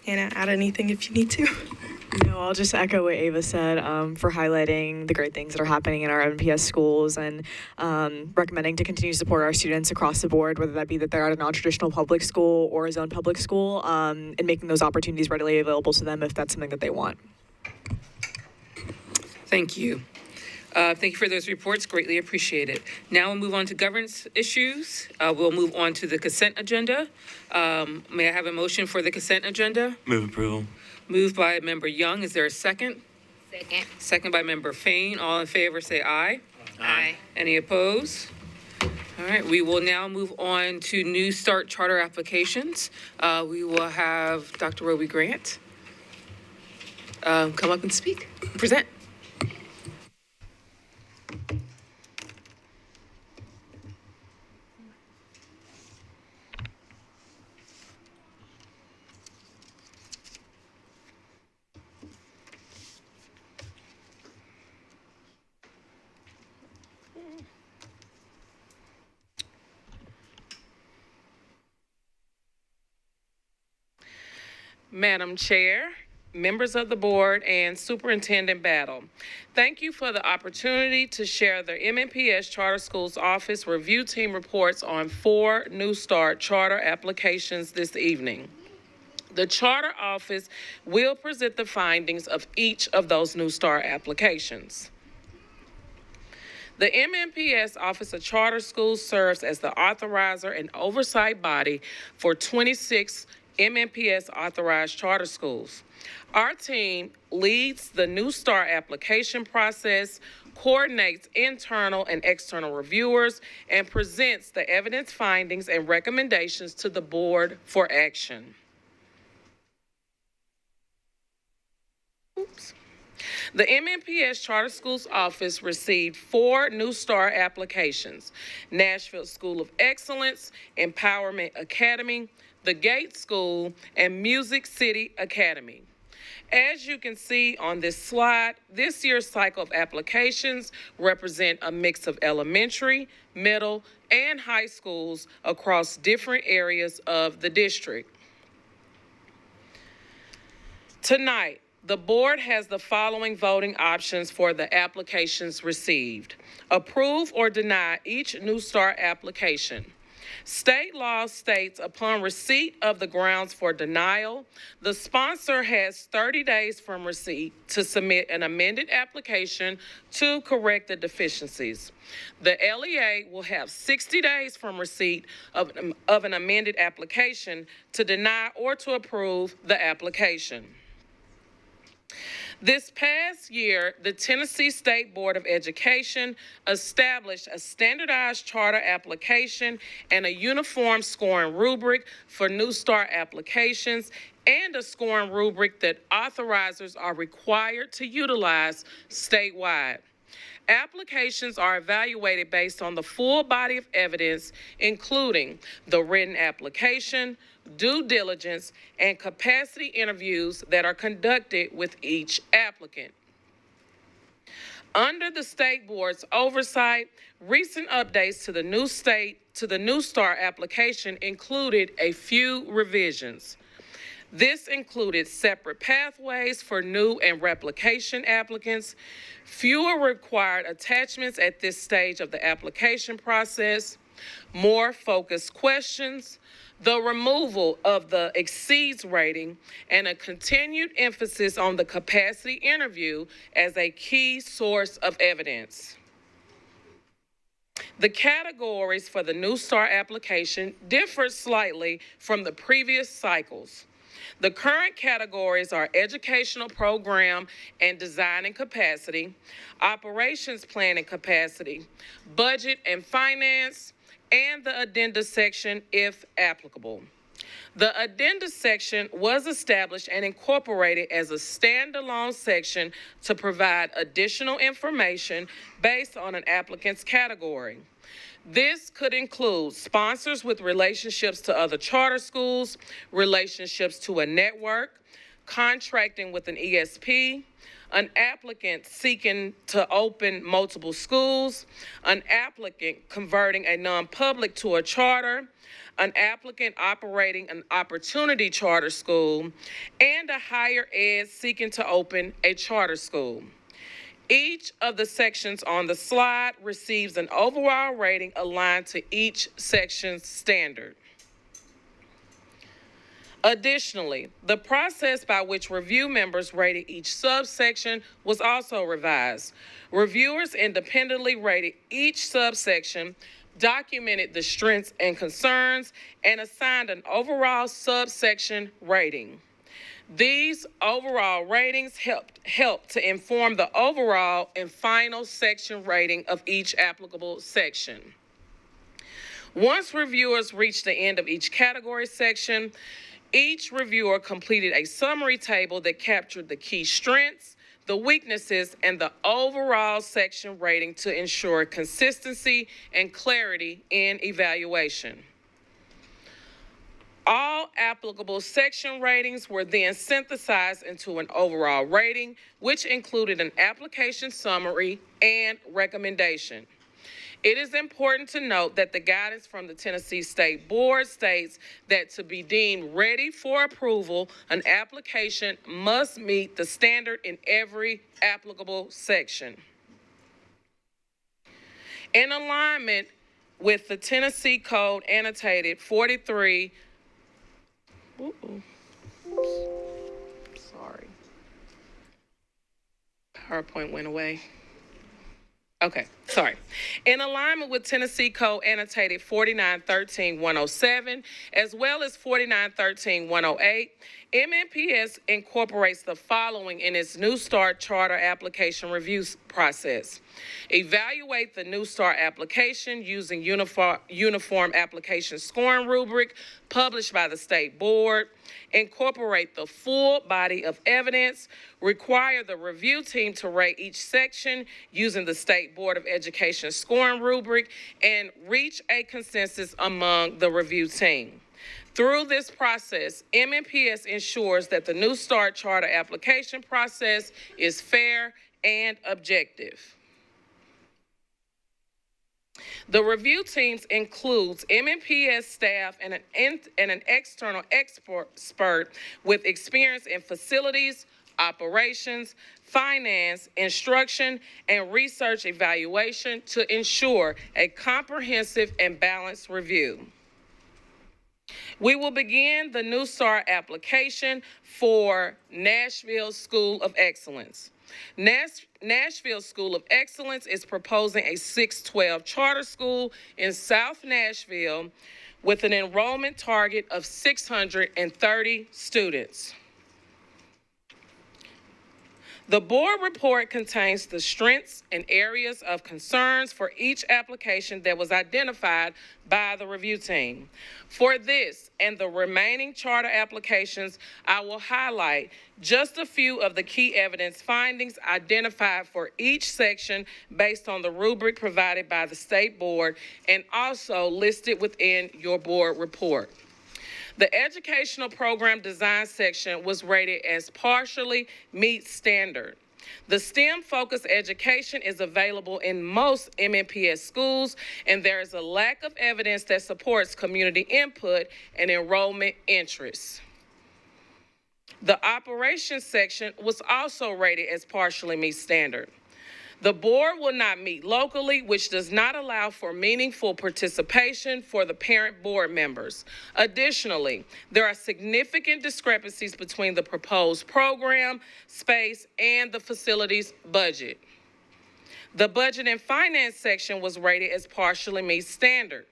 E: Hannah, add anything if you need to.
F: No, I'll just echo what Ava said for highlighting the great things that are happening in our MNPS schools and recommending to continue to support our students across the board, whether that be that they're at a non-traditional public school or a zone public school, and making those opportunities readily available to them if that's something that they want.
A: Thank you. Thank you for those reports. Greatly appreciated. Now we'll move on to governance issues. We'll move on to the consent agenda. May I have a motion for the consent agenda?
G: Move approval.
A: Moved by Member Young. Is there a second?
K: Second.
A: Second by Member Fain. All in favor, say aye.
K: Aye.
A: Any opposed? All right, we will now move on to New Start charter applications. We will have Dr. Roby Grant come up and speak, present.
W: Madam Chair, members of the board, and Superintendent Battle, thank you for the opportunity to share the MNPS Charter Schools Office Review Team reports on 4 New Start charter applications this evening. The Charter Office will present the findings of each of those New Start applications. The MNPS Office of Charter Schools serves as the authorizer and oversight body for 26 MNPS authorized charter schools. Our team leads the New Start application process, coordinates internal and external reviewers, and presents the evidence findings and recommendations to the board for action. The MNPS Charter Schools Office received 4 New Start applications: Nashville School of Excellence, Empowerment Academy, the Gate School, and Music City Academy. As you can see on this slide, this year's cycle of applications represent a mix of elementary, middle, and high schools across different areas of the district. Tonight, the board has the following voting options for the applications received. Approve or deny each New Start application. State law states upon receipt of the grounds for denial, the sponsor has 30 days from receipt to submit an amended application to correct the deficiencies. The LEA will have 60 days from receipt of an amended application to deny or to approve the application. This past year, the Tennessee State Board of Education established a standardized charter application and a uniform scoring rubric for New Start applications and a scoring rubric that authorizers are required to utilize statewide. Applications are evaluated based on the full body of evidence, including the written application, due diligence, and capacity interviews that are conducted with each applicant. Under the state board's oversight, recent updates to the New Start application included a few revisions. This included separate pathways for new and replication applicants, fewer required attachments at this stage of the application process, more focused questions, the removal of the exceeds rating, and a continued emphasis on the capacity interview as a key source of evidence. The categories for the New Start application differ slightly from the previous cycles. The current categories are educational program and design and capacity, operations plan and capacity, budget and finance, and the Addenda section if applicable. The Addenda section was established and incorporated as a standalone section to provide additional information based on an applicant's category. This could include sponsors with relationships to other charter schools, relationships to a network, contracting with an ESP, an applicant seeking to open multiple schools, an applicant converting a non-public to a charter, an applicant operating an opportunity charter school, and a higher ed seeking to open a charter school. Each of the sections on the slide receives an overall rating aligned to each section's standard. Additionally, the process by which review members rated each subsection was also revised. Reviewers independently rated each subsection, documented the strengths and concerns, and assigned an overall subsection rating. These overall ratings helped to inform the overall and final section rating of each applicable section. Once reviewers reached the end of each category section, each reviewer completed a summary table that captured the key strengths, the weaknesses, and the overall section rating to ensure consistency and clarity in evaluation. All applicable section ratings were then synthesized into an overall rating, which included an application summary and recommendation. It is important to note that the guidance from the Tennessee State Board states that to be deemed ready for approval, an application must meet the standard in every applicable section. In alignment with the Tennessee Code annotated 43, sorry, PowerPoint went away. Okay, sorry. In alignment with Tennessee Code annotated 4913-107, as well as 4913-108, MNPS incorporates the following in its New Start Charter application review process. Evaluate the New Start application using uniform application scoring rubric published by the State Board. Incorporate the full body of evidence. Require the review team to rate each section using the State Board of Education scoring rubric, and reach a consensus among the review team. Through this process, MNPS ensures that the New Start Charter application process is fair and objective. The review teams includes MNPS staff and an external expert with experience in facilities, operations, finance, instruction, and research evaluation to ensure a comprehensive and balanced review. We will begin the New Start application for Nashville School of Excellence. Nashville School of Excellence is proposing a 612 charter school in South Nashville with an enrollment target of 630 students. The board report contains the strengths and areas of concerns for each application that was identified by the review team. For this and the remaining charter applications, I will highlight just a few of the key evidence findings identified for each section based on the rubric provided by the State Board and also listed within your board report. The educational program design section was rated as partially meets standard. The STEM-focused education is available in most MNPS schools, and there is a lack of evidence that supports community input and enrollment interests. The operations section was also rated as partially meets standard. The board will not meet locally, which does not allow for meaningful participation for the parent board members. Additionally, there are significant discrepancies between the proposed program, space, and the facility's budget. The budget and finance section was rated as partially meets standard.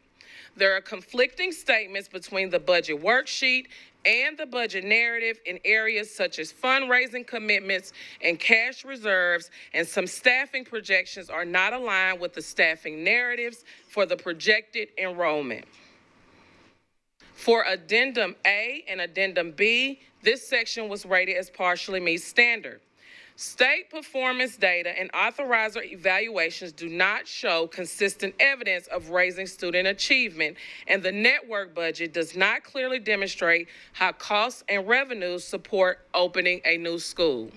W: There are conflicting statements between the budget worksheet and the budget narrative in areas such as fundraising commitments and cash reserves, and some staffing projections are not aligned with the staffing narratives for the projected enrollment. For Addendum A and Addendum B, this section was rated as partially meets standard. State performance data and authorizer evaluations do not show consistent evidence of raising student achievement, and the network budget does not clearly demonstrate how costs and revenues support opening a new school.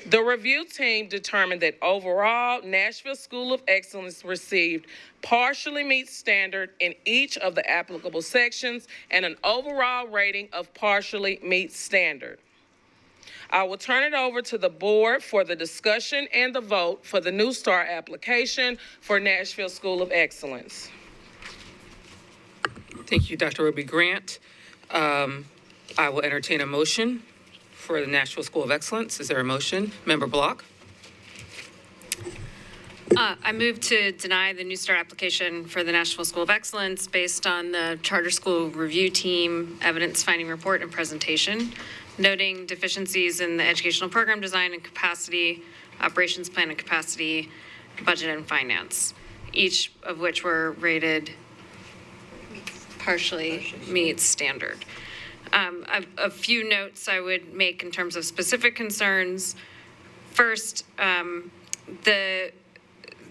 W: The review team determined that overall, Nashville School of Excellence received partially meets standard in each of the applicable sections and an overall rating of partially meets standard. I will turn it over to the board for the discussion and the vote for the New Star application for Nashville School of Excellence.
A: Thank you, Dr. Ruby Grant. I will entertain a motion for the Nashville School of Excellence. Is there a motion? Member Block?
D: I move to deny the New Star application for the Nashville School of Excellence based on the charter school review team evidence finding report and presentation, noting deficiencies in the educational program design and capacity, operations plan and capacity, budget and finance, each of which were rated partially meets standard. A few notes I would make in terms of specific concerns. First,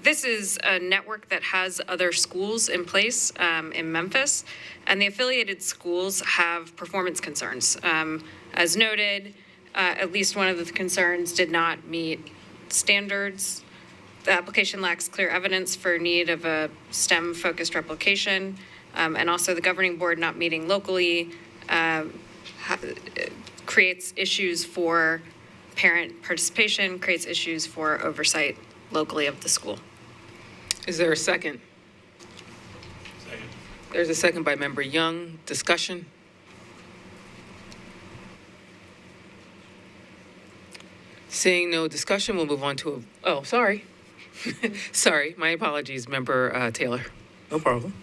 D: this is a network that has other schools in place in Memphis, and the affiliated schools have performance concerns. As noted, at least one of the concerns did not meet standards. The application lacks clear evidence for need of a STEM-focused replication, and also the governing board not meeting locally creates issues for parent participation, creates issues for oversight locally of the school.
A: Is there a second? Second. There's a second by Member Young. Discussion? Seeing no discussion, we'll move on to sorry. Sorry, my apologies, Member Taylor.
G: No problem.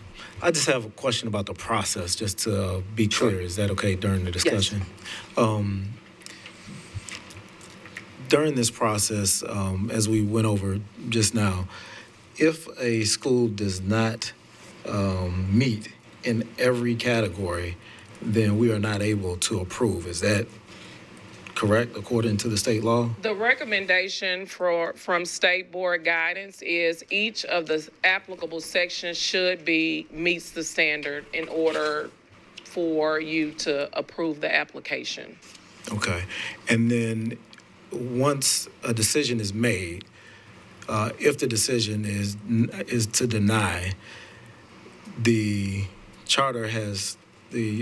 G: I just have a question about the process, just to be clear. Is that okay during the discussion? Yes. During this process, as we went over just now, if a school does not meet in every category, then we are not able to approve. Is that correct, according to the state law?
W: The recommendation from state board guidance is each of the applicable sections should meets the standard in order for you to approve the application.
G: Okay. And then once a decision is made, if the decision is to deny, the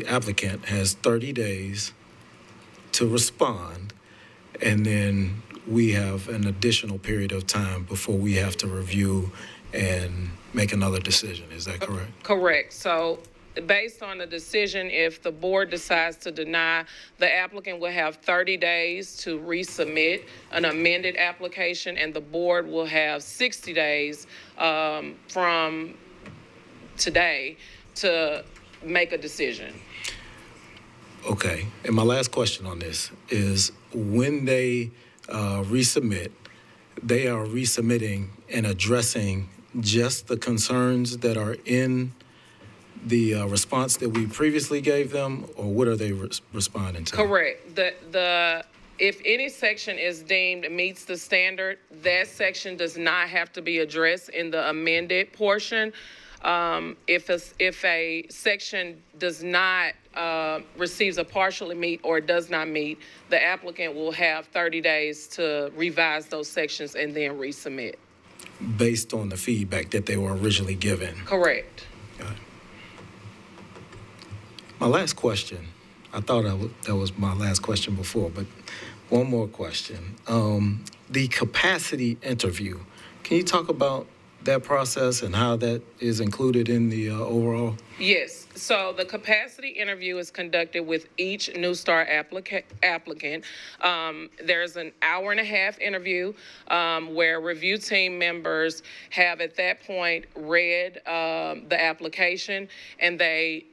G: applicant has 30 days to respond, and then we have an additional period of time before we have to review and make another decision. Is that correct?
W: Correct. So based on the decision, if the board decides to deny, the applicant will have 30 days to resubmit an amended application, and the board will have 60 days from today to make a decision.
G: Okay. And my last question on this is, when they resubmit, they are resubmitting and addressing just the concerns that are in the response that we previously gave them, or what are they responding to?
W: Correct. If any section is deemed meets the standard, that section does not have to be addressed in the amended portion. If a section does not receives a partially meet or does not meet, the applicant will have 30 days to revise those sections and then resubmit.
G: Based on the feedback that they were originally given?
W: Correct.
G: My last question, I thought that was my last question before, but one more question. The capacity interview, can you talk about that process and how that is included in the overall?
W: Yes. So the capacity interview is conducted with each New Star applicant. There's an hour-and-a-half interview where review team members have at that point read the application, and they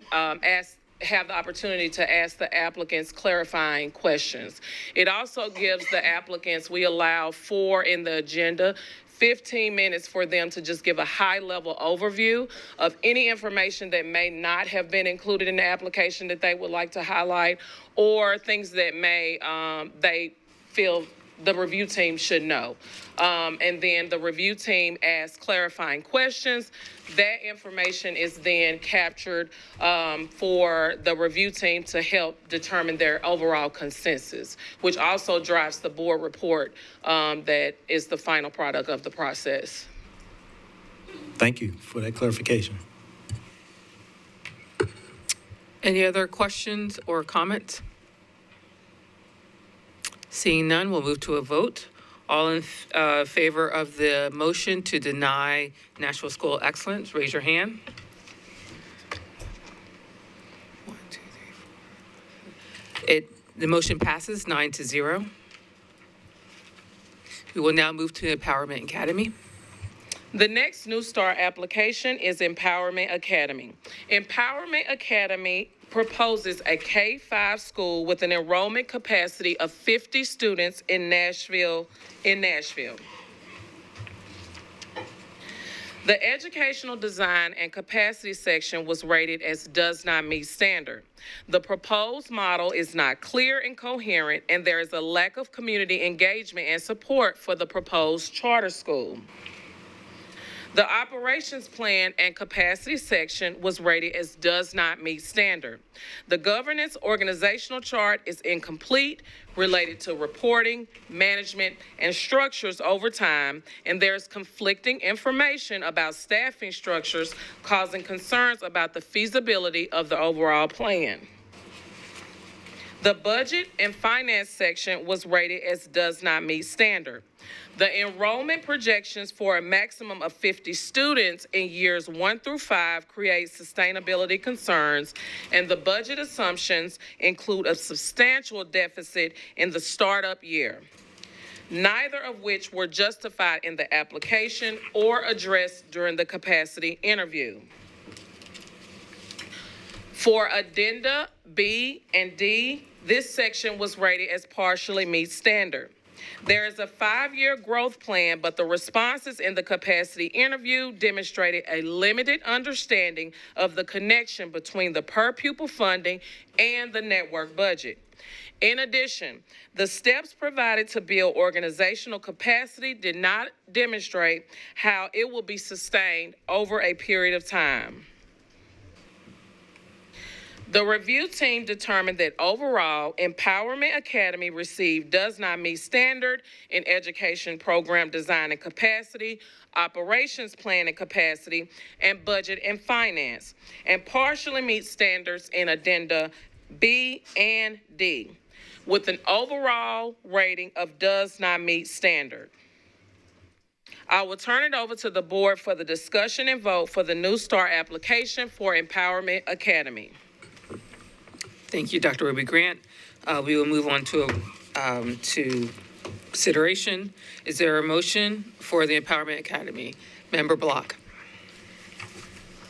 W: have the opportunity to ask the applicants clarifying questions. It also gives the applicants, we allow 4 in the agenda, 15 minutes for them to just give a high-level overview of any information that may not have been included in the application that they would like to highlight, or things that may they feel the review team should know. And then the review team asks clarifying questions. That information is then captured for the review team to help determine their overall consensus, which also drives the board report that is the final product of the process.
G: Thank you for that clarification.
A: Any other questions or comments? Seeing none, we'll move to a vote. All in favor of the motion to deny Nashville School Excellence, raise your hand. 1, 2, 3, 4. The motion passes 9-0. We will now move to Empowerment Academy.
W: The next New Start application is Empowerment Academy. Empowerment Academy proposes a K-5 school with an enrollment capacity of 50 students in Nashville. The educational design and capacity section was rated as does not meet standard. The proposed model is not clear and coherent, and there is a lack of community engagement and support for the proposed charter school. The operations plan and capacity section was rated as does not meet standard. The governance organizational chart is incomplete, related to reporting, management, and structures over time, and there's conflicting information about staffing structures, causing concerns about the feasibility of the overall plan. The budget and finance section was rated as does not meet standard. The enrollment projections for a maximum of 50 students in years 1 through 5 create sustainability concerns, and the budget assumptions include a substantial deficit in the startup year, neither of which were justified in the application or addressed during the capacity interview. For Addenda B and D, this section was rated as partially meet standard. There is a 5-year growth plan, but the responses in the capacity interview demonstrated a limited understanding of the connection between the per pupil funding and the network budget. In addition, the steps provided to build organizational capacity did not demonstrate how it will be sustained over a period of time. The review team determined that overall, Empowerment Academy received does not meet standard in education program design and capacity, operations plan and capacity, and budget and finance, and partially meets standards in Addenda B and D, with an overall rating of does not meet standard. I will turn it over to the board for the discussion and vote for the New Start application for Empowerment Academy.
A: Thank you, Dr. Ruby Grant. We will move on to consideration. Is there a motion for the Empowerment Academy? Member Block.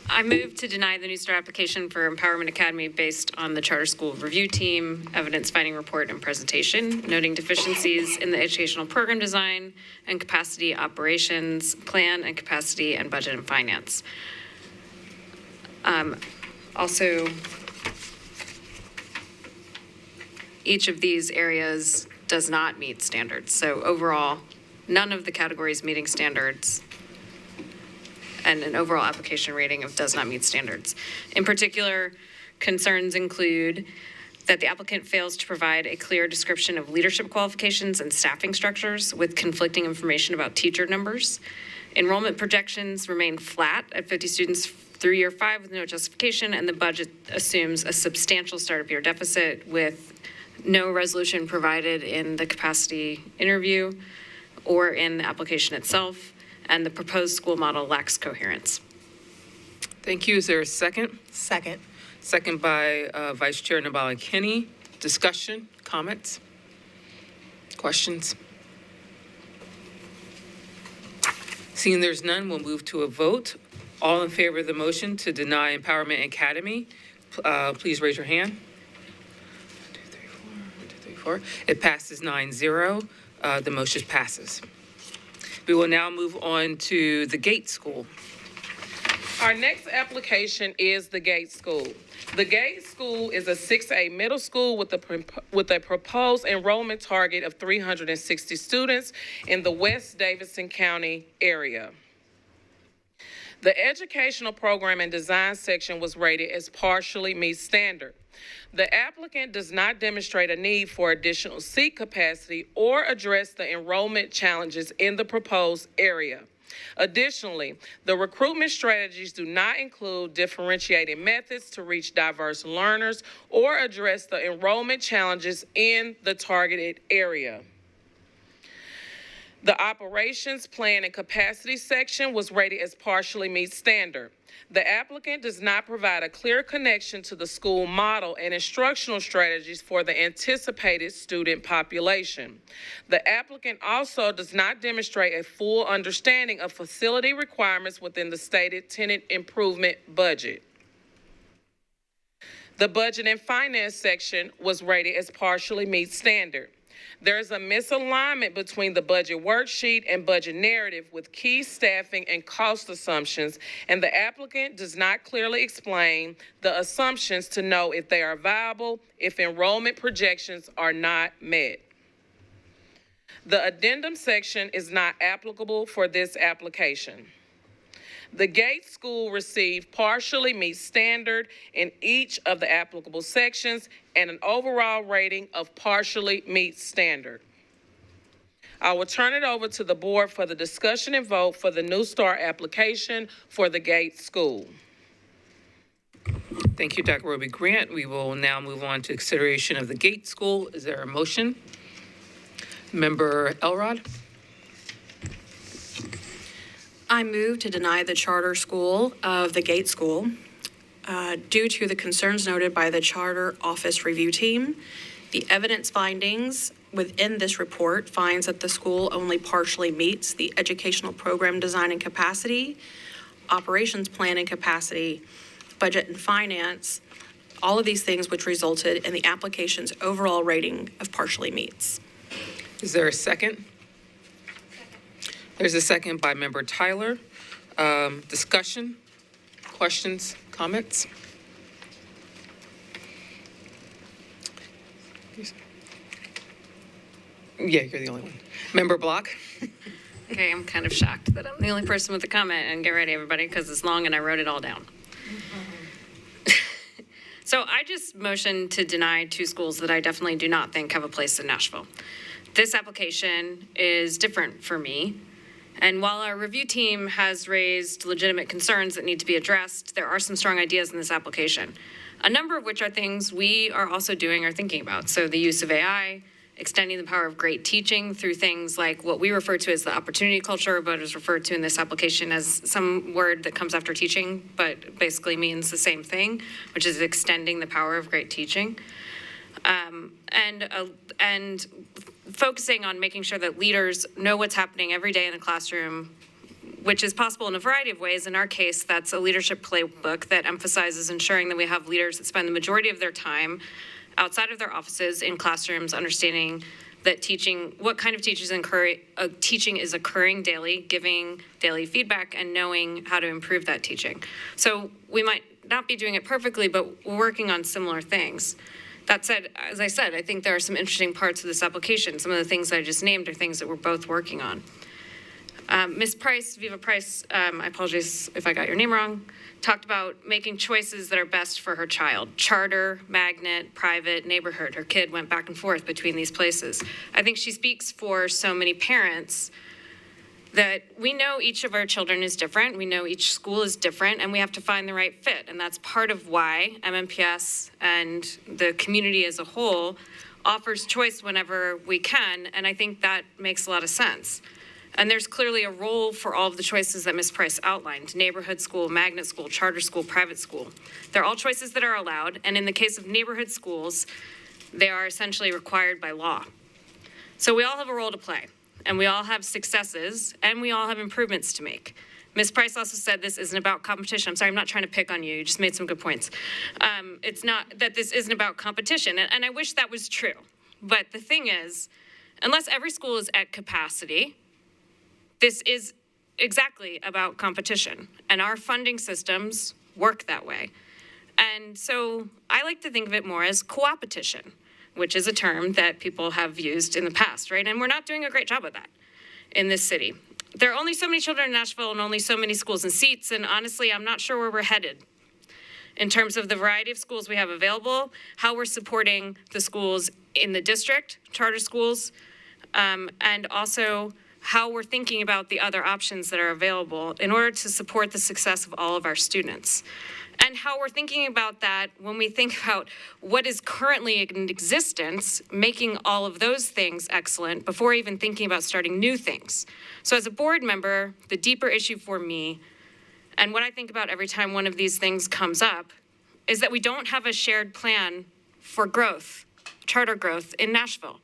D: I move to deny the New Start application for Empowerment Academy based on the charter school review team, evidence finding report, and presentation, noting deficiencies in the educational program design and capacity operations plan and capacity and budget and finance. Also, each of these areas does not meet standards. So overall, none of the categories meeting standards, and an overall application rating of does not meet standards. In particular, concerns include that the applicant fails to provide a clear description of leadership qualifications and staffing structures with conflicting information about teacher numbers. Enrollment projections remain flat at 50 students through year 5 with no justification, and the budget assumes a substantial startup year deficit with no resolution provided in the capacity interview or in the application itself, and the proposed school model lacks coherence.
A: Thank you. Is there a second?
I: Second.
A: Second by Vice Chair Nabala Kinney. Discussion, comments, questions? Seeing there's none, we'll move to a vote. All in favor of the motion to deny Empowerment Academy, please raise your hand. 1, 2, 3, 4. It passes 9-0. The motion passes. We will now move on to the Gate School.
W: Our next application is the Gate School. The Gate School is a 6A middle school with a proposed enrollment target of 360 students in the West Davidson County area. The educational program and design section was rated as partially meets standard. The applicant does not demonstrate a need for additional seat capacity or address the enrollment challenges in the proposed area. Additionally, the recruitment strategies do not include differentiated methods to reach diverse learners or address the enrollment challenges in the targeted area. The operations plan and capacity section was rated as partially meets standard. The applicant does not provide a clear connection to the school model and instructional strategies for the anticipated student population. The applicant also does not demonstrate a full understanding of facility requirements within the stated tenant improvement budget. The budget and finance section was rated as partially meets standard. There is a misalignment between the budget worksheet and budget narrative with key staffing and cost assumptions, and the applicant does not clearly explain the assumptions to know if they are viable if enrollment projections are not met. The addendum section is not applicable for this application. The Gate School received partially meets standard in each of the applicable sections and an overall rating of partially meets standard. I will turn it over to the board for the discussion and vote for the New Start application for the Gate School.
A: Thank you, Dr. Ruby Grant. We will now move on to consideration of the Gate School. Is there a motion? Member Elrod?
I: I move to deny the charter school of the Gate School due to the concerns noted by the charter office review team. The evidence findings within this report finds that the school only partially meets the educational program design and capacity, operations plan and capacity, budget and finance, all of these things which resulted in the application's overall rating of partially meets.
A: Is there a second? There's a second by Member Tyler. Discussion, questions, comments? Yeah, you're the only one. Member Block?
D: Okay, I'm kind of shocked that I'm the only person with a comment, and get ready, everybody, because it's long and I wrote it all down. So I just motioned to deny two schools that I definitely do not think have a place in Nashville. This application is different for me. And while our review team has raised legitimate concerns that need to be addressed, there are some strong ideas in this application, a number of which are things we are also doing or thinking about. So the use of AI, extending the power of great teaching through things like what we refer to as the opportunity culture, but is referred to in this application as some word that comes after teaching, but basically means the same thing, which is extending the power of great teaching. And focusing on making sure that leaders know what's happening every day in the classroom, which is possible in a variety of ways. In our case, that's a leadership playbook that emphasizes ensuring that we have leaders that spend the majority of their time outside of their offices in classrooms, understanding that what kind of teaching is occurring daily, giving daily feedback, and knowing how to improve that teaching. So we might not be doing it perfectly, but we're working on similar things. That said, as I said, I think there are some interesting parts of this application. Some of the things I just named are things that we're both working on. Ms. Price, Viva Price, I apologize if I got your name wrong, talked about making choices that are best for her child. Charter, magnet, private, neighborhood. Her kid went back and forth between these places. I think she speaks for so many parents that we know each of our children is different, we know each school is different, and we have to find the right fit. And that's part of why MNPS and the community as a whole offers choice whenever we can, and I think that makes a lot of sense. And there's clearly a role for all of the choices that Ms. Price outlined: neighborhood school, magnet school, charter school, private school. They're all choices that are allowed, and in the case of neighborhood schools, they are essentially required by law. So we all have a role to play. And we all have successes, and we all have improvements to make. Ms. Price also said this isn't about competition. I'm sorry, I'm not trying to pick on you. You just made some good points. It's not that this isn't about competition, and I wish that was true. But the thing is, unless every school is at capacity, this is exactly about competition, and our funding systems work that way. And so I like to think of it more as coopetition, which is a term that people have used in the past, right? And we're not doing a great job of that in this city. There are only so many children in Nashville and only so many schools and seats, and honestly, I'm not sure where we're headed in terms of the variety of schools we have available, how we're supporting the schools in the district, charter schools, and also how we're thinking about the other options that are available in order to support the success of all of our students. And how we're thinking about that when we think about what is currently in existence, making all of those things excellent before even thinking about starting new things. So as a board member, the deeper issue for me, and what I think about every time one of these things comes up, is that we don't have a shared plan for growth, charter growth in Nashville.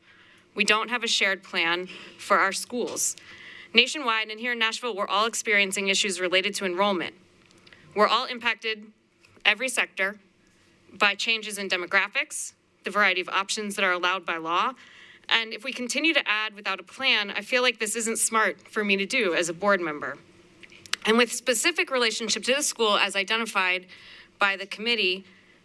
D: We don't have a shared plan for our schools. Nationwide and here in Nashville, we're all experiencing issues related to enrollment. We're all impacted, every sector, by changes in demographics, the variety of options that are allowed by law. And if we continue to add without a plan, I feel like this isn't smart for me to do as a board member. And with specific relationship to the school as identified by the committee,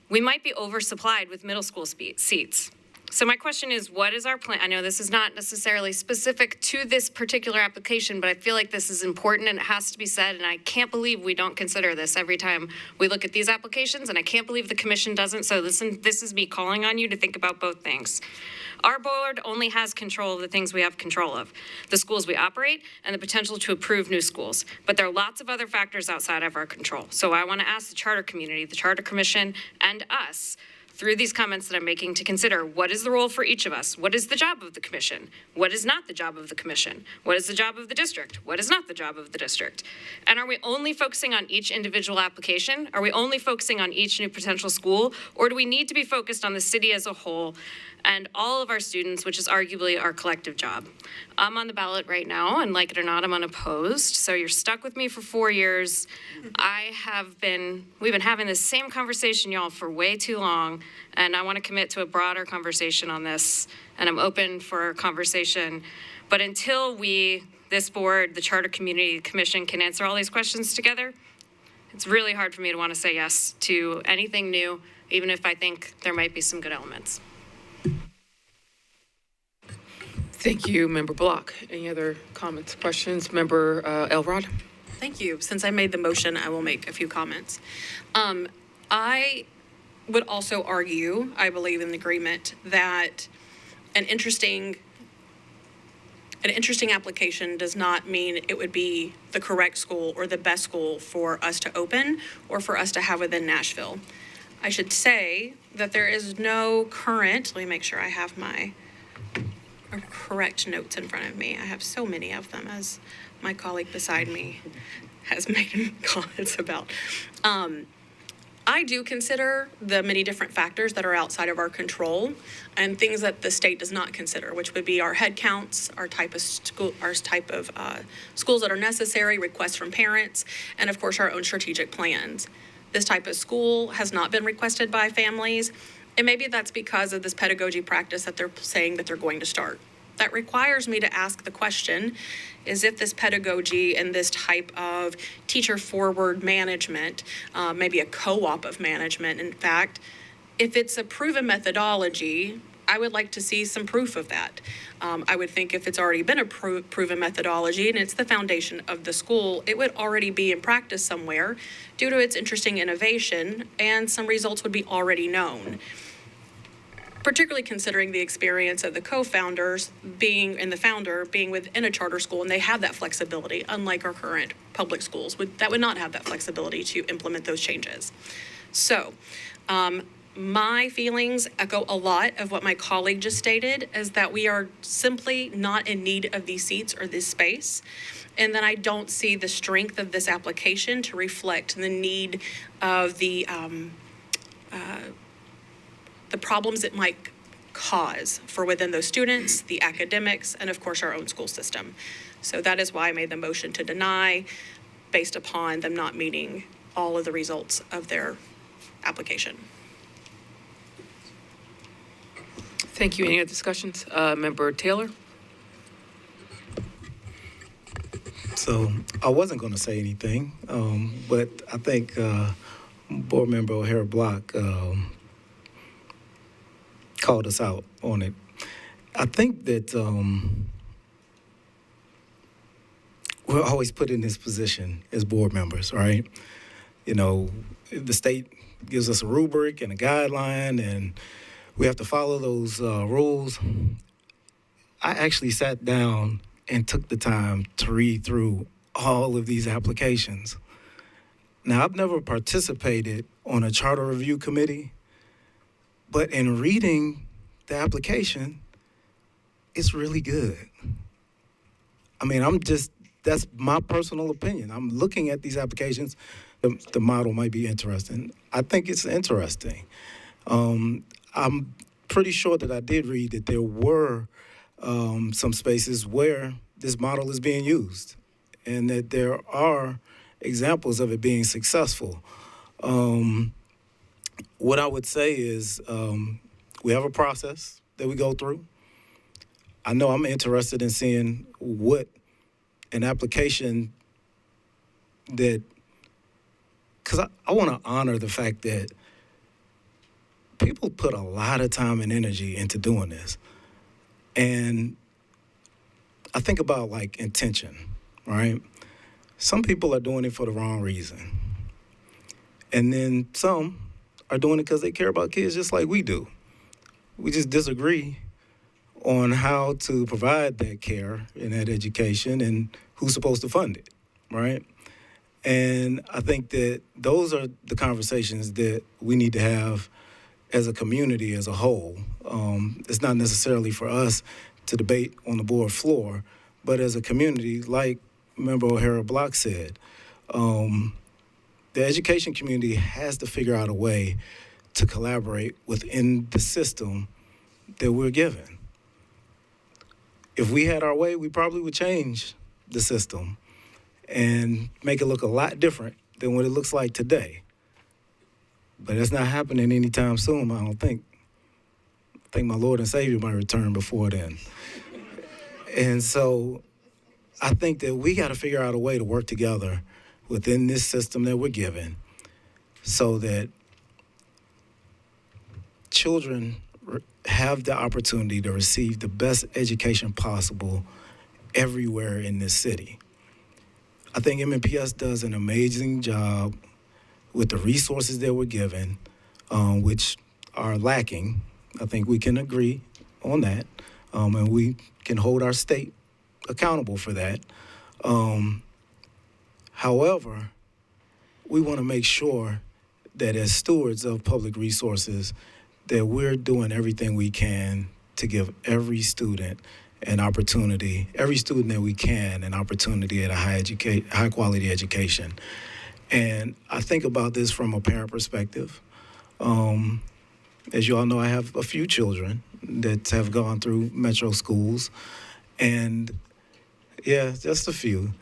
D: we might be oversupplied with middle school seats. So my question is, what is our plan? I know this is not necessarily specific to this particular application, but I feel like this is important and it has to be said, and I can't believe we don't consider this every time we look at these applications, and I can't believe the commission doesn't. So this is me calling on you to think about both things. Our board only has control of the things we have control of, the schools we operate and the potential to approve new schools. But there are lots of other factors outside of our control. So I want to ask the charter community, the charter commission, and us through these comments that I'm making to consider what is the role for each of us? What is the job of the commission? What is not the job of the commission? What is the job of the district? What is not the job of the district? And are we only focusing on each individual application? Are we only focusing on each new potential school? Or do we need to be focused on the city as a whole and all of our students, which is arguably our collective job? I'm on the ballot right now, and like it or not, I'm unopposed. So you're stuck with me for 4 years. We've been having this same conversation, y'all, for way too long. And I want to commit to a broader conversation on this. And I'm open for conversation. But until this board, the charter community commission, can answer all these questions together, it's really hard for me to want to say yes to anything new, even if I think there might be some good elements.
A: Thank you, Member Block. Any other comments, questions? Member Elrod?
I: Thank you. Since I made the motion, I will make a few comments. I would also argue, I believe in agreement, that an interesting application does not mean it would be the correct school or the best school for us to open or for us to have within Nashville. I should say that there is no current, let me make sure I have my correct notes in front of me. I have so many of them, as my colleague beside me has made comments about. I do consider the many different factors that are outside of our control and things that the state does not consider, which would be our head counts, our type of schools that are necessary, requests from parents, and of course our own strategic plans. This type of school has not been requested by families, and maybe that's because of this pedagogy practice that they're saying that they're going to start. That requires me to ask the question, is if this pedagogy and this type of teacher-forward management, maybe a co-op of management, in fact, if it's a proven methodology, I would like to see some proof of that. I would think if it's already been a proven methodology and it's the foundation of the school, it would already be in practice somewhere due to its interesting innovation, and some results would be already known. Particularly considering the experience of the co-founders and the founder being within a charter school, and they have that flexibility, unlike our current public schools that would not have that flexibility to implement those changes. So my feelings echo a lot of what my colleague just stated, is that we are simply not in need of these seats or this space, and then I don't see the strength of this application to reflect the need of the problems it might cause for within those students, the academics, and of course our own school system. So that is why I made the motion to deny, based upon them not meeting all of the results of their application.
A: Thank you. Any other discussions? Member Taylor?
G: So I wasn't going to say anything, but I think Board Member O'Hara Block called us out on it. I think that we're always put in this position as board members, right? You know, the state gives us a rubric and a guideline, and we have to follow those rules. I actually sat down and took the time to read through all of these applications. Now, I've never participated on a charter review committee, but in reading the application, it's really good. I mean, that's my personal opinion. I'm looking at these applications. The model might be interesting. I think it's interesting. I'm pretty sure that I did read that there were some spaces where this model is being used and that there are examples of it being successful. What I would say is we have a process that we go through. I know I'm interested in seeing what an application that, because I want to honor the fact that people put a lot of time and energy into doing this. And I think about like intention, right? Some people are doing it for the wrong reason. And then some are doing it because they care about kids just like we do. We just disagree on how to provide that care and that education and who's supposed to fund it, right? And I think that those are the conversations that we need to have as a community as a whole. It's not necessarily for us to debate on the board floor, but as a community, like Member O'Hara Block said, the education community has to figure out a way to collaborate within the system that we're given. If we had our way, we probably would change the system and make it look a lot different than what it looks like today. But that's not happening anytime soon, I don't think. I think my Lord and Savior might return before then. And so I think that we got to figure out a way to work together within this system that we're given so that children have the opportunity to receive the best education possible everywhere in this city. I think MNPS does an amazing job with the resources that we're given, which are lacking. I think we can agree on that, and we can hold our state accountable for that. However, we want to make sure that as stewards of public resources, that we're doing everything we can to give every student an opportunity, every student that we can, an opportunity at a high quality education. And I think about this from a parent perspective. As you all know, I have a few children that have gone through metro schools, and yeah, just a few.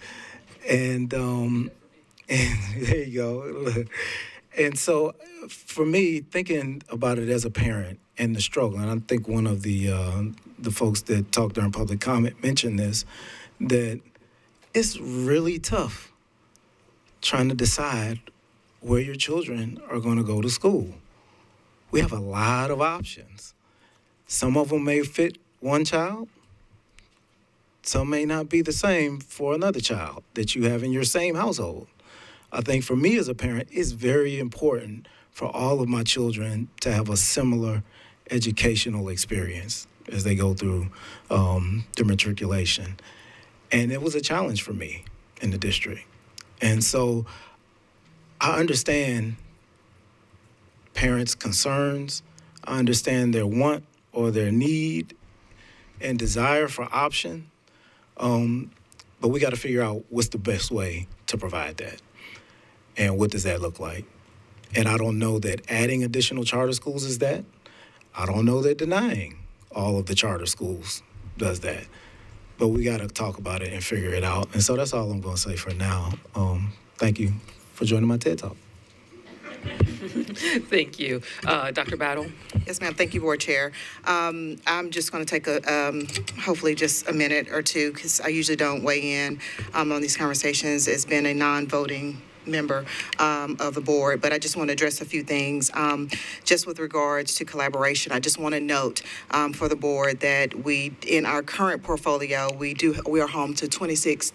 G: And there you go. And so for me, thinking about it as a parent and the struggle, and I think one of the folks that talked during public comment mentioned this, that it's really tough trying to decide where your children are going to go to school. We have a lot of options. Some of them may fit one child. Some may not be the same for another child that you have in your same household. I think for me as a parent, it's very important for all of my children to have a similar educational experience as they go through their matriculation. And it was a challenge for me in the district. And so I understand parents' concerns. I understand their want or their need and desire for option. But we got to figure out what's the best way to provide that. And what does that look like? And I don't know that adding additional charter schools is that. I don't know that denying all of the charter schools does that. But we got to talk about it and figure it out. And so that's all I'm going to say for now. Thank you for joining my TED Talk.
A: Thank you. Dr. Battle?
J: Yes, ma'am. Thank you, Board Chair. I'm just going to take hopefully just a minute or two, because I usually don't weigh in on these conversations. It's been a non-voting member of the board, but I just want to address a few things. Just with regards to collaboration, I just want to note for the board that in our current portfolio, we are home to 26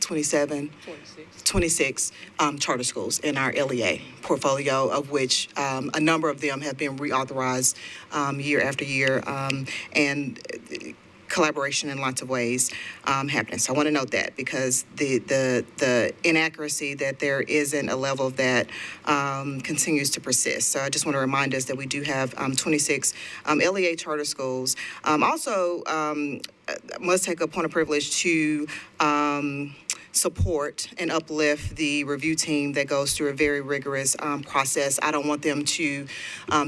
J: charter schools in our LEA portfolio, of which a number of them have been reauthorized year after year, and collaboration in lots of ways happening. So I want to note that, because the inaccuracy that there isn't a level of that continues to persist. So I just want to remind us that we do have 26 LEA charter schools. Also, must take a point of privilege to support and uplift the review team that goes through a very rigorous process. I don't want them to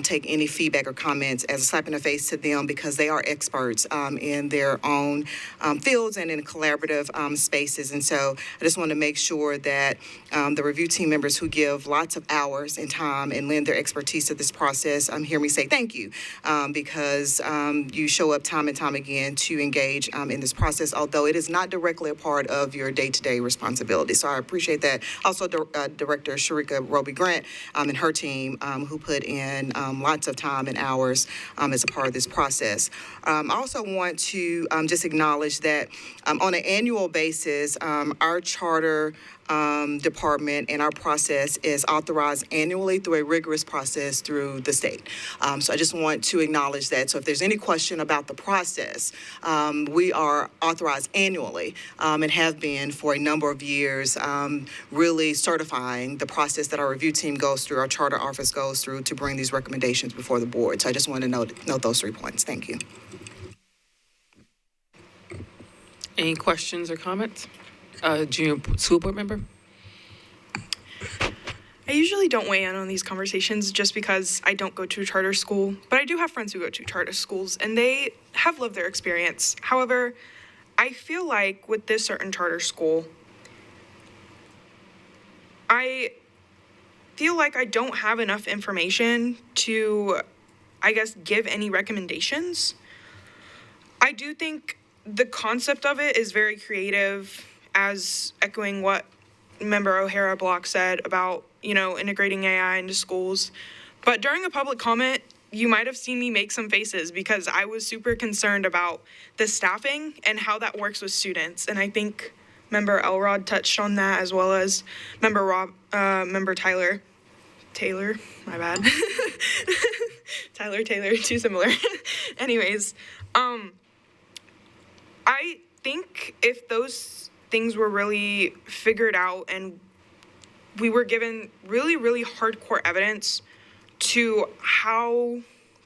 J: take any feedback or comments as a slap in the face to them, because they are experts in their own fields and in collaborative spaces. And so I just want to make sure that the review team members who give lots of hours and time and lend their expertise to this process hear me say thank you, because you show up time and time again to engage in this process, although it is not directly a part of your day-to-day responsibility. So I appreciate that. Also, Director Sharika Roby-Grant and her team who put in lots of time and hours as a part of this process. I also want to just acknowledge that on an annual basis, our charter department and our process is authorized annually through a rigorous process through the state. So I just want to acknowledge that. So if there's any question about the process, we are authorized annually and have been for a number of years, really certifying the process that our review team goes through, our charter office goes through to bring these recommendations before the board. So I just want to note those 3 points. Thank you.
A: Any questions or comments? Junior school board member?
E: I usually don't weigh in on these conversations just because I don't go to a charter school, but I do have friends who go to charter schools, and they have lived their experience. However, I feel like with this certain charter school, I feel like I don't have enough information to, I guess, give any recommendations. I do think the concept of it is very creative, as echoing what Member O'Hara Block said about, integrating AI into schools. But during a public comment, you might have seen me make some faces, because I was super concerned about the staffing and how that works with students. And I think Member Elrod touched on that, as well as Member Taylor, my bad. Taylor, too similar. Anyways, I think if those things were really figured out and we were given really, really hardcore evidence to how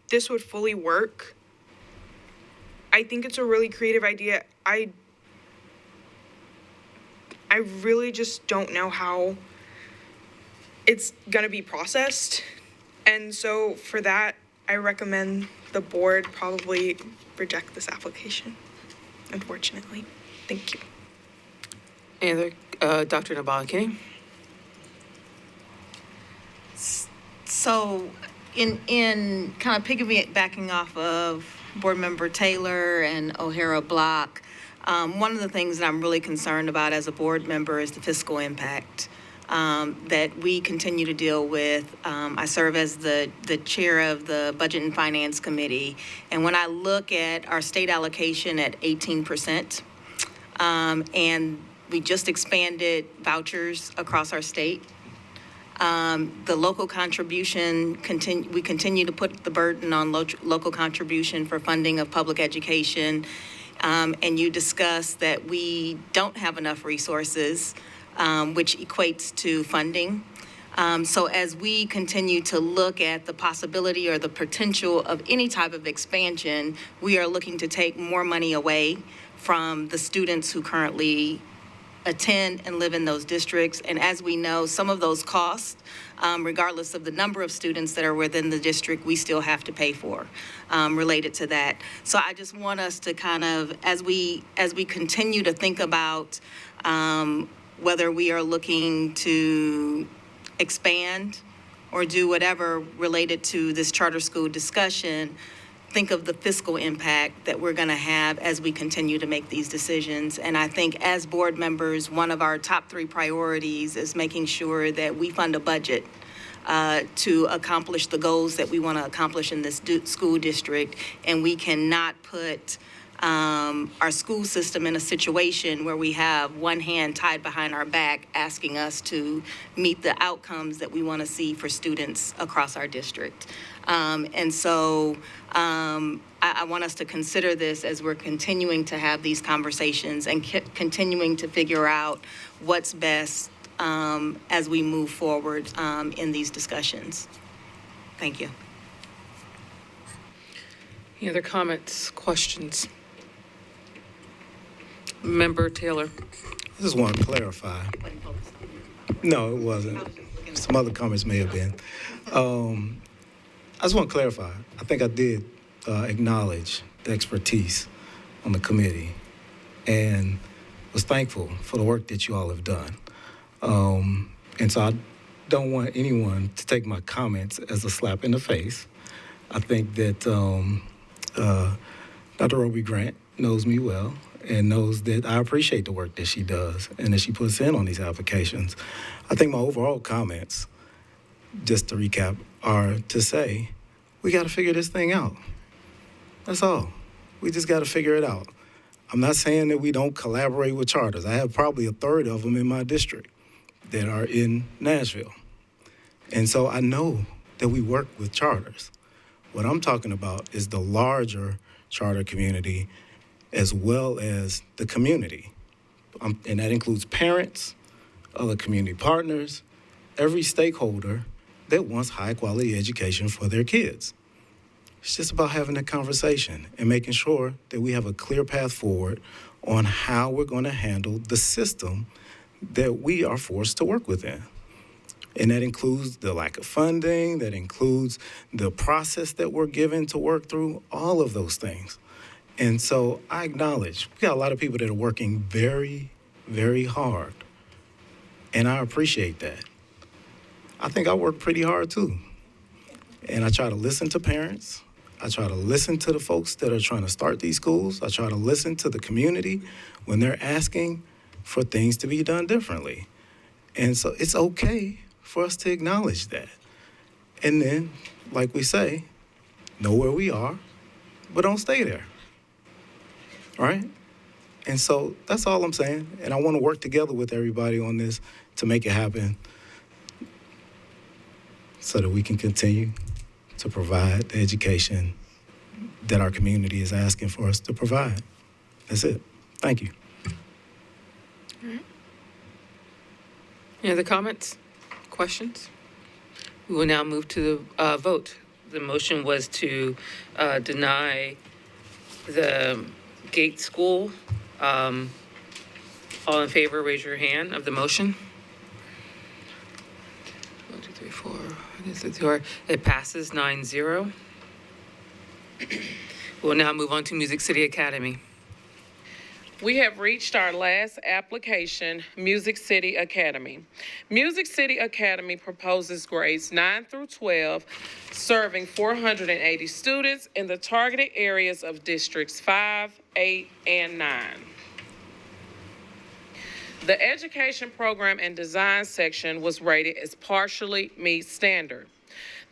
E: this would fully work, I think it's a really creative idea. I really just don't know how it's gonna be processed. And so for that, I recommend the board probably reject this application, unfortunately. Thank you.
A: And Dr. Nabalkini?
K: So in kind of piggybacking off of Board Member Taylor and O'Hara Block, one of the things that I'm really concerned about as a board member is the fiscal impact that we continue to deal with. I serve as the chair of the Budget and Finance Committee, and when I look at our state allocation at 18%, and we just expanded vouchers across our state. The local contribution, we continue to put the burden on local contribution for funding of public education. And you discussed that we don't have enough resources, which equates to funding. So as we continue to look at the possibility or the potential of any type of expansion, we are looking to take more money away from the students who currently attend and live in those districts. And as we know, some of those costs, regardless of the number of students that are within the district, we still have to pay for related to that. So I just want us to kind of, as we continue to think about whether we are looking to expand or do whatever related to this charter school discussion, think of the fiscal impact that we're going to have as we continue to make these decisions. And I think as board members, one of our top 3 priorities is making sure that we fund a budget to accomplish the goals that we want to accomplish in this school district. And we cannot put our school system in a situation where we have one hand tied behind our back asking us to meet the outcomes that we want to see for students across our district. And so I want us to consider this as we're continuing to have these conversations and continuing to figure out what's best as we move forward in these discussions. Thank you.
A: Any other comments, questions? Member Taylor.
G: I just want to clarify. No, it wasn't. Some other comments may have been. I just want to clarify. I think I did acknowledge the expertise on the committee and was thankful for the work that you all have done. And so I don't want anyone to take my comments as a slap in the face. I think that Dr. Roby Grant knows me well and knows that I appreciate the work that she does and that she puts in on these applications. I think my overall comments, just to recap, are to say, we got to figure this thing out. That's all. We just got to figure it out. I'm not saying that we don't collaborate with charters. I have probably a third of them in my district that are in Nashville. And so I know that we work with charters. What I'm talking about is the larger charter community as well as the community. And that includes parents, other community partners, every stakeholder that wants high quality education for their kids. It's just about having a conversation and making sure that we have a clear path forward on how we're going to handle the system that we are forced to work within. And that includes the lack of funding, that includes the process that we're given to work through, all of those things. And so I acknowledge we got a lot of people that are working very, very hard. And I appreciate that. I think I work pretty hard too. And I try to listen to parents. I try to listen to the folks that are trying to start these schools. I try to listen to the community when they're asking for things to be done differently. And so it's okay for us to acknowledge that. And then, like we say, know where we are, but don't stay there. All right? And so that's all I'm saying. And I want to work together with everybody on this to make it happen so that we can continue to provide the education that our community is asking for us to provide. That's it. Thank you.
A: All right. Any other comments, questions? We will now move to the vote. The motion was to deny the Gate School. All in favor, raise your hand of the motion. 1, 2, 3, 4. It passes 9-0. We'll now move on to Music City Academy.
W: We have reached our last application, Music City Academy. Music City Academy proposes grades 9 through 12, serving 480 students in the targeted areas of districts 5, 8, and 9. The education program and design section was rated as partially meets standard.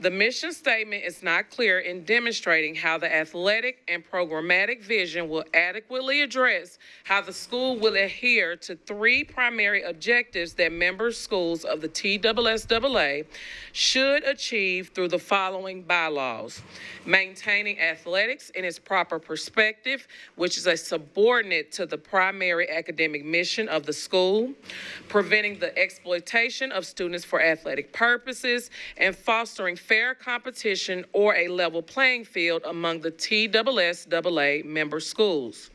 W: The mission statement is not clear in demonstrating how the athletic and programmatic vision will adequately address how the school will adhere to 3 primary objectives that member schools of the TSSAA should achieve through the following bylaws: maintaining athletics in its proper perspective, which is a subordinate to the primary academic mission of the school, preventing the exploitation of students for athletic purposes, and fostering fair competition or a level playing field among the TSSAA member schools.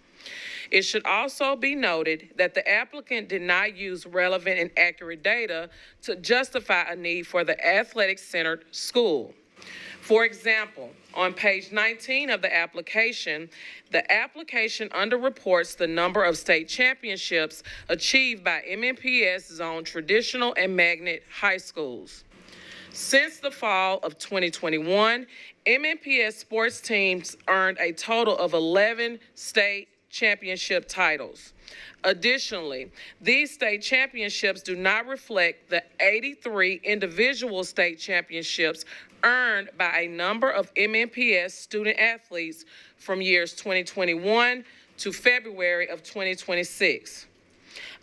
W: It should also be noted that the applicant did not use relevant and accurate data to justify a need for the athletic-centered school. For example, on page 19 of the application underreports the number of state championships achieved by MNPS zone traditional and magnet high schools. Since the fall of 2021, MNPS sports teams earned a total of 11 state championship titles. Additionally, these state championships do not reflect the 83 individual state championships earned by a number of MNPS student athletes from years 2021 to February of 2026.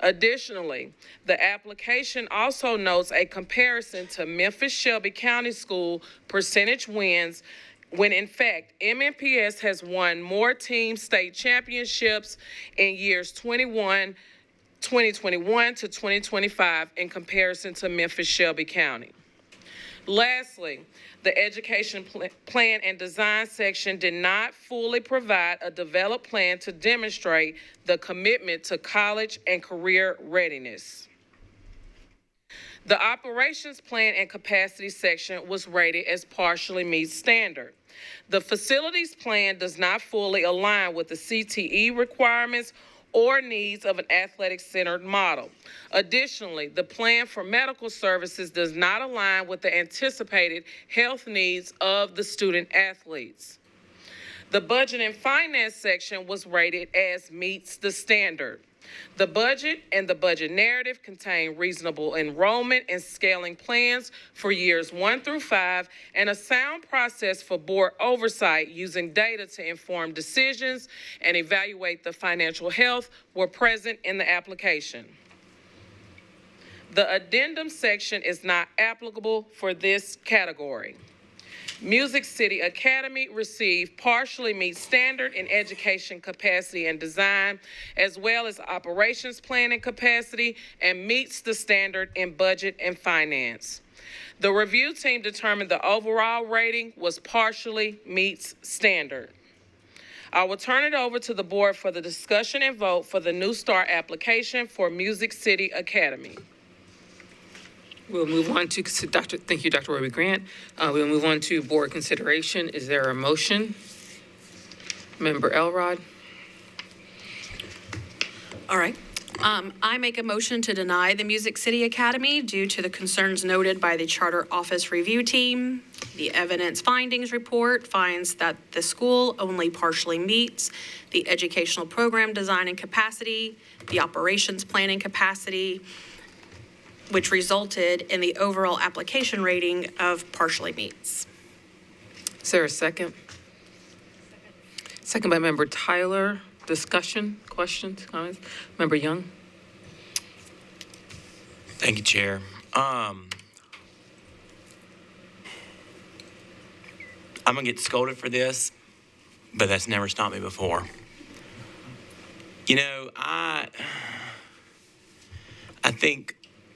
W: Additionally, the application also notes a comparison to Memphis Shelby County School percentage wins when in fact MNPS has won more team state championships in years 2021 to 2025 in comparison to Memphis Shelby County. Lastly, the education plan and design section did not fully provide a developed plan to demonstrate the commitment to college and career readiness. The operations plan and capacity section was rated as partially meets standard. The facilities plan does not fully align with the CTE requirements or needs of an athletic-centered model. Additionally, the plan for medical services does not align with the anticipated health needs of the student athletes. The budget and finance section was rated as meets the standard. The budget and the budget narrative contain reasonable enrollment and scaling plans for years 1 through 5 and a sound process for board oversight using data to inform decisions and evaluate the financial health were present in the application. The addendum section is not applicable for this category. Music City Academy received partially meets standard in education capacity and design, as well as operations planning capacity, and meets the standard in budget and finance. The review team determined the overall rating was partially meets standard. I will turn it over to the board for the discussion and vote for the New Start application for Music City Academy.
A: We'll move on to thank you, Dr. Roby Grant. We'll move on to board consideration. Is there a motion? Member Elrod.
I: All right. I make a motion to deny the Music City Academy due to the concerns noted by the Charter Office Review Team. The evidence findings report finds that the school only partially meets the educational program design and capacity, the operations planning capacity, which resulted in the overall application rating of partially meets.
A: Is there a second? Second by Member Tyler. Discussion, questions, comments? Member Young.
H: Thank you, Chair. I'm gonna get scolded for this, but that's never stopped me before. You know, I think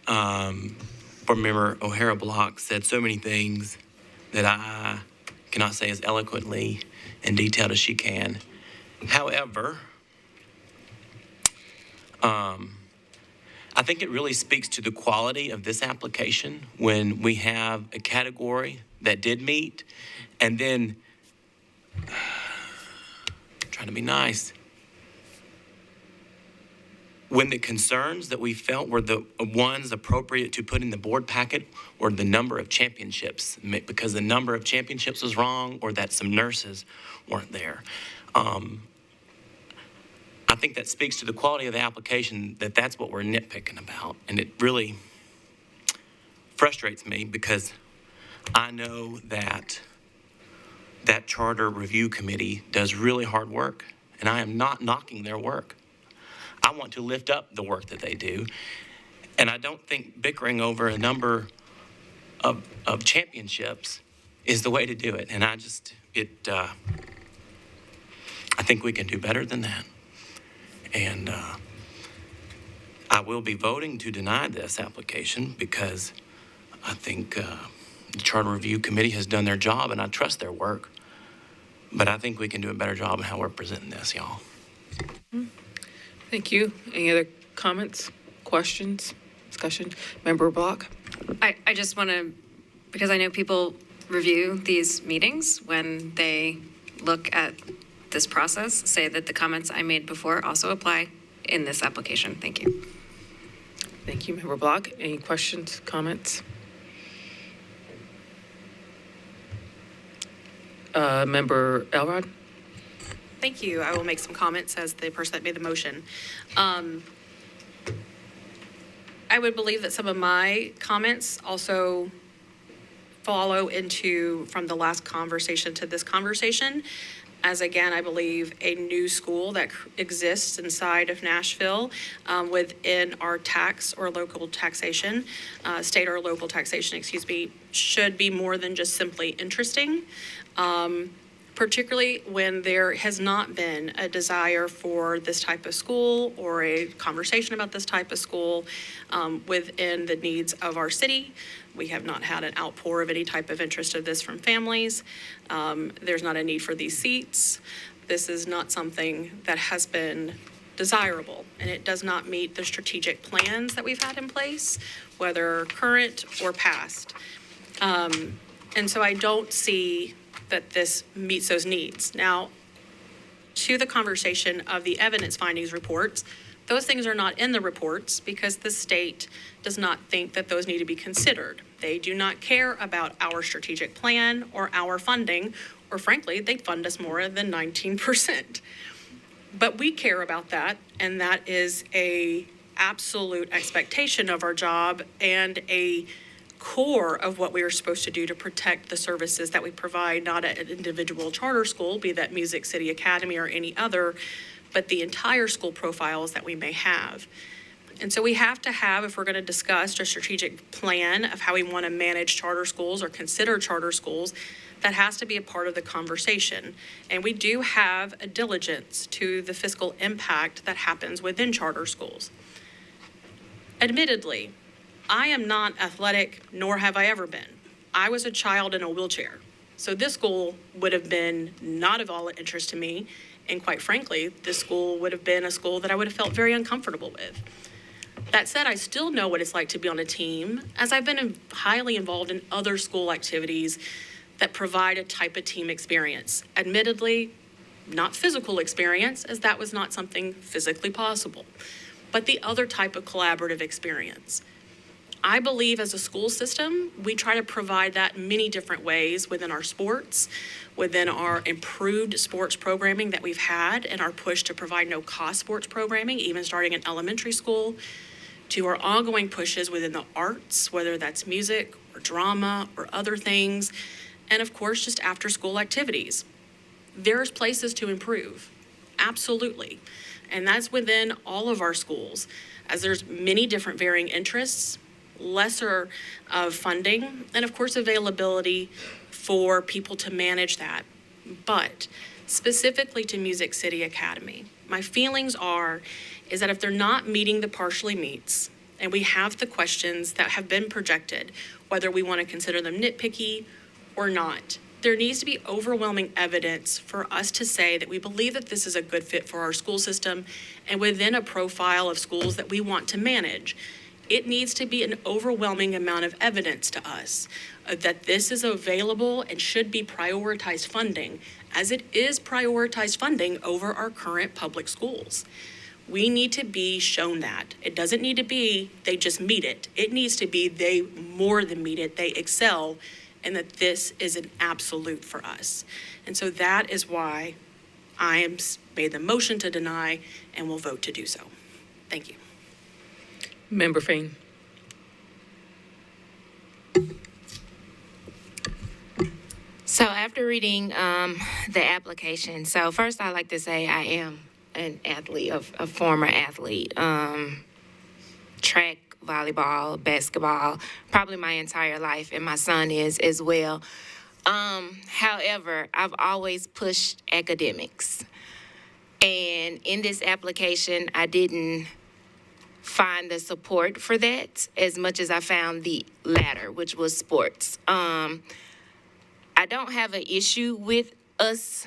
H: Board Member O'Hara Block said so many things that I cannot say as eloquently and detailed as she can. However, I think it really speaks to the quality of this application when we have a category that did meet, and then, trying to be nice, when the concerns that we felt were the ones appropriate to put in the board packet were the number of championships, because the number of championships was wrong or that some nurses weren't there. I think that speaks to the quality of the application, that's what we're nitpicking about. And it really frustrates me because I know that that charter review committee does really hard work, and I am not knocking their work. I want to lift up the work that they do. And I don't think bickering over a number of championships is the way to do it. And I think we can do better than that. And I will be voting to deny this application because I think the Charter Review Committee has done their job and I trust their work. But I think we can do a better job in how we're presenting this, y'all.
A: Thank you. Any other comments, questions, discussion? Member Block?
D: I just want to, because I know people review these meetings when they look at this process, say that the comments I made before also apply in this application. Thank you.
A: Thank you, Member Block. Any questions, comments? Member Elrod?
I: Thank you. I will make some comments as the person that made the motion. I would believe that some of my comments also follow into from the last conversation to this conversation. As again, I believe a new school that exists inside of Nashville within our tax or local taxation, state or local taxation, excuse me, should be more than just simply interesting. Particularly when there has not been a desire for this type of school or a conversation about this type of school within the needs of our city. We have not had an outpour of any type of interest of this from families. There's not a need for these seats. This is not something that has been desirable, and it does not meet the strategic plans that we've had in place, whether current or past. And so I don't see that this meets those needs. Now, to the conversation of the evidence findings reports, those things are not in the reports because the state does not think that those need to be considered. They do not care about our strategic plan or our funding, or frankly, they fund us more than 19%. But we care about that, and that is a absolute expectation of our job and a core of what we are supposed to do to protect the services that we provide, not at an individual charter school, be that Music City Academy or any other, but the entire school profiles that we may have. And so we have to have, if we're going to discuss a strategic plan of how we want to manage charter schools or consider charter schools, that has to be a part of the conversation. And we do have a diligence to the fiscal impact that happens within charter schools. Admittedly, I am not athletic, nor have I ever been. I was a child in a wheelchair. So this school would have been not of all interest to me. And quite frankly, this school would have been a school that I would have felt very uncomfortable with. That said, I still know what it's like to be on a team, as I've been highly involved in other school activities that provide a type of team experience. Admittedly, not physical experience, as that was not something physically possible, but the other type of collaborative experience. I believe as a school system, we try to provide that in many different ways within our sports, within our improved sports programming that we've had, and our push to provide no-cost sports programming, even starting in elementary school, to our ongoing pushes within the arts, whether that's music or drama or other things, and of course, just after-school activities. There's places to improve, absolutely, and that's within all of our schools, as there's many different varying interests, lesser of funding, and of course availability for people to manage that. But specifically to Music City Academy, my feelings is that if they're not meeting the partially meets, and we have the questions that have been projected, whether we want to consider them nitpicky or not, there needs to be overwhelming evidence for us to say that we believe that this is a good fit for our school system and within a profile of schools that we want to manage. It needs to be an overwhelming amount of evidence to us that this is available and should be prioritized funding, as it is prioritized funding over our current public schools. We need to be shown that. It doesn't need to be they just meet it. It needs to be they more than meet it, they excel, and that this is an absolute for us. And so that is why I am made the motion to deny and will vote to do so. Thank you.
A: Member Fain.
B: So after reading the application, so first I'd like to say I am an athlete, a former athlete, track, volleyball, basketball, probably my entire life, and my son is as well. However, I've always pushed academics. And in this application, I didn't find the support for that as much as I found the latter, which was sports. I don't have an issue with us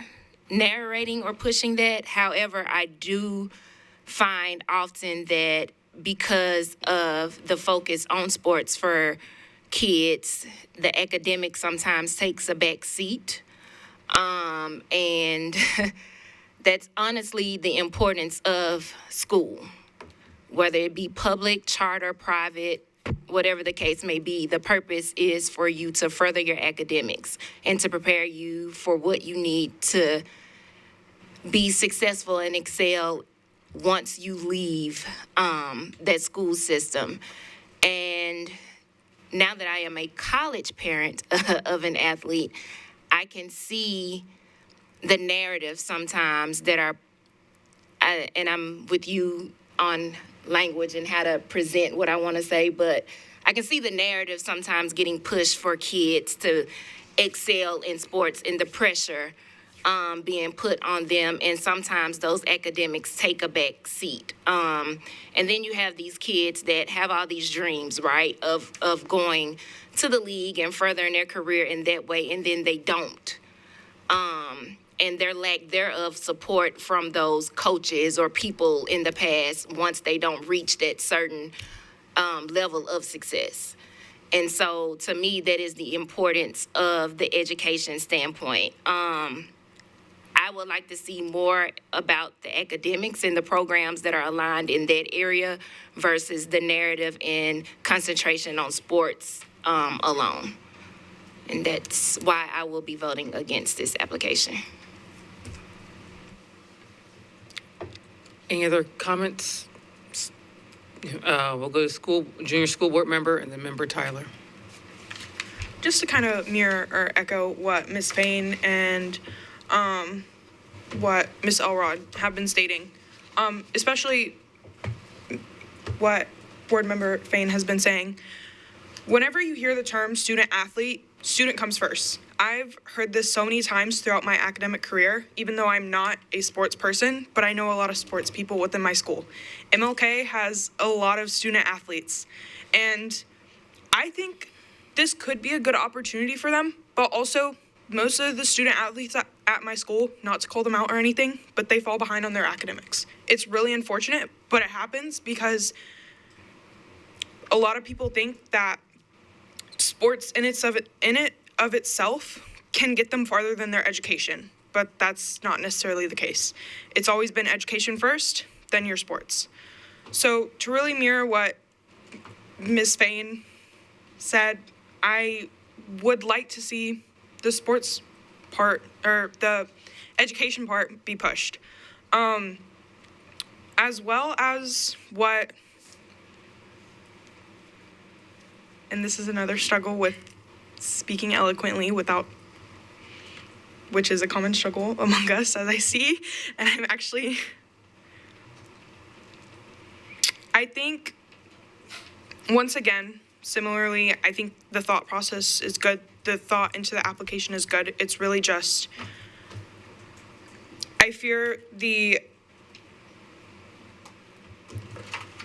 B: narrating or pushing that. However, I do find often that because of the focus on sports for kids, the academic sometimes takes a back seat. And that's honestly the importance of school, whether it be public, charter, private, whatever the case may be, the purpose is for you to further your academics and to prepare you for what you need to be successful and excel once you leave that school system. And now that I am a college parent of an athlete, I can see the narrative sometimes that are, and I'm with you on language and how to present what I want to say, but I can see the narrative sometimes getting pushed for kids to excel in sports and the pressure being put on them, and sometimes those academics take a back seat. And then you have these kids that have all these dreams, right, of going to the league and furthering their career in that way, and then they don't. And their lack thereof support from those coaches or people in the past once they don't reach that certain level of success. And so to me, that is the importance of the education standpoint. I would like to see more about the academics and the programs that are aligned in that area versus the narrative and concentration on sports alone. And that's why I will be voting against this application.
A: Any other comments? We'll go to junior school board member and then member Tyler.
E: Just to kind of mirror or echo what Ms. Fain and what Ms. Elrod have been stating, especially what board member Fain has been saying. Whenever you hear the term student athlete, student comes first. I've heard this so many times throughout my academic career, even though I'm not a sports person, but I know a lot of sports people within my school. MLK has a lot of student athletes, and I think this could be a good opportunity for them, but also most of the student athletes at my school, not to call them out or anything, but they fall behind on their academics. It's really unfortunate, but it happens because a lot of people think that sports in it of itself can get them farther than their education, but that's not necessarily the case. It's always been education first, then your sports. So to really mirror what Ms. Fain said, I would like to see the sports part or the education part be pushed, as well as what, and this is another struggle with speaking eloquently without, which is a common struggle among us, as I see, and I'm actually, I think, once again, similarly, I think the thought process is good. The thought into the application is good. It's really just, I fear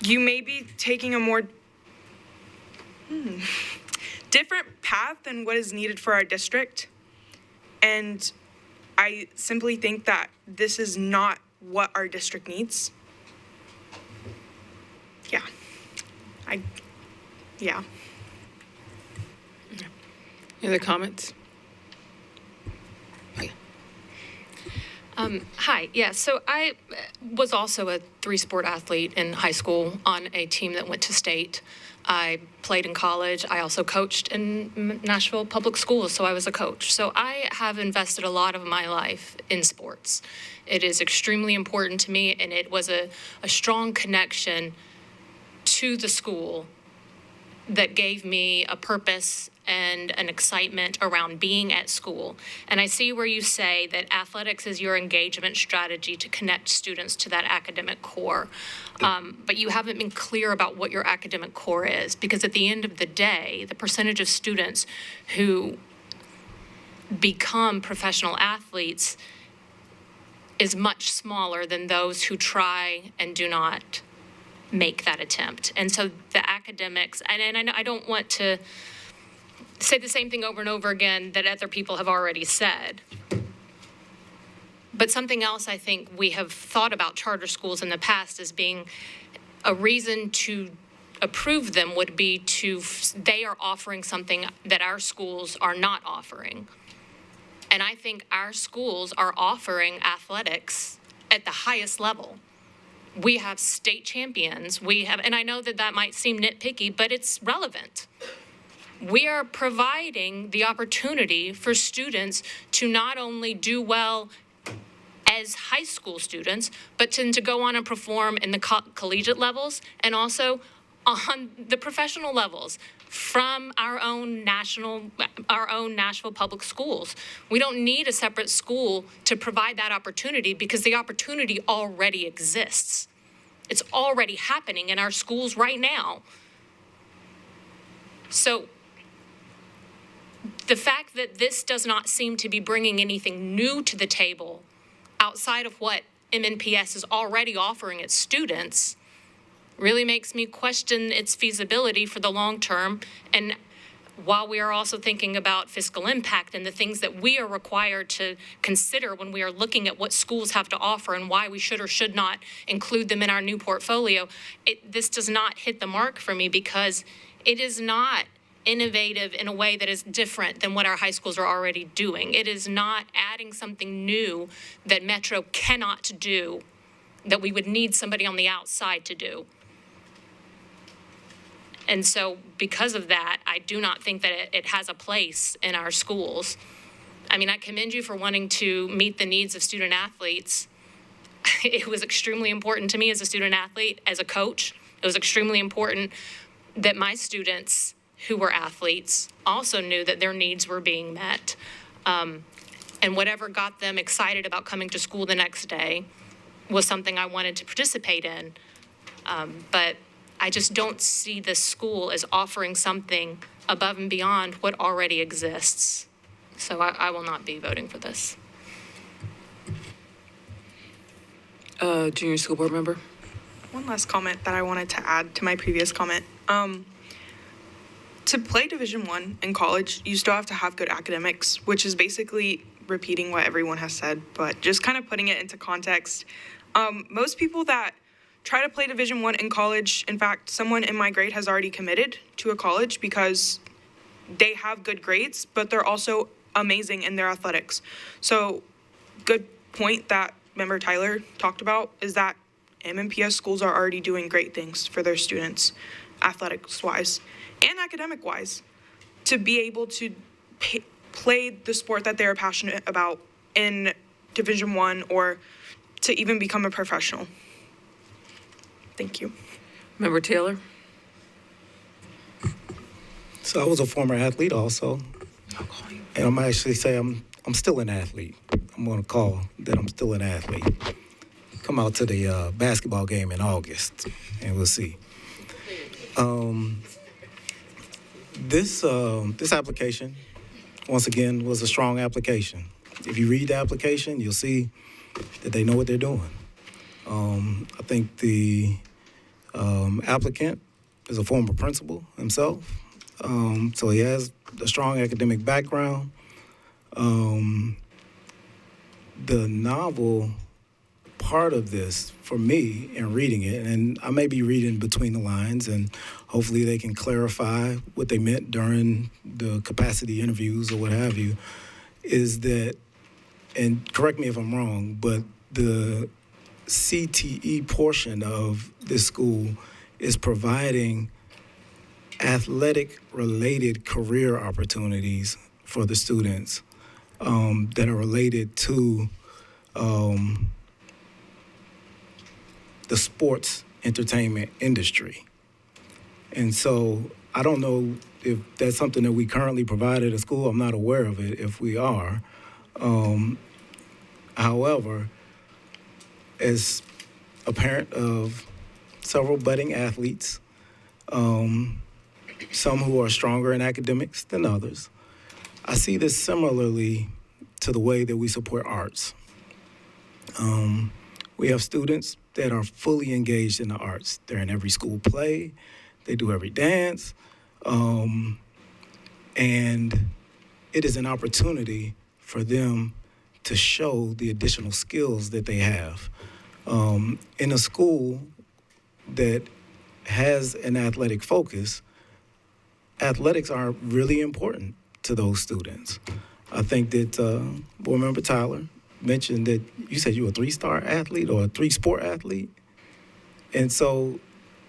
E: you may be taking a more different path than what is needed for our district. And I simply think that this is not what our district needs. Yeah. Yeah.
A: Any other comments?
O: Hi, yeah, so I was also a three-sport athlete in high school on a team that went to state. I played in college. I also coached in Nashville public schools, so I was a coach. So I have invested a lot of my life in sports. It is extremely important to me, and it was a strong connection to the school that gave me a purpose and an excitement around being at school. And I see where you say that athletics is your engagement strategy to connect students to that academic core. But you haven't been clear about what your academic core is, because at the end of the day, the percentage of students who become professional athletes is much smaller than those who try and do not make that attempt. And so the academics, and I don't want to say the same thing over and over again that other people have already said, but something else I think we have thought about charter schools in the past as being a reason to approve them would be they are offering something that our schools are not offering. And I think our schools are offering athletics at the highest level. We have state champions. We have, and I know that that might seem nitpicky, but it's relevant. We are providing the opportunity for students to not only do well as high school students, but to go on and perform in the collegiate levels and also on the professional levels from our own Nashville public schools. We don't need a separate school to provide that opportunity because the opportunity already exists. It's already happening in our schools right now. So the fact that this does not seem to be bringing anything new to the table outside of what MNPS is already offering its students really makes me question its feasibility for the long term. And while we are also thinking about fiscal impact and the things that we are required to consider when we are looking at what schools have to offer and why we should or should not include them in our new portfolio, this does not hit the mark for me because it is not innovative in a way that is different than what our high schools are already doing. It is not adding something new that Metro cannot do, that we would need somebody on the outside to do. And so because of that, I do not think that it has a place in our schools. I mean, I commend you for wanting to meet the needs of student athletes. It was extremely important to me as a student athlete, as a coach. It was extremely important that my students who were athletes also knew that their needs were being met. And whatever got them excited about coming to school the next day was something I wanted to participate in. But I just don't see this school as offering something above and beyond what already exists. So I will not be voting for this.
A: Junior school board member.
E: One last comment that I wanted to add to my previous comment. To play Division I in college, you still have to have good academics, which is basically repeating what everyone has said, but just kind of putting it into context. Most people that try to play Division I in college, in fact, someone in my grade has already committed to a college because they have good grades, but they're also amazing in their athletics. So good point that Member Tyler talked about is that MNPS schools are already doing great things for their students, athletics-wise and academic-wise, to be able to play the sport that they're passionate about in Division I or to even become a professional. Thank you.
A: Member Taylor.
G: So I was a former athlete also, and I'm actually say I'm still an athlete. I'm going to call that I'm still an athlete. Come out to the basketball game in August, and we'll see. This application, once again, was a strong application. If you read the application, you'll see that they know what they're doing. I think the applicant is a former principal himself, so he has a strong academic background. The novel part of this, for me, in reading it, and I may be reading between the lines, and hopefully they can clarify what they meant during the capacity interviews or what have you, is that, and correct me if I'm wrong, but the CTE portion of this school is providing athletic-related career opportunities for the students that are related to the sports entertainment industry. And so I don't know if that's something that we currently provide at a school. I'm not aware of it if we are. However, as a parent of several budding athletes, some who are stronger in academics than others, I see this similarly to the way that we support arts. We have students that are fully engaged in the arts. They're in every school play, they do every dance, and it is an opportunity for them to show the additional skills that they have. In a school that has an athletic focus, athletics are really important to those students. I think that Board Member Tyler mentioned that you said you were a 3-star athlete or a 3-sport athlete. And so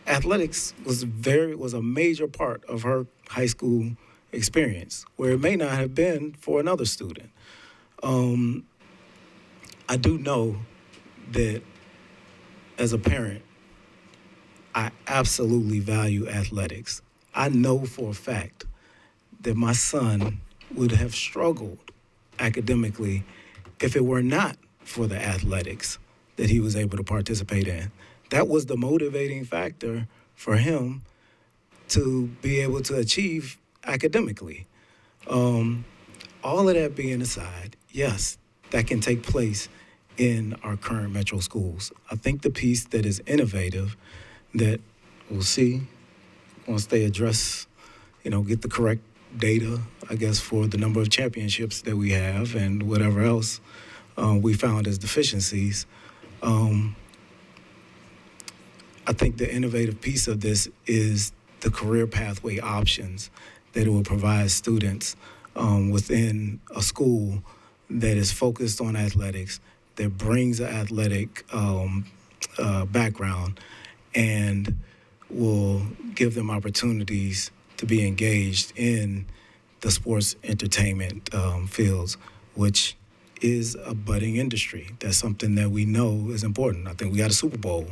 G: athletics was a major part of her high school experience, where it may not have been for another student. I do know that as a parent, I absolutely value athletics. I know for a fact that my son would have struggled academically if it were not for the athletics that he was able to participate in. That was the motivating factor for him to be able to achieve academically. All of that being aside, yes, that can take place in our current metro schools. I think the piece that is innovative that we'll see once they address, get the correct data, I guess, for the number of championships that we have and whatever else we found as deficiencies. I think the innovative piece of this is the career pathway options that it will provide students within a school that is focused on athletics, that brings an athletic background, and will give them opportunities to be engaged in the sports entertainment fields, which is a budding industry. That's something that we know is important. I think we got a Super Bowl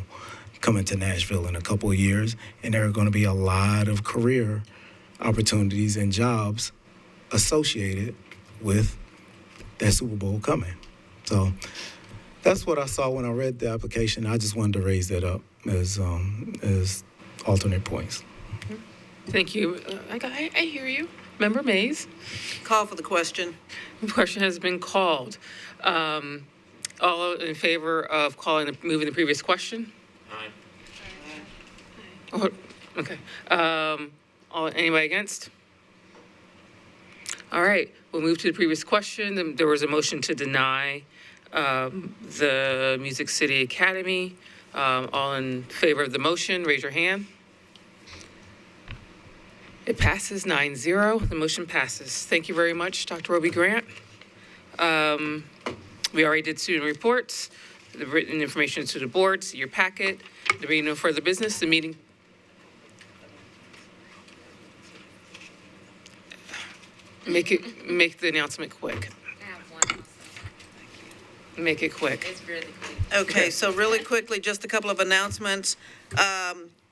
G: coming to Nashville in a couple of years, and there are going to be a lot of career opportunities and jobs associated with that Super Bowl coming. So that's what I saw when I read the application. I just wanted to raise that up as alternate points.
A: Thank you. I hear you. Member Mays.
P: Call for the question.
A: The question has been called. All in favor of moving the previous question?
H: Aye.
A: Oh, okay. Anybody against? All right, we'll move to the previous question. There was a motion to deny the Music City Academy. All in favor of the motion, raise your hand. It passes 9-0. The motion passes. Thank you very much, Dr. Roby Grant. We already did student reports, the written information to the boards, your packet. There being no further business, the meeting. Make the announcement quick. Make it quick.
B: It's really quick.
P: Okay, so really quickly, just a couple of announcements.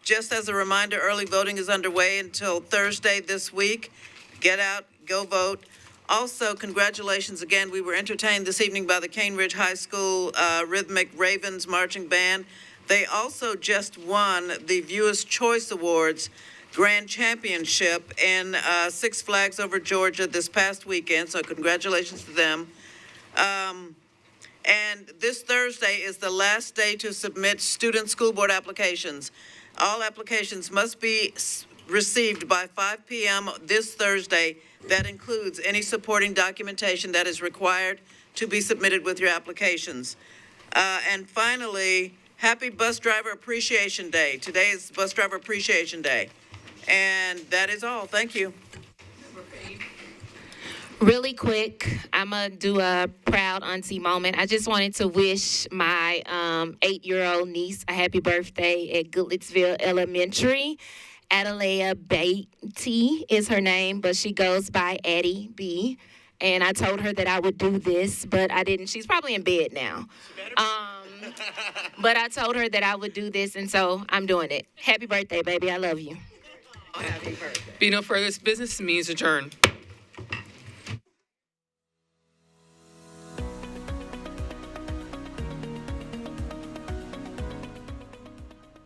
P: Just as a reminder, early voting is underway until Thursday this week. Get out, go vote. Also, congratulations again. We were entertained this evening by the Cane Ridge High School Rhythmic Ravens Marching Band. They also just won the Viewers' Choice Awards Grand Championship in Six Flags Over Georgia this past weekend, so congratulations to them. And this Thursday is the last day to submit student school board applications. All applications must be received by 5 p.m. this Thursday. That includes any supporting documentation that is required to be submitted with your applications. And finally, happy Bus Driver Appreciation Day. Today is Bus Driver Appreciation Day. And that is all. Thank you.
B: Really quick, I'm going to do a proud auntie moment. I just wanted to wish my 8-year-old niece a happy birthday at Goodlettsville Elementary. Adelaide Beatty is her name, but she goes by Addie B. And I told her that I would do this, but I didn't. She's probably in bed now. But I told her that I would do this, and so I'm doing it. Happy birthday, baby. I love you.
A: Happy birthday. Be no further business, means adjourn.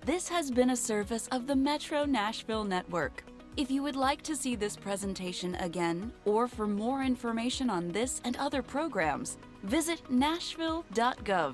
Q: This has been a service of the Metro Nashville Network. If you would like to see this presentation again, or for more information on this and other programs, visit nashville.gov.